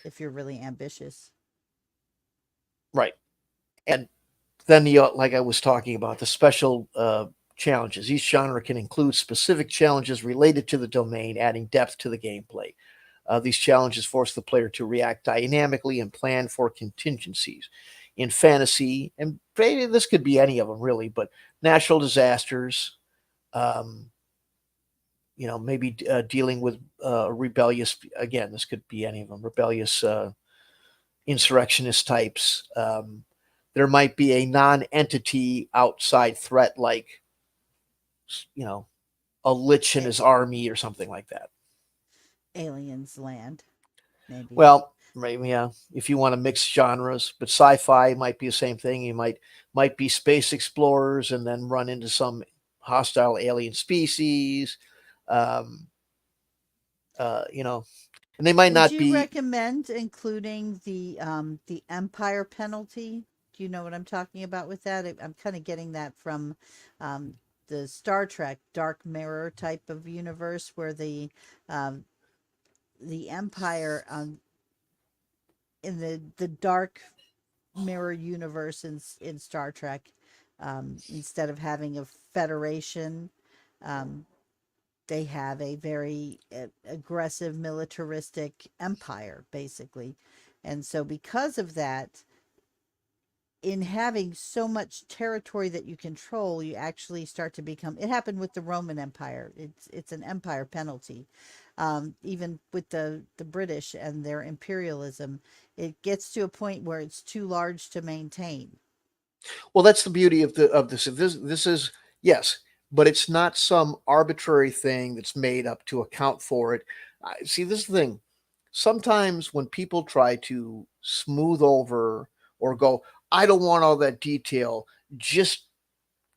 if you're really ambitious. Right. And then like I was talking about, the special challenges. Each genre can include specific challenges related to the domain, adding depth to the gameplay. These challenges force the player to react dynamically and plan for contingencies. In fantasy, and this could be any of them really, but natural disasters, um, maybe dealing with rebellious, again, this could be any of them, rebellious insurrectionist types. There might be a non-entity outside threat like, you know, a lich and A- his army or something like that. Aliens land, maybe. Well, maybe yeah, if you want to mix genres, but sci-fi might be the same thing. You might be space explorers and then run into some hostile alien species. Um, you know, and they might Would not you be recommend including the empire penalty? Do you know what I'm talking about with that? I'm kind of getting that from um, the Star Trek Dark Mirror type of universe where um, the empire in the Dark Mirror universe in Star Trek, instead of having a federation, um, they have a very aggressive militaristic empire basically, and so because of that, in having so much territory that you control, you actually start to become, it happened with the Roman Empire. It's an empire penalty. Even with the British and their imperialism, it gets to a point where it's too large to maintain. well. That's the beauty of this. This is yes, but it's not some arbitrary thing that's made up to account for it. See, this is the thing. Sometimes when people try to smooth over or go, I don't want all that detail, just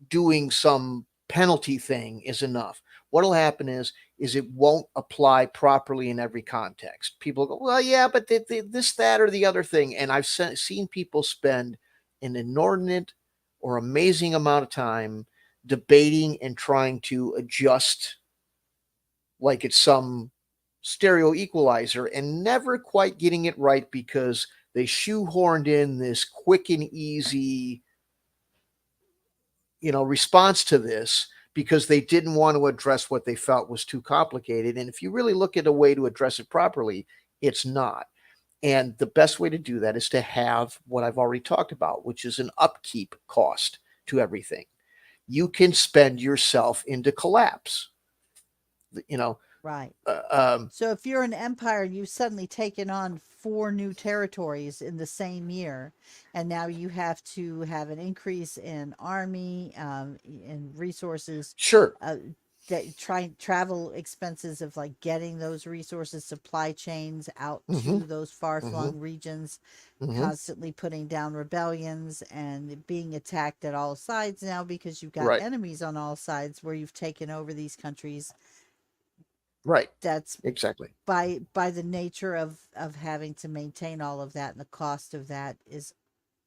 doing some penalty thing is enough. What'll happen is it won't apply properly in every context. People go, well, yeah, but this, that, or the other thing, and I've seen people spend an inordinate or amazing amount of time debating and trying to adjust like it's some stereo equalizer and never quite getting it right because they shoehorned in this quick and easy, response to this because they didn't want to address what they felt was too complicated. And if you really look at a way to address it properly, it's not. And the best way to do that is to have what I've already talked about, which is an upkeep cost to everything. You can spend yourself into collapse. You know, Right. uh, um, So if you're an empire, you've suddenly taken on four new territories in the same year, and now you have to have an increase in army, in resources, sure. uh, that travel expenses of like getting those resources, supply chains out Mm-hmm. to those far Mm-hmm. flung regions, Mm-hmm. constantly putting down rebellions and being attacked at all sides now because you've got Right. enemies on all sides where you've taken over these countries. Right. That's Exactly. by the nature of having to maintain all of that, and the cost of that is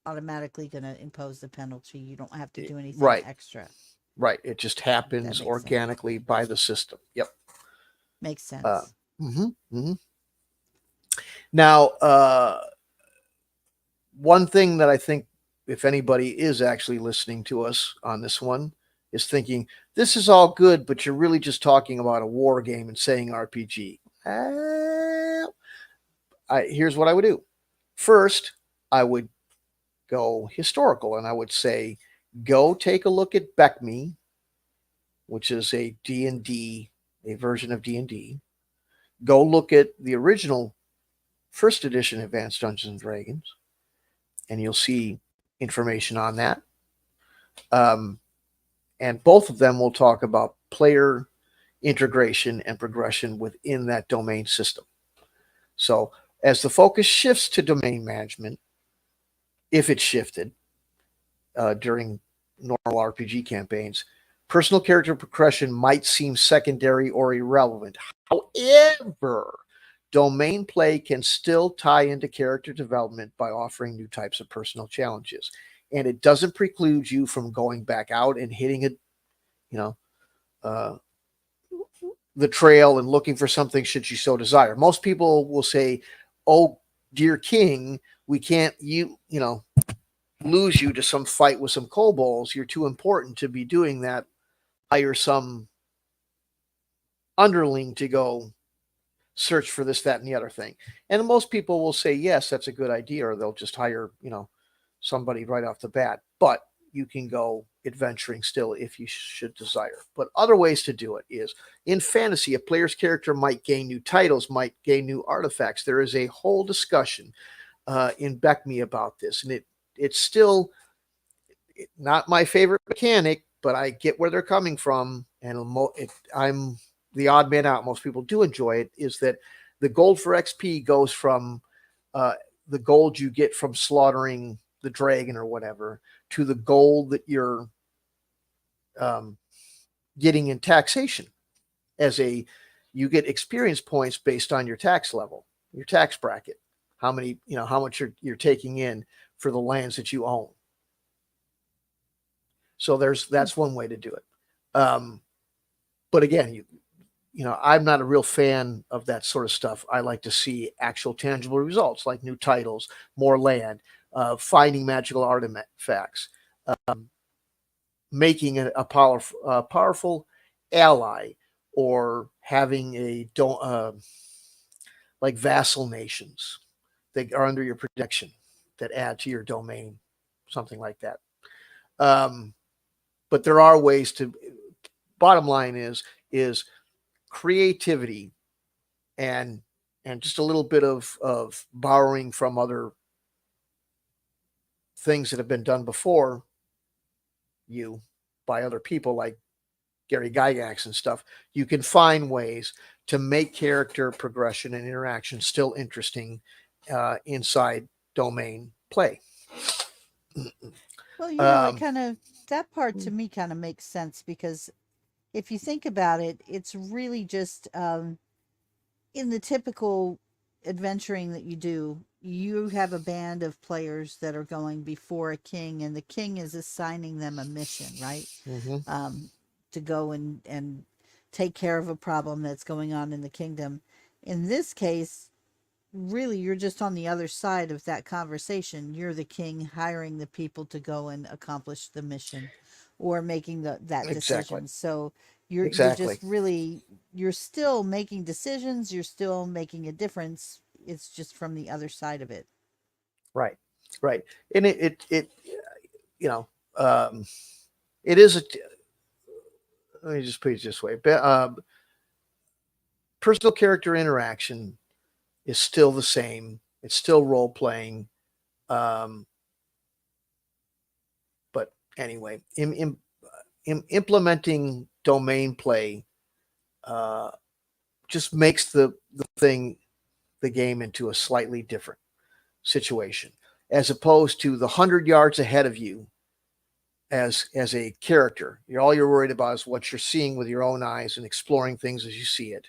automatically going to impose the penalty. You don't have to do anything Right. extra. Right. It just That happens makes sense. organically by the system. Yep. Makes Uh, sense. hmm hmm Now, one thing that I think, if anybody is actually listening to us on this one, is thinking, this is all good, but you're really just talking about a war game and saying RPG. Here's what I would do. First, I would go historical and I would say, go take a look at BECME, which is a D&D, a version of D&D. Go look at the original first edition Advanced Dungeons and Dragons, and you'll see information on that. Um, and both of them will talk about player integration and progression within that domain system. So, as the focus shifts to domain management, if it shifted during normal RPG campaigns, personal character progression might seem secondary or irrelevant. However, domain play can still tie into character development by offering new types of personal challenges. And it doesn't preclude you from going back out and hitting it, you know, uh, the trail and looking for something should you so desire. Most people will say, "Oh, dear king, we can't lose you to some fight with some kobolds. You're too important to be doing that. Hire some underling to go search for this, that, and the other thing." And most people will say, yes, that's a good idea, or they'll just hire, somebody right off the bat. But you can go adventuring still if you should desire. But other ways to do it is in fantasy, a player's character might gain new titles, might gain new artifacts. There is a whole discussion in BECME about this, and it's still not my favorite mechanic, but I get where they're coming from, and I'm the odd man out. Most people do enjoy it. Is that the gold for XP goes from uh, the gold you get from slaughtering the dragon or whatever to the gold that you're um, getting in taxation as a you get experience points based on your tax level, your tax bracket, how much you're taking in for the lands that you own. So Hmm. that's one way to do it. Um, but again, I'm not a real fan of that sort of stuff. I like to see actual tangible results, like new titles, more land, finding magical artifacts, um, making powerful ally, or having a don't like vassal nations that are under your protection that add to your domain, something like that. Um, but there are ways to. Bottom line is creativity and just a little bit of borrowing from other things that have been done before you by other people like Gary Gygax and stuff. You can find ways to make character progression and interaction still interesting inside domain play. Well, it Um, kind of, that part to me kind of makes sense because if you think about it, it's really just in the typical adventuring that you do, you have a band of players that are going before a king, and the king is assigning them a mission, right? mhm. Um, to go and take care of a problem that's going on in the kingdom. In this case, really, you're just on the other side of that conversation. You're the king hiring the people to go and accomplish the mission or making that Exactly. decision. So you're Exactly. just really, you're still making decisions, you're still making a difference. It's just from the other side of it. Right. Right. And it you know, um, it is a, let me just put it this way. Personal character interaction is still the same. It's still role playing. Um, but anyway, in implementing domain play uh, just makes the thing, the game into a slightly different situation, as opposed to the 100 yards ahead of you as a character. You're worried about is what you're seeing with your own eyes and exploring things as you see it,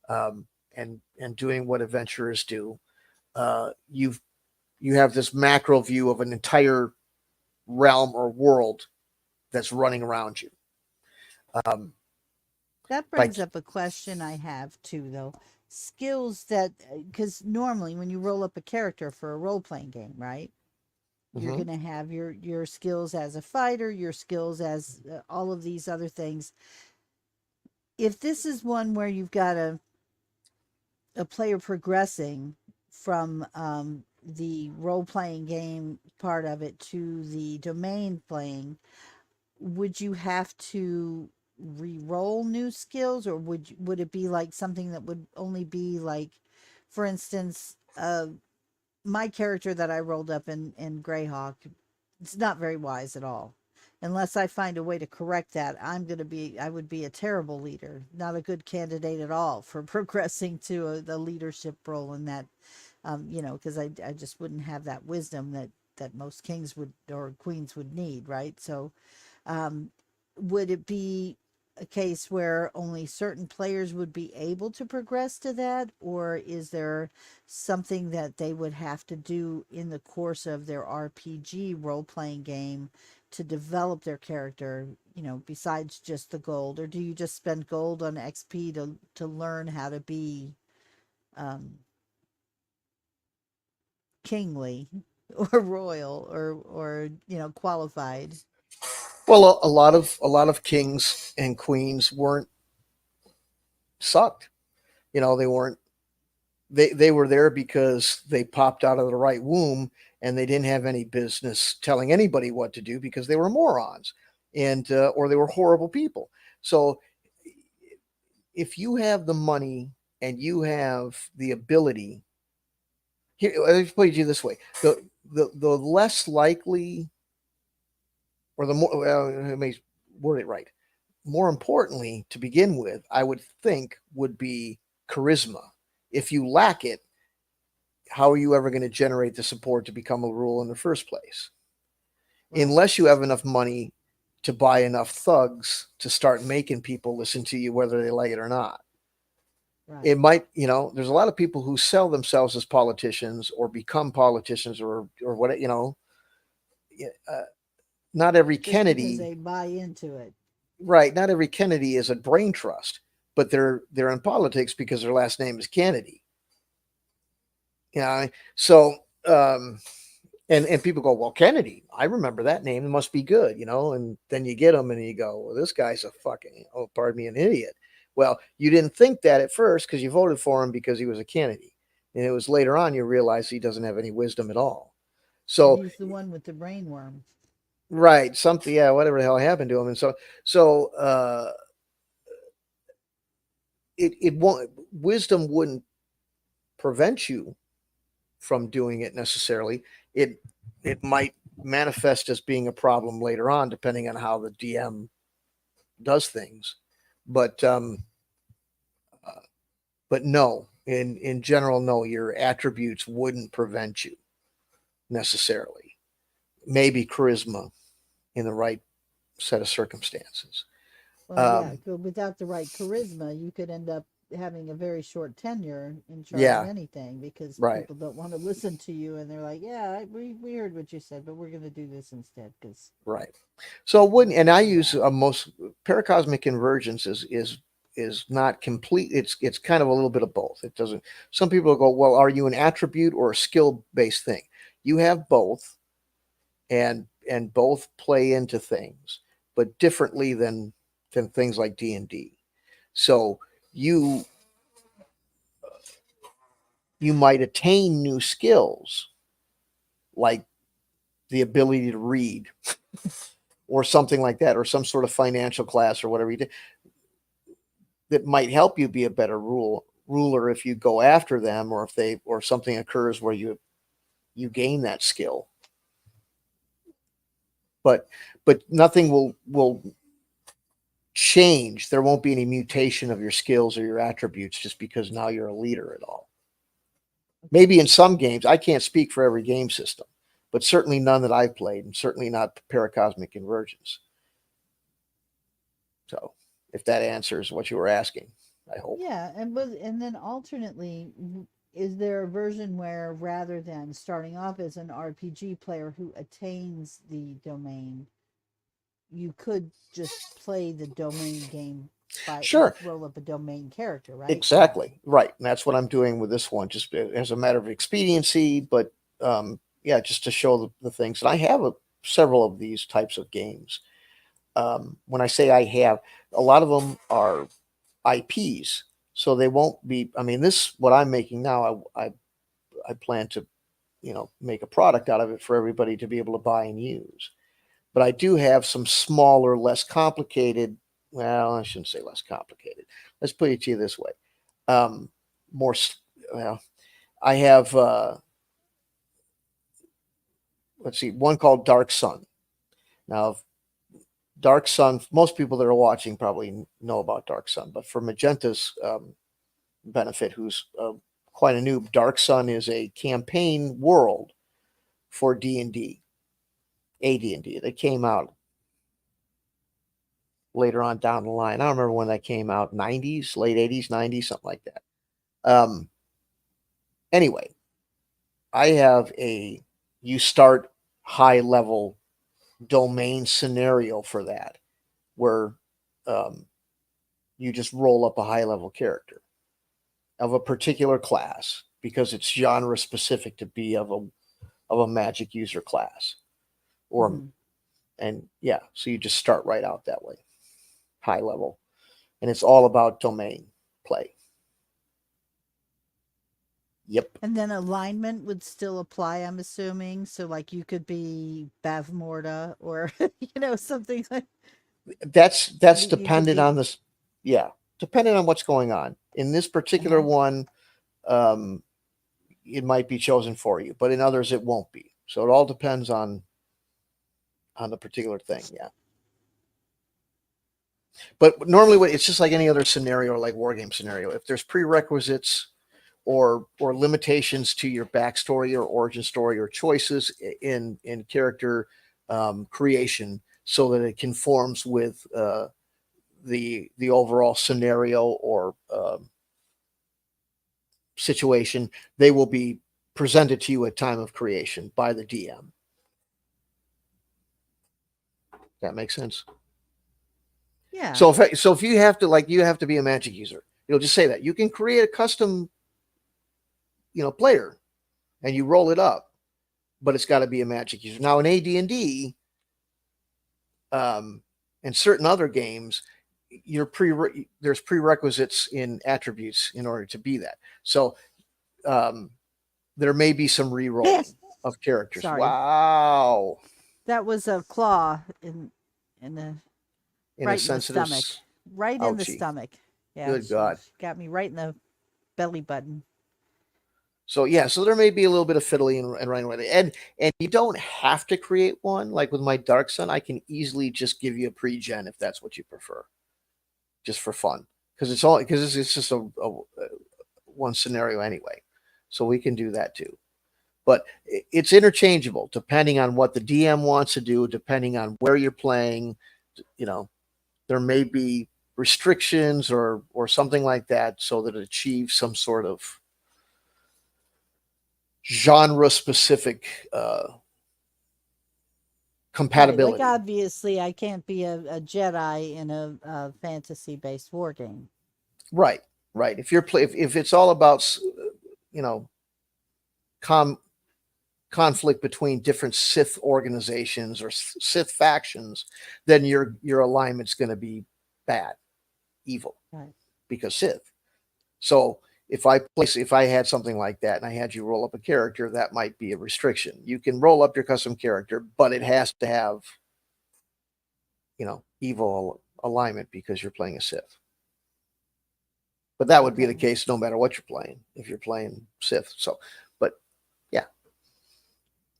and doing what adventurers do. You've you have this macro view of an entire realm or world that's running around you. Um, That by brings up a question I have too, though. Skills that, because normally when you roll up a character for a role playing game, right? You're Mhm. going to have your skills as a fighter, your skills as all of these other things. If this is one where you've got a player progressing from the role playing game part of it to the domain playing, would you have to re-roll new skills, or would it be like something that would only be like, for instance, my character that I rolled up in Greyhawk, it's not very wise at all. Unless I find a way to correct that, I would be a terrible leader, not a good candidate at all for progressing to the leadership role in that, because I just wouldn't have that wisdom that most kings would or queens would need, right? So, um, would it be a case where only certain players would be able to progress to that, or is there something that they would have to do in the course of their RPG role playing game to develop their character, besides just the gold? Or do you just spend gold on XP to learn how to be um, kingly or royal or qualified? well, a lot of kings and queens weren't sucked. They weren't. They were there because they popped out of the right womb, and they didn't have any business telling anybody what to do because they were morons, and or they were horrible people. So if you have the money and you have the ability, here, let me put it this way: the less likely, or the more, well, let me word it right. More importantly, to begin with, I would think would be charisma. If you lack it, how are you ever going to generate the support to become a rule in the first place? Right, Unless you have enough money to buy enough thugs to start making people listen to you, whether they like it or not. right. It might, there's a lot of people who sell themselves as politicians or become politicians or what, uh, not every Just because Kennedy, they buy into it. right? Not every Kennedy is a brain trust, but they're in politics because their last name is Kennedy. So and people go, well, Kennedy, I remember that name. It must be good, And then you get them, and you go, well, this guy's a fucking, oh, pardon me, an idiot. Well, you didn't think that at first because you voted for him because he was a Kennedy, and it was later on you realize he doesn't have any wisdom at all. And So, he's the one with the brainworm. right, something, yeah, whatever the hell happened to him, and so it won't, wisdom wouldn't prevent you from doing it necessarily. It might manifest as being a problem later on, depending on how the DM does things. But But no, in general, no, your attributes wouldn't prevent you necessarily. Maybe charisma in the right set of circumstances. Well, yeah, Um, but without the right charisma, you could end up having a very short tenure in charge of yeah, anything because right, people don't want to listen to you and they're like, yeah, we heard what you said, but we're going to do this instead because, right. So it wouldn't, and I use yeah. most paracosmic convergence is not complete. It's kind of a little bit of both. It doesn't. Some people go, well, are you an attribute or a skill based thing? You have both, and both play into things, but differently than things like D&D. So you you might attain new skills like the ability to read or something like that, or some sort of financial class or whatever you did that might help you be a better ruler if you go after them, or if they or something occurs where you gain that skill. But nothing will change. There won't be any mutation of your skills or your attributes just because now you're a leader at all. Okay. Maybe in some games, I can't speak for every game system, but certainly none that I've played, and certainly not Paracosmic Convergence. So, if that answers what you were asking, I hope. Yeah. And then alternately, is there a version where rather than starting off as an RPG player who attains the domain, you could just play the domain game by like Sure, roll up a domain character, right? Yeah. exactly right. And that's what I'm doing with this one, just as a matter of expediency, but yeah, just to show the things. And I have several of these types of games. When I say I have, a lot of them are IPs, so they won't be. I mean, this what I'm making now. I plan to make a product out of it for everybody to be able to buy and use. But I do have some smaller, less complicated. Well, I shouldn't say less complicated. Let's put it to you this way: um, more. Well, I have. Let's see, one called Dark Sun. Now, Dark Sun. Most people that are watching probably know about Dark Sun, but for Magenta's benefit, who's quite a noob, Dark Sun is a campaign world for D&D, AD&D that came out later on down the line. I don't remember when that came out, 90s, late 80s, 90s, something like that. Um, anyway, I have you start high level domain scenario for that, where um, you just roll up a high level character of a particular class because it's genre specific to be of a magic user class, or Mm-hmm. and yeah, so you just start right out that way, high level, and it's all about domain play. Yep. And then alignment would still apply, I'm assuming. So, like, you could be Bavmorda or, something like That's you could dependent be. on this. Yeah, depending on what's going on in this Uh particular huh. one. um it might be chosen for you, but in others it won't be. So it all depends on the particular thing. Yeah, but normally it's just like any other scenario, like war game scenario. If there's prerequisites or limitations to your backstory or origin story or choices in character creation, so that it conforms with the overall scenario or situation, they will be presented to you at time of creation by the DM. That makes sense. Yeah. So if you have to, like, you have to be a magic user, you'll just say that you can create a custom player, and you roll it up, but it's got to be a magic user. Now in AD&D, um, and certain other games, there's prerequisites in attributes in order to be that. So um, there may be some re-rolling of characters. Sorry. Wow. That was a claw in the In a right in the sensitive, stomach. Right in the ouchie. stomach. Yeah, Good she God. got me right in the belly button. So yeah, so there may be a little bit of fiddly and running with it, and you don't have to create one. Like with my Dark Sun, I can easily just give you a pre-gen if that's what you prefer, just for fun, because it's just one scenario anyway, so we can do that too. But it's interchangeable depending on what the DM wants to do, depending on where you're playing. You know, there may be restrictions or something like that, so that it achieves some sort of genre specific Right. Like, compatibility. obviously, I can't be a Jedi in a fantasy based war game. Right, right. If it's all about you know com- conflict between different Sith organizations or Sith factions, then your alignment's going to be bad, evil, Right. because Sith. So if I had something like that and I had you roll up a character, that might be a restriction. You can roll up your custom character, but it has to have evil alignment because you're playing a Sith. But that would be the Okay. case no matter what you're playing if you're playing Sith. So, but yeah.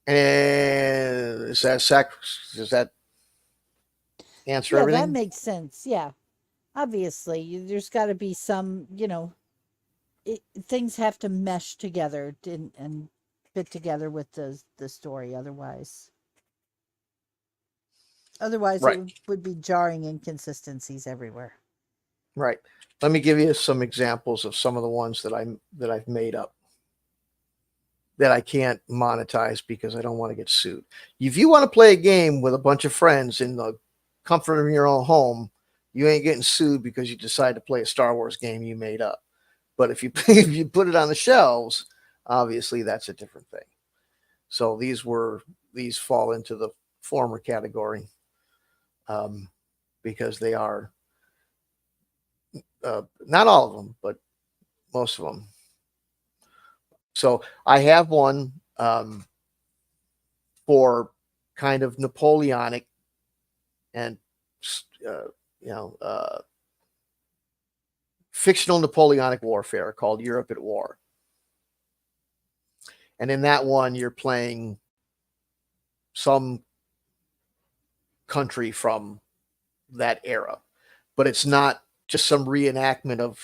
And does that answer Yeah, that everything? makes sense. Yeah. Obviously, there's got to be some, things have to mesh together and fit together with the story. Otherwise, it Right, would be jarring inconsistencies everywhere. right. Let me give you some examples of some of the ones that I've made up that I can't monetize because I don't want to get sued. If you want to play a game with a bunch of friends in the comfort of your own home, you ain't getting sued because you decide to play a Star Wars game you made up. But if you if you put it on the shelves, obviously that's a different thing. So these fall into the former category, um, because they are not all of them, but most of them. So I have one for kind of Napoleonic and uh, you know fictional Napoleonic warfare called Europe at War. And in that one, you're playing some country from that era, but it's not just some reenactment of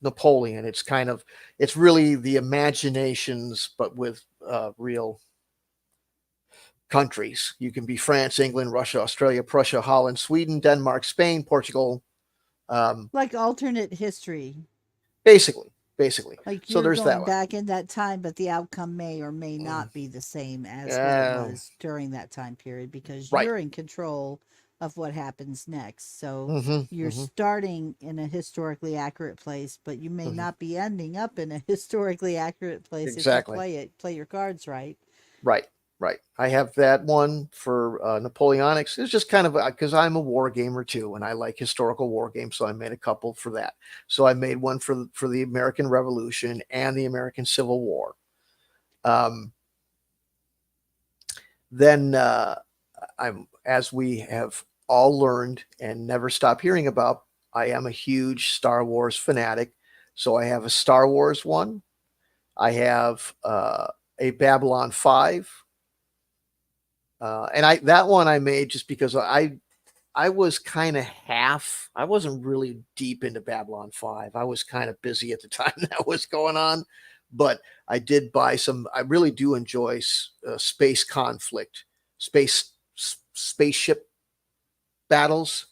Napoleon. It's really the imaginations, but with real countries. You can be France, England, Russia, Australia, Prussia, Holland, Sweden, Denmark, Spain, Portugal. Um, Like alternate history. basically, basically. Like, So you're there's that going one. back in that time, but the outcome may or may Mm, not be the same as what it uh, was during that time period because right. you're in control of what happens next. So Mm-hmm, you're mm-hmm, starting in a historically accurate place, but you may mm-hmm. not be ending up in a historically accurate place if you Exactly. play your cards right. Right, right. I have that one for Napoleonics. It's just kind of because I'm a war gamer too, and I like historical war games, so I made a couple for that. So I made one for the American Revolution and the American Civil War. Um, then I'm as we have all learned and never stop hearing about. I am a huge Star Wars fanatic, so I have a Star Wars one. I have a Babylon 5. And I that one I made just because I was kind of half. I wasn't really deep into Babylon 5. I was kind of busy at the time that was going on, but I did buy some. I really do enjoy space conflict, spaceship battles,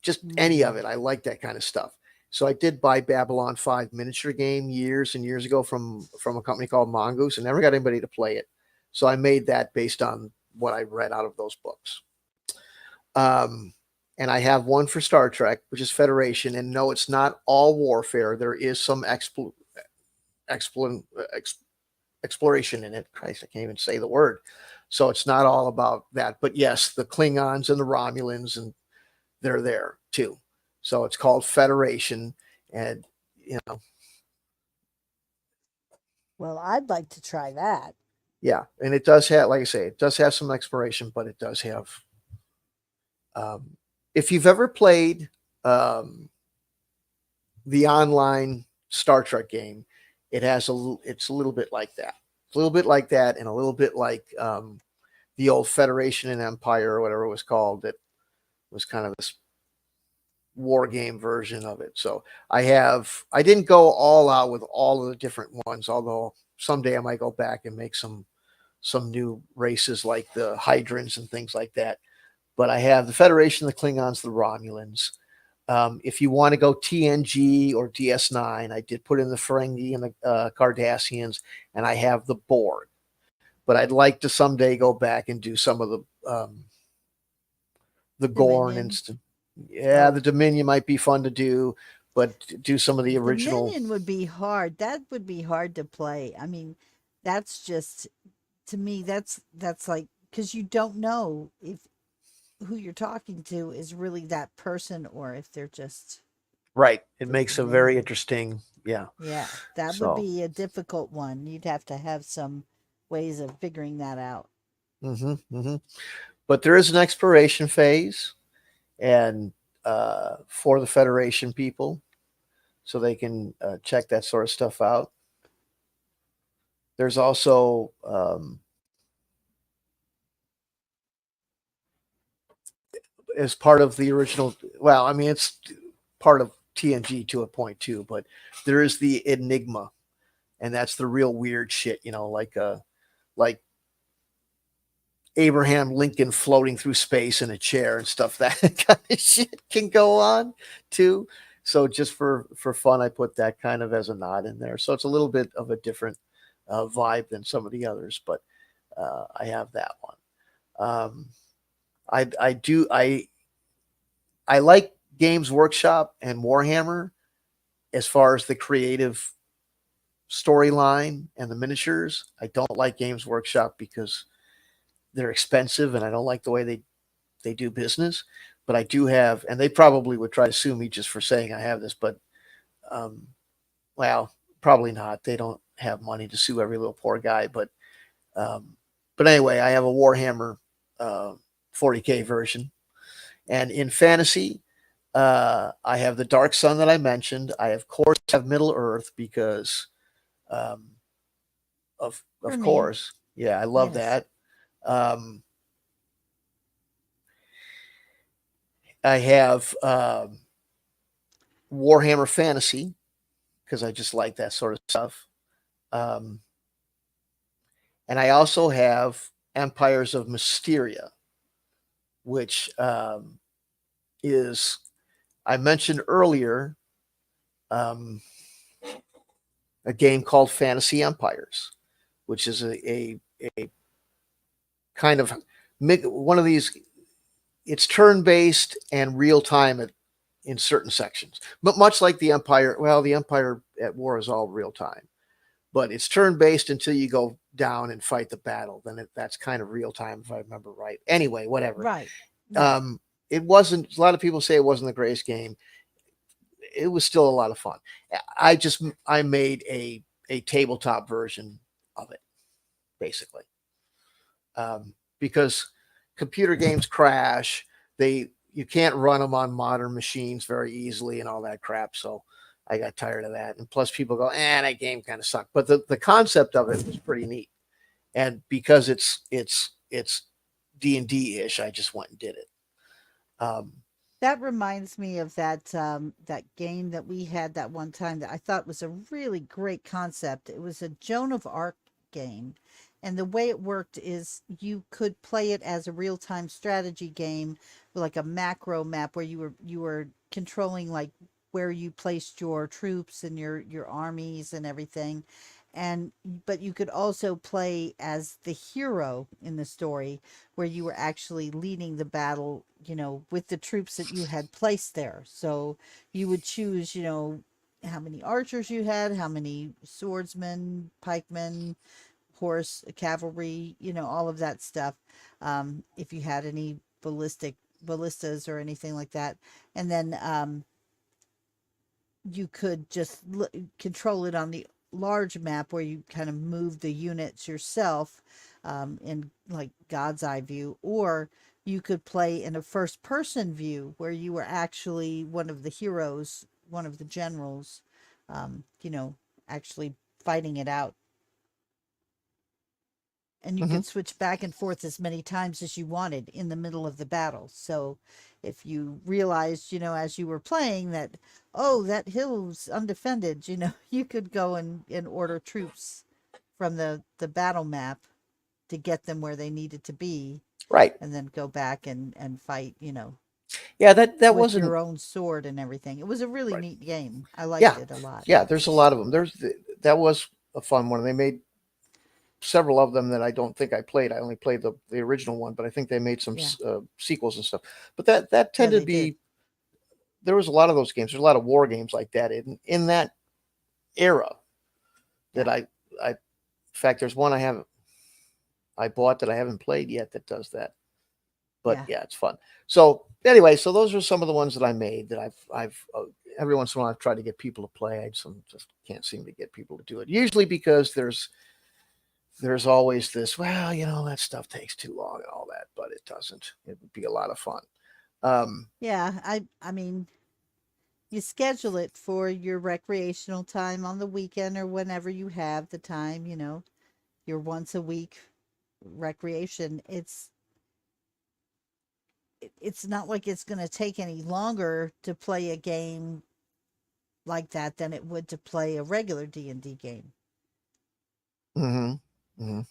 just any of Hmm. it. I like that kind of stuff. So I did buy Babylon 5 miniature game years and years ago from a company called Mongoose, and never got anybody to play it. So I made that based on what I read out of those books. Um, and I have one for Star Trek, which is Federation. And no, it's not all warfare. There is some expl- ex- exploration in it. Christ, I can't even say the word. So it's not all about that. But yes, the Klingons and the Romulans, and they're there too. So it's called Federation. And, you know, Well, I'd like to try that. yeah. And it does have, like I say, it does have some exploration, but it does have, um, if you've ever played um, the online Star Trek game, it's a little bit like that. It's a little bit like that, and a little bit like the old Federation and Empire or whatever it was called. That was kind of this war game version of it. So I didn't go all out with all of the different ones, although someday I might go back and make some new races like the Hydrants and things like that. But I have the Federation, the Klingons, the Romulans. If you want to go TNG or DS9, I did put in the Ferengi and the Cardassians, and I have the Borg. But I'd like to someday go back and do some of the Gorn and Dominion. yeah, Oh, the Dominion might be fun to do, but do some of the original. Dominion would be hard. That would be hard to play. I mean, that's just to me. That's like because you don't know if who you're talking to is really that person or if they're just Right. It the makes a very Dominion. interesting, yeah. Yeah, that would So, be a difficult one. You'd have to have some ways of figuring that out. hmm hmm but there is an exploration phase, and for the Federation people, so they can check that sort of stuff out. There's also as part of the original. Well, I mean, it's part of TNG to a point too, but there is the Enigma, and that's the real weird shit. Like Abraham Lincoln floating through space in a chair and stuff. That kind of shit can go on too. So just for fun, I put that kind of as a nod in there. So it's a little bit of a different vibe than some of the others, but I have that one. I do I like Games Workshop and Warhammer as far as the creative storyline and the miniatures. I don't like Games Workshop because they're expensive and I don't like the way they do business. But I do have, and they probably would try to sue me just for saying I have this, but um, well, probably not. They don't have money to sue every little poor guy. Um, but anyway, I have a Warhammer uh, 40K version, and in fantasy, I have the Dark Sun that I mentioned. I of course have Middle Earth because um, For of me, course, yeah, I love yes. that. Um, I have Warhammer Fantasy because I just like that sort of stuff. Um, and I also have Empires of Mysteria, which is, I mentioned earlier, um, a game called Fantasy Empires, which is a kind of one of these, it's turn based and real time in certain sections, but much like the Empire, well, the Empire at War is all real time, but it's turn based until you go down and fight the battle. Then that's kind of real time, if I remember right. Anyway, whatever. Right. Yeah. Um, it wasn't. A lot of people say it wasn't the greatest game. It was still a lot of fun. I made a tabletop version of it basically because computer games crash. They You can't run them on modern machines very easily and all that crap. So I got tired of that. And plus, people go, that game kind of sucked." But the concept of it was pretty neat. And because it's D&D ish, I just went and did it. Um, That reminds me of that game that we had that one time that I thought was a really great concept. It was a Joan of Arc game. And the way it worked is you could play it as a real-time strategy game with like a macro map where you were controlling like where you placed your troops and your armies and everything. And but you could also play as the hero in the story where you were actually leading the battle, with the troops that you had placed there. So you would choose, how many archers you had, how many swordsmen, pikemen, horse, cavalry, all of that stuff. If you had any ballistas or anything like that. And then you could just control it on the large map where you kind of move the units yourself in like God's eye view, or you could play in a first person view where you were actually one of the heroes, one of the generals, um, you know, actually fighting it out. and you Hmm. could switch back and forth as many times as you wanted in the middle of the battle. So if you realized, as you were playing that, oh, that hill's undefended, you could go and order troops from the battle map to get them where they needed to be, Right. and then go back and fight, Yeah, that with wasn't your own sword and everything. It was a really right. neat game. I liked Yeah, it a lot. yeah. There's a lot of them. That was a fun one. They made several of them that I don't think I played. I only played the original one, but I think they made some Yeah. sequels and stuff. But that Yeah, tended they to did. be there was a lot of those games. There's a lot of war games like that in that era that Yeah. in fact there's one I bought that I haven't played yet that does that. But Yeah. yeah, it's fun. So anyway, so those are some of the ones that I made that I've every once in a while I've tried to get people to play. Just can't seem to get people to do it. Usually because there's always this, well, that stuff takes too long and all that, but it doesn't. It would be a lot of fun. Um, Yeah, I mean, you schedule it for your recreational time on the weekend or whenever you have the time, your once a week recreation. It's not like it's going to take any longer to play a game like that than it would to play a regular D&D game. hmm hmm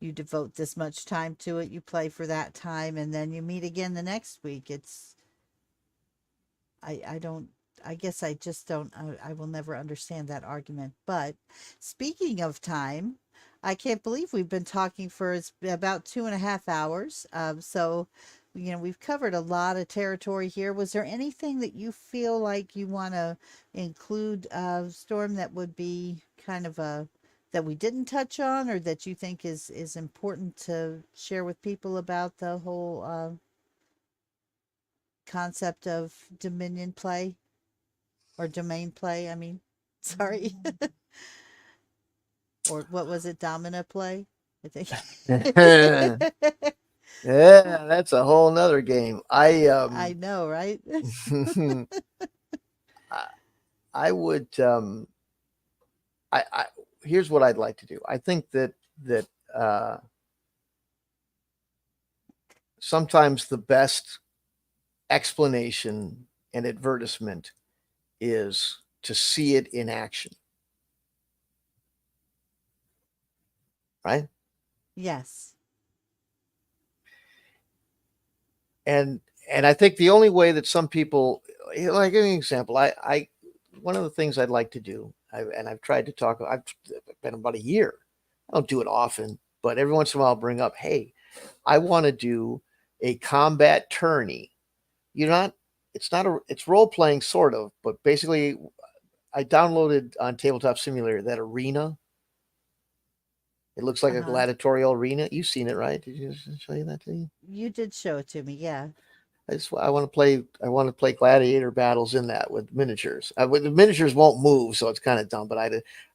You devote this much time to it, you play for that time, and then you meet again the next week. I don't, I guess I just don't, I will never understand that argument. But speaking of time, I can't believe we've been talking for about 2.5 hours. So, we've covered a lot of territory here. Was there anything that you feel like you want to include, Storm, that would be kind of that we didn't touch on, or that you think is important to share with people about the whole concept of Dominion play? Or domain play, I mean. Sorry. Or what was it? Domina play? I think. yeah, that's a whole nother game. I know, right? I, I would I here's what I'd like to do. I think that uh, sometimes the best explanation and advertisement is to see it in action, right? Yes. And and I think the only way that some people, like an example, I one of the things I'd like to do, and I've tried to talk. I've been about a year. I don't do it often, but every once in a while, I'll bring up, hey, I want to do a combat tourney. You're not. It's not a. It's role playing sort of, but basically, I downloaded on Tabletop Simulator that arena. It looks like a Uh-huh. gladiatorial arena. You've seen it, right? Did you show you that to you? You did show it to me, yeah. I want to play. I want to play gladiator battles in that with miniatures. The miniatures won't move, so it's kind of dumb. But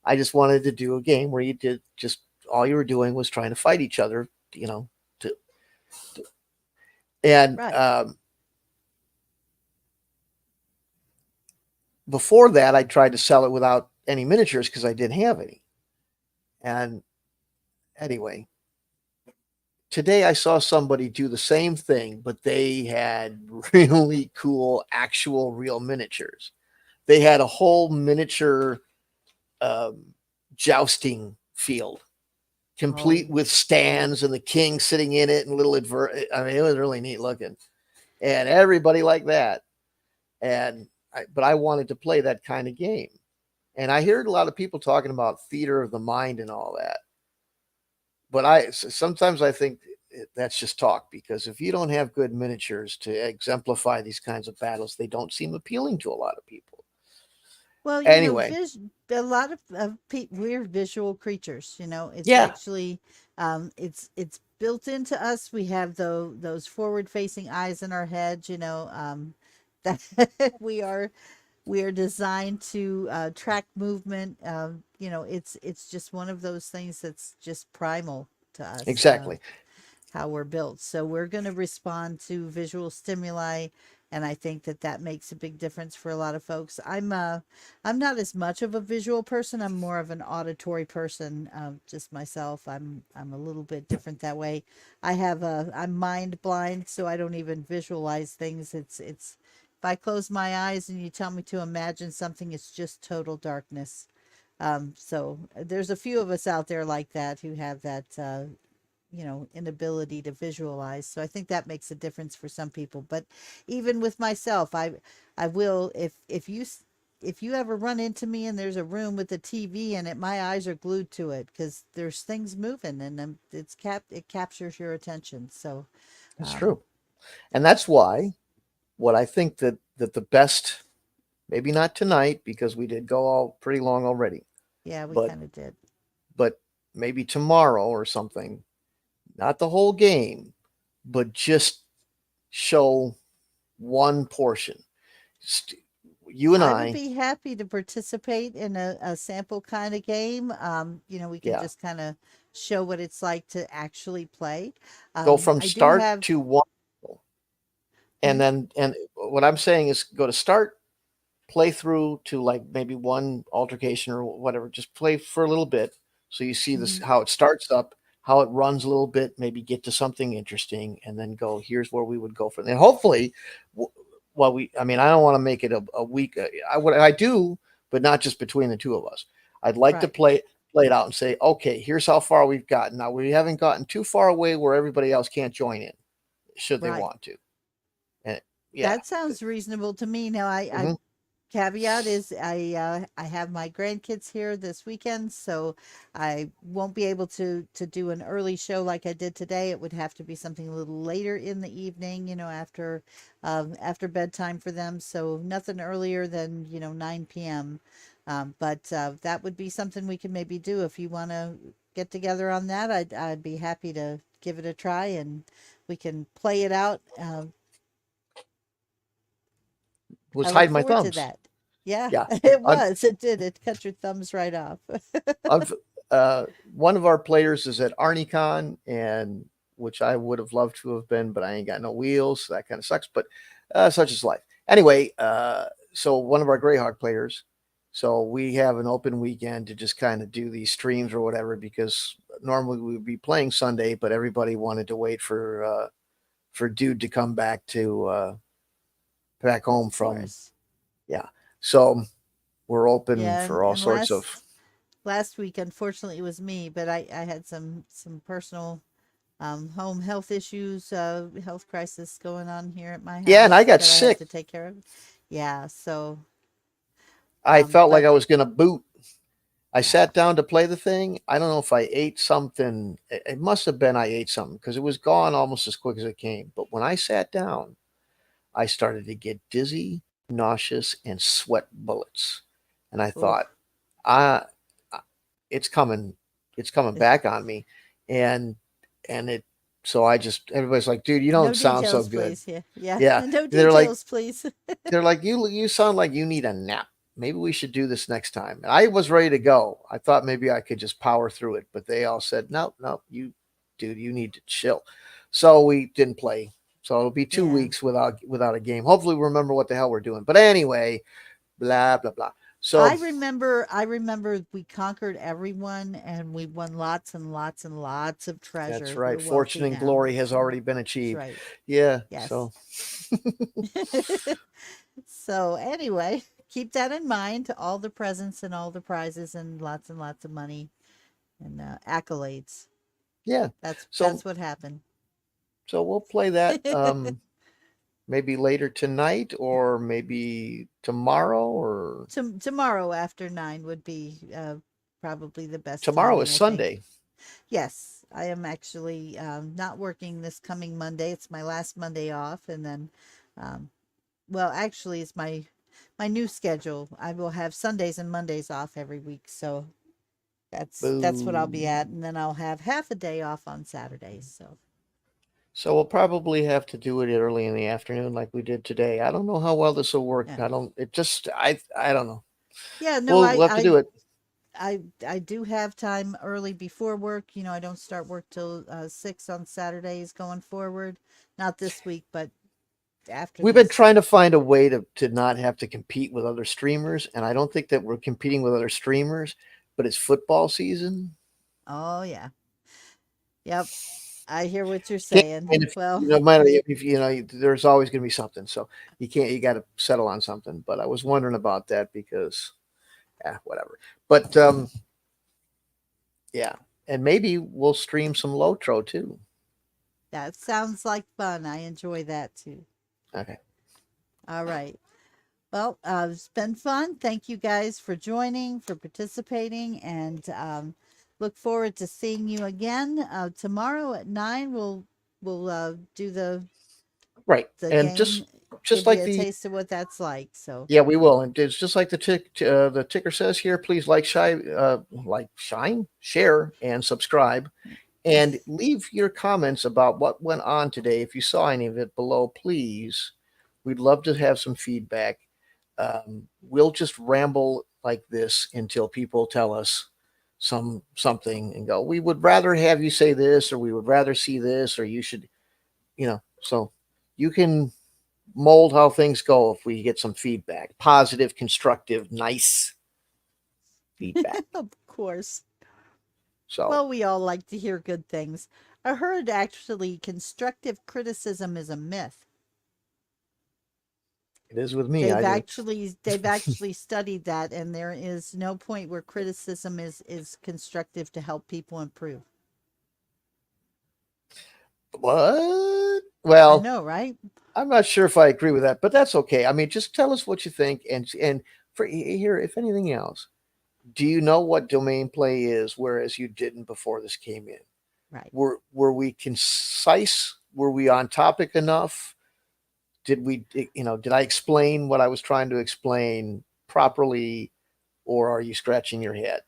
I just wanted to do a game where you did just all you were doing was trying to fight each other. To, and Right. before that, I tried to sell it without any miniatures because I didn't have any. And anyway, today I saw somebody do the same thing, but they had really cool actual real miniatures. They had a whole miniature um, jousting field, complete Oh, with stands and the king sitting in it and little I mean, it was really neat looking, and everybody liked that. But I wanted to play that kind of game, and I heard a lot of people talking about theater of the mind and all that. But sometimes I think that's just talk because if you don't have good miniatures to exemplify these kinds of battles, they don't seem appealing to a lot of people. well, Anyway, a lot of we're visual creatures. It's yeah, actually, it's built into us. We have those forward facing eyes in our heads. That we are designed to track movement. It's just one of those things that's just primal to us. exactly. How we're built. So we're going to respond to visual stimuli and I think that that makes a big difference for a lot of folks. I'm not as much of a visual person. I'm more of an auditory person. Just myself. I'm a little bit different that way. I'm mind blind, so I don't even visualize things. It's if I close my eyes and you tell me to imagine something, it's just total darkness. So there's a few of us out there like that who have that, inability to visualize. So I think that makes a difference for some people. But even with myself, I will, if you ever run into me and there's a room with a TV in it, my eyes are glued to it because there's things moving, and it captures your attention. So, That's um, true. And that's why what I think that the best, maybe not tonight because we did go all pretty long already, yeah, we but kind of did. but maybe tomorrow or something, not the whole game, but just show one portion. You and I would I, be happy to participate in a sample kind of game. We can yeah, just kind of show what it's like to actually play. go from I do start have. to one, and Hmm? then and what I'm saying is go to start, play through to like maybe one altercation or whatever. Just play for a little bit so you see this Hmm. how it starts up, how it runs a little bit, maybe get to something interesting, and then go. Here's where we would go from there. Hopefully, well, I mean, I don't want to make it a week. I do, but not just between the two of us. I'd like to Right, play it out and say, okay, here's how far we've gotten. Now we haven't gotten too far away where everybody else can't join in, should they right. want to. And yeah, That sounds reasonable to me. Now, I hmm caveat is I have my grandkids here this weekend, so I won't be able to do an early show like I did today. It would have to be something a little later in the evening, after bedtime for them. So nothing earlier than 9 p.m. But that would be something we could maybe do if you want to get together on that. I'd be happy to give it a try, and we can play it out. I was look hiding my forward to thumbs. that. Yeah, Yeah, it I'm, was. It did. It cut your thumbs right off. I've one of our players is at ArnieCon, and which I would have loved to have been, but I ain't got no wheels, so that kind of sucks. But such is life. Anyway, so one of our Greyhawk players. So we have an open weekend to just kind of do these streams or whatever because normally we would be playing Sunday, but everybody wanted to wait for dude to come back home Of from, course. yeah. So we're open Yeah, for all and sorts of, last week, unfortunately, it was me, but I had some personal home health issues, health crisis going on here at my yeah, and I house got that I had sick. to take care of. Yeah, so I felt like but I was going to boot. I yeah. sat down to play the thing. I don't know if I ate something. It must have been I ate something because it was gone almost as quick as it came. But when I sat down, I started to get dizzy, nauseous, and sweat bullets. And I Oh, thought, ah, it's coming, it's coming back on me, and and it. So I just everybody's like, dude, you don't no sound so details, good. please. Yeah, yeah. Yeah, No they're like, details, please. you sound like you need a nap. Maybe we should do this next time. And I was ready to go. I thought maybe I could just power through it, but they all said, no, no, you, dude, you need to chill. So we didn't play. So it'll be two Yeah. weeks without a game. Hopefully, we remember what the hell we're doing. But anyway, blah blah blah. So I remember we conquered everyone and we won lots and lots and lots of that's treasure. right. We're Fortune wealthy and now. glory has So already been that's achieved. right. Yeah. Yes. So So anyway, keep that in mind. All the presents and all the prizes and lots of money and accolades. yeah. That's So what happened. we'll play that. Maybe later tonight or maybe tomorrow or Tomorrow after 9 would be probably the best tomorrow is timing, I think. Sunday. Yes, I am actually not working this coming Monday. It's my last Monday off, and then, um, well, actually, it's my new schedule. I will have Sundays and Mondays off every week, so that's what I'll be Boo. at, and then I'll have half a day off on Saturdays. So So we'll probably have to do it early in the afternoon like we did today. I don't know how well this will work. yeah, I don't know. yeah. No, We'll have to do it. I do have time early before work. I don't start work till 6 on Saturdays going forward. Not this week, but after We've been this. trying to find a way to not have to compete with other streamers, and I don't think that we're competing with other streamers, but it's football season. Oh yeah. Yep. I hear what you're Can't saying. and if Well, no matter if there's always going to be something. So you got to settle on something. But I was wondering about that because, yeah, whatever. But yeah, and maybe we'll stream some Lotro too. that sounds like fun. I enjoy that too. Okay. All right. Well, it's been fun. Thank you guys for joining, for participating, and look forward to seeing you again tomorrow at 9. We'll do Right. the And game, just give you like a the taste of what that's like. So yeah, we will. And it's just like the ticker says here. Please shine, share, and subscribe, and leave your comments about what went on today. If you saw any of it below, please. We'd love to have some feedback. We'll just ramble like this until people tell us something and go. We would rather have you say this, or we would rather see this, or you should, So you can mold how things go if we get some feedback, positive, constructive, nice feedback. of course. So Well, we all like to hear good things. I heard actually constructive criticism is a myth. it is with me. They've I do. actually studied that, and there is no point where criticism is constructive to help people improve. What? I Well, know, right? I'm not sure if I agree with that, but that's okay. I mean, just tell us what you think, and for here, if anything else, do you know what domain play is? Whereas you didn't before this came in. Right. Were we concise? Were we on topic enough? Did I explain what I was trying to explain properly, or are you scratching your head?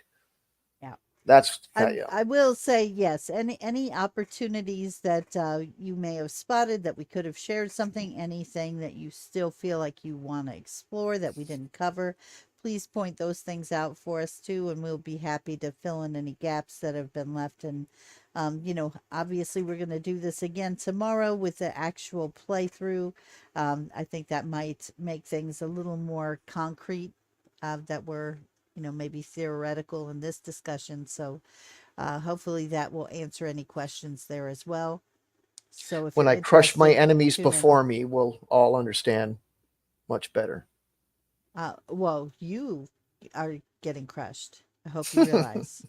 Yeah. That's I yeah. I will say yes. Any opportunities that you may have spotted that we could have shared something, anything that you still feel like you want to explore that we didn't cover, please point those things out for us too, and we'll be happy to fill in any gaps that have been left. And obviously we're going to do this again tomorrow with the actual playthrough. I think that might make things a little more concrete. That were maybe theoretical in this discussion. So hopefully that will answer any questions there as well. So if When you're I crush my interested, enemies tune in. before me, we'll all understand much better. Well, you are getting crushed. I hope you realize.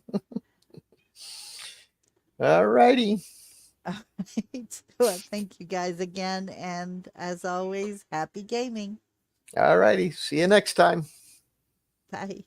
All righty. All right. Well, thank you guys again. And as always, happy gaming. All righty. See you next time. Bye.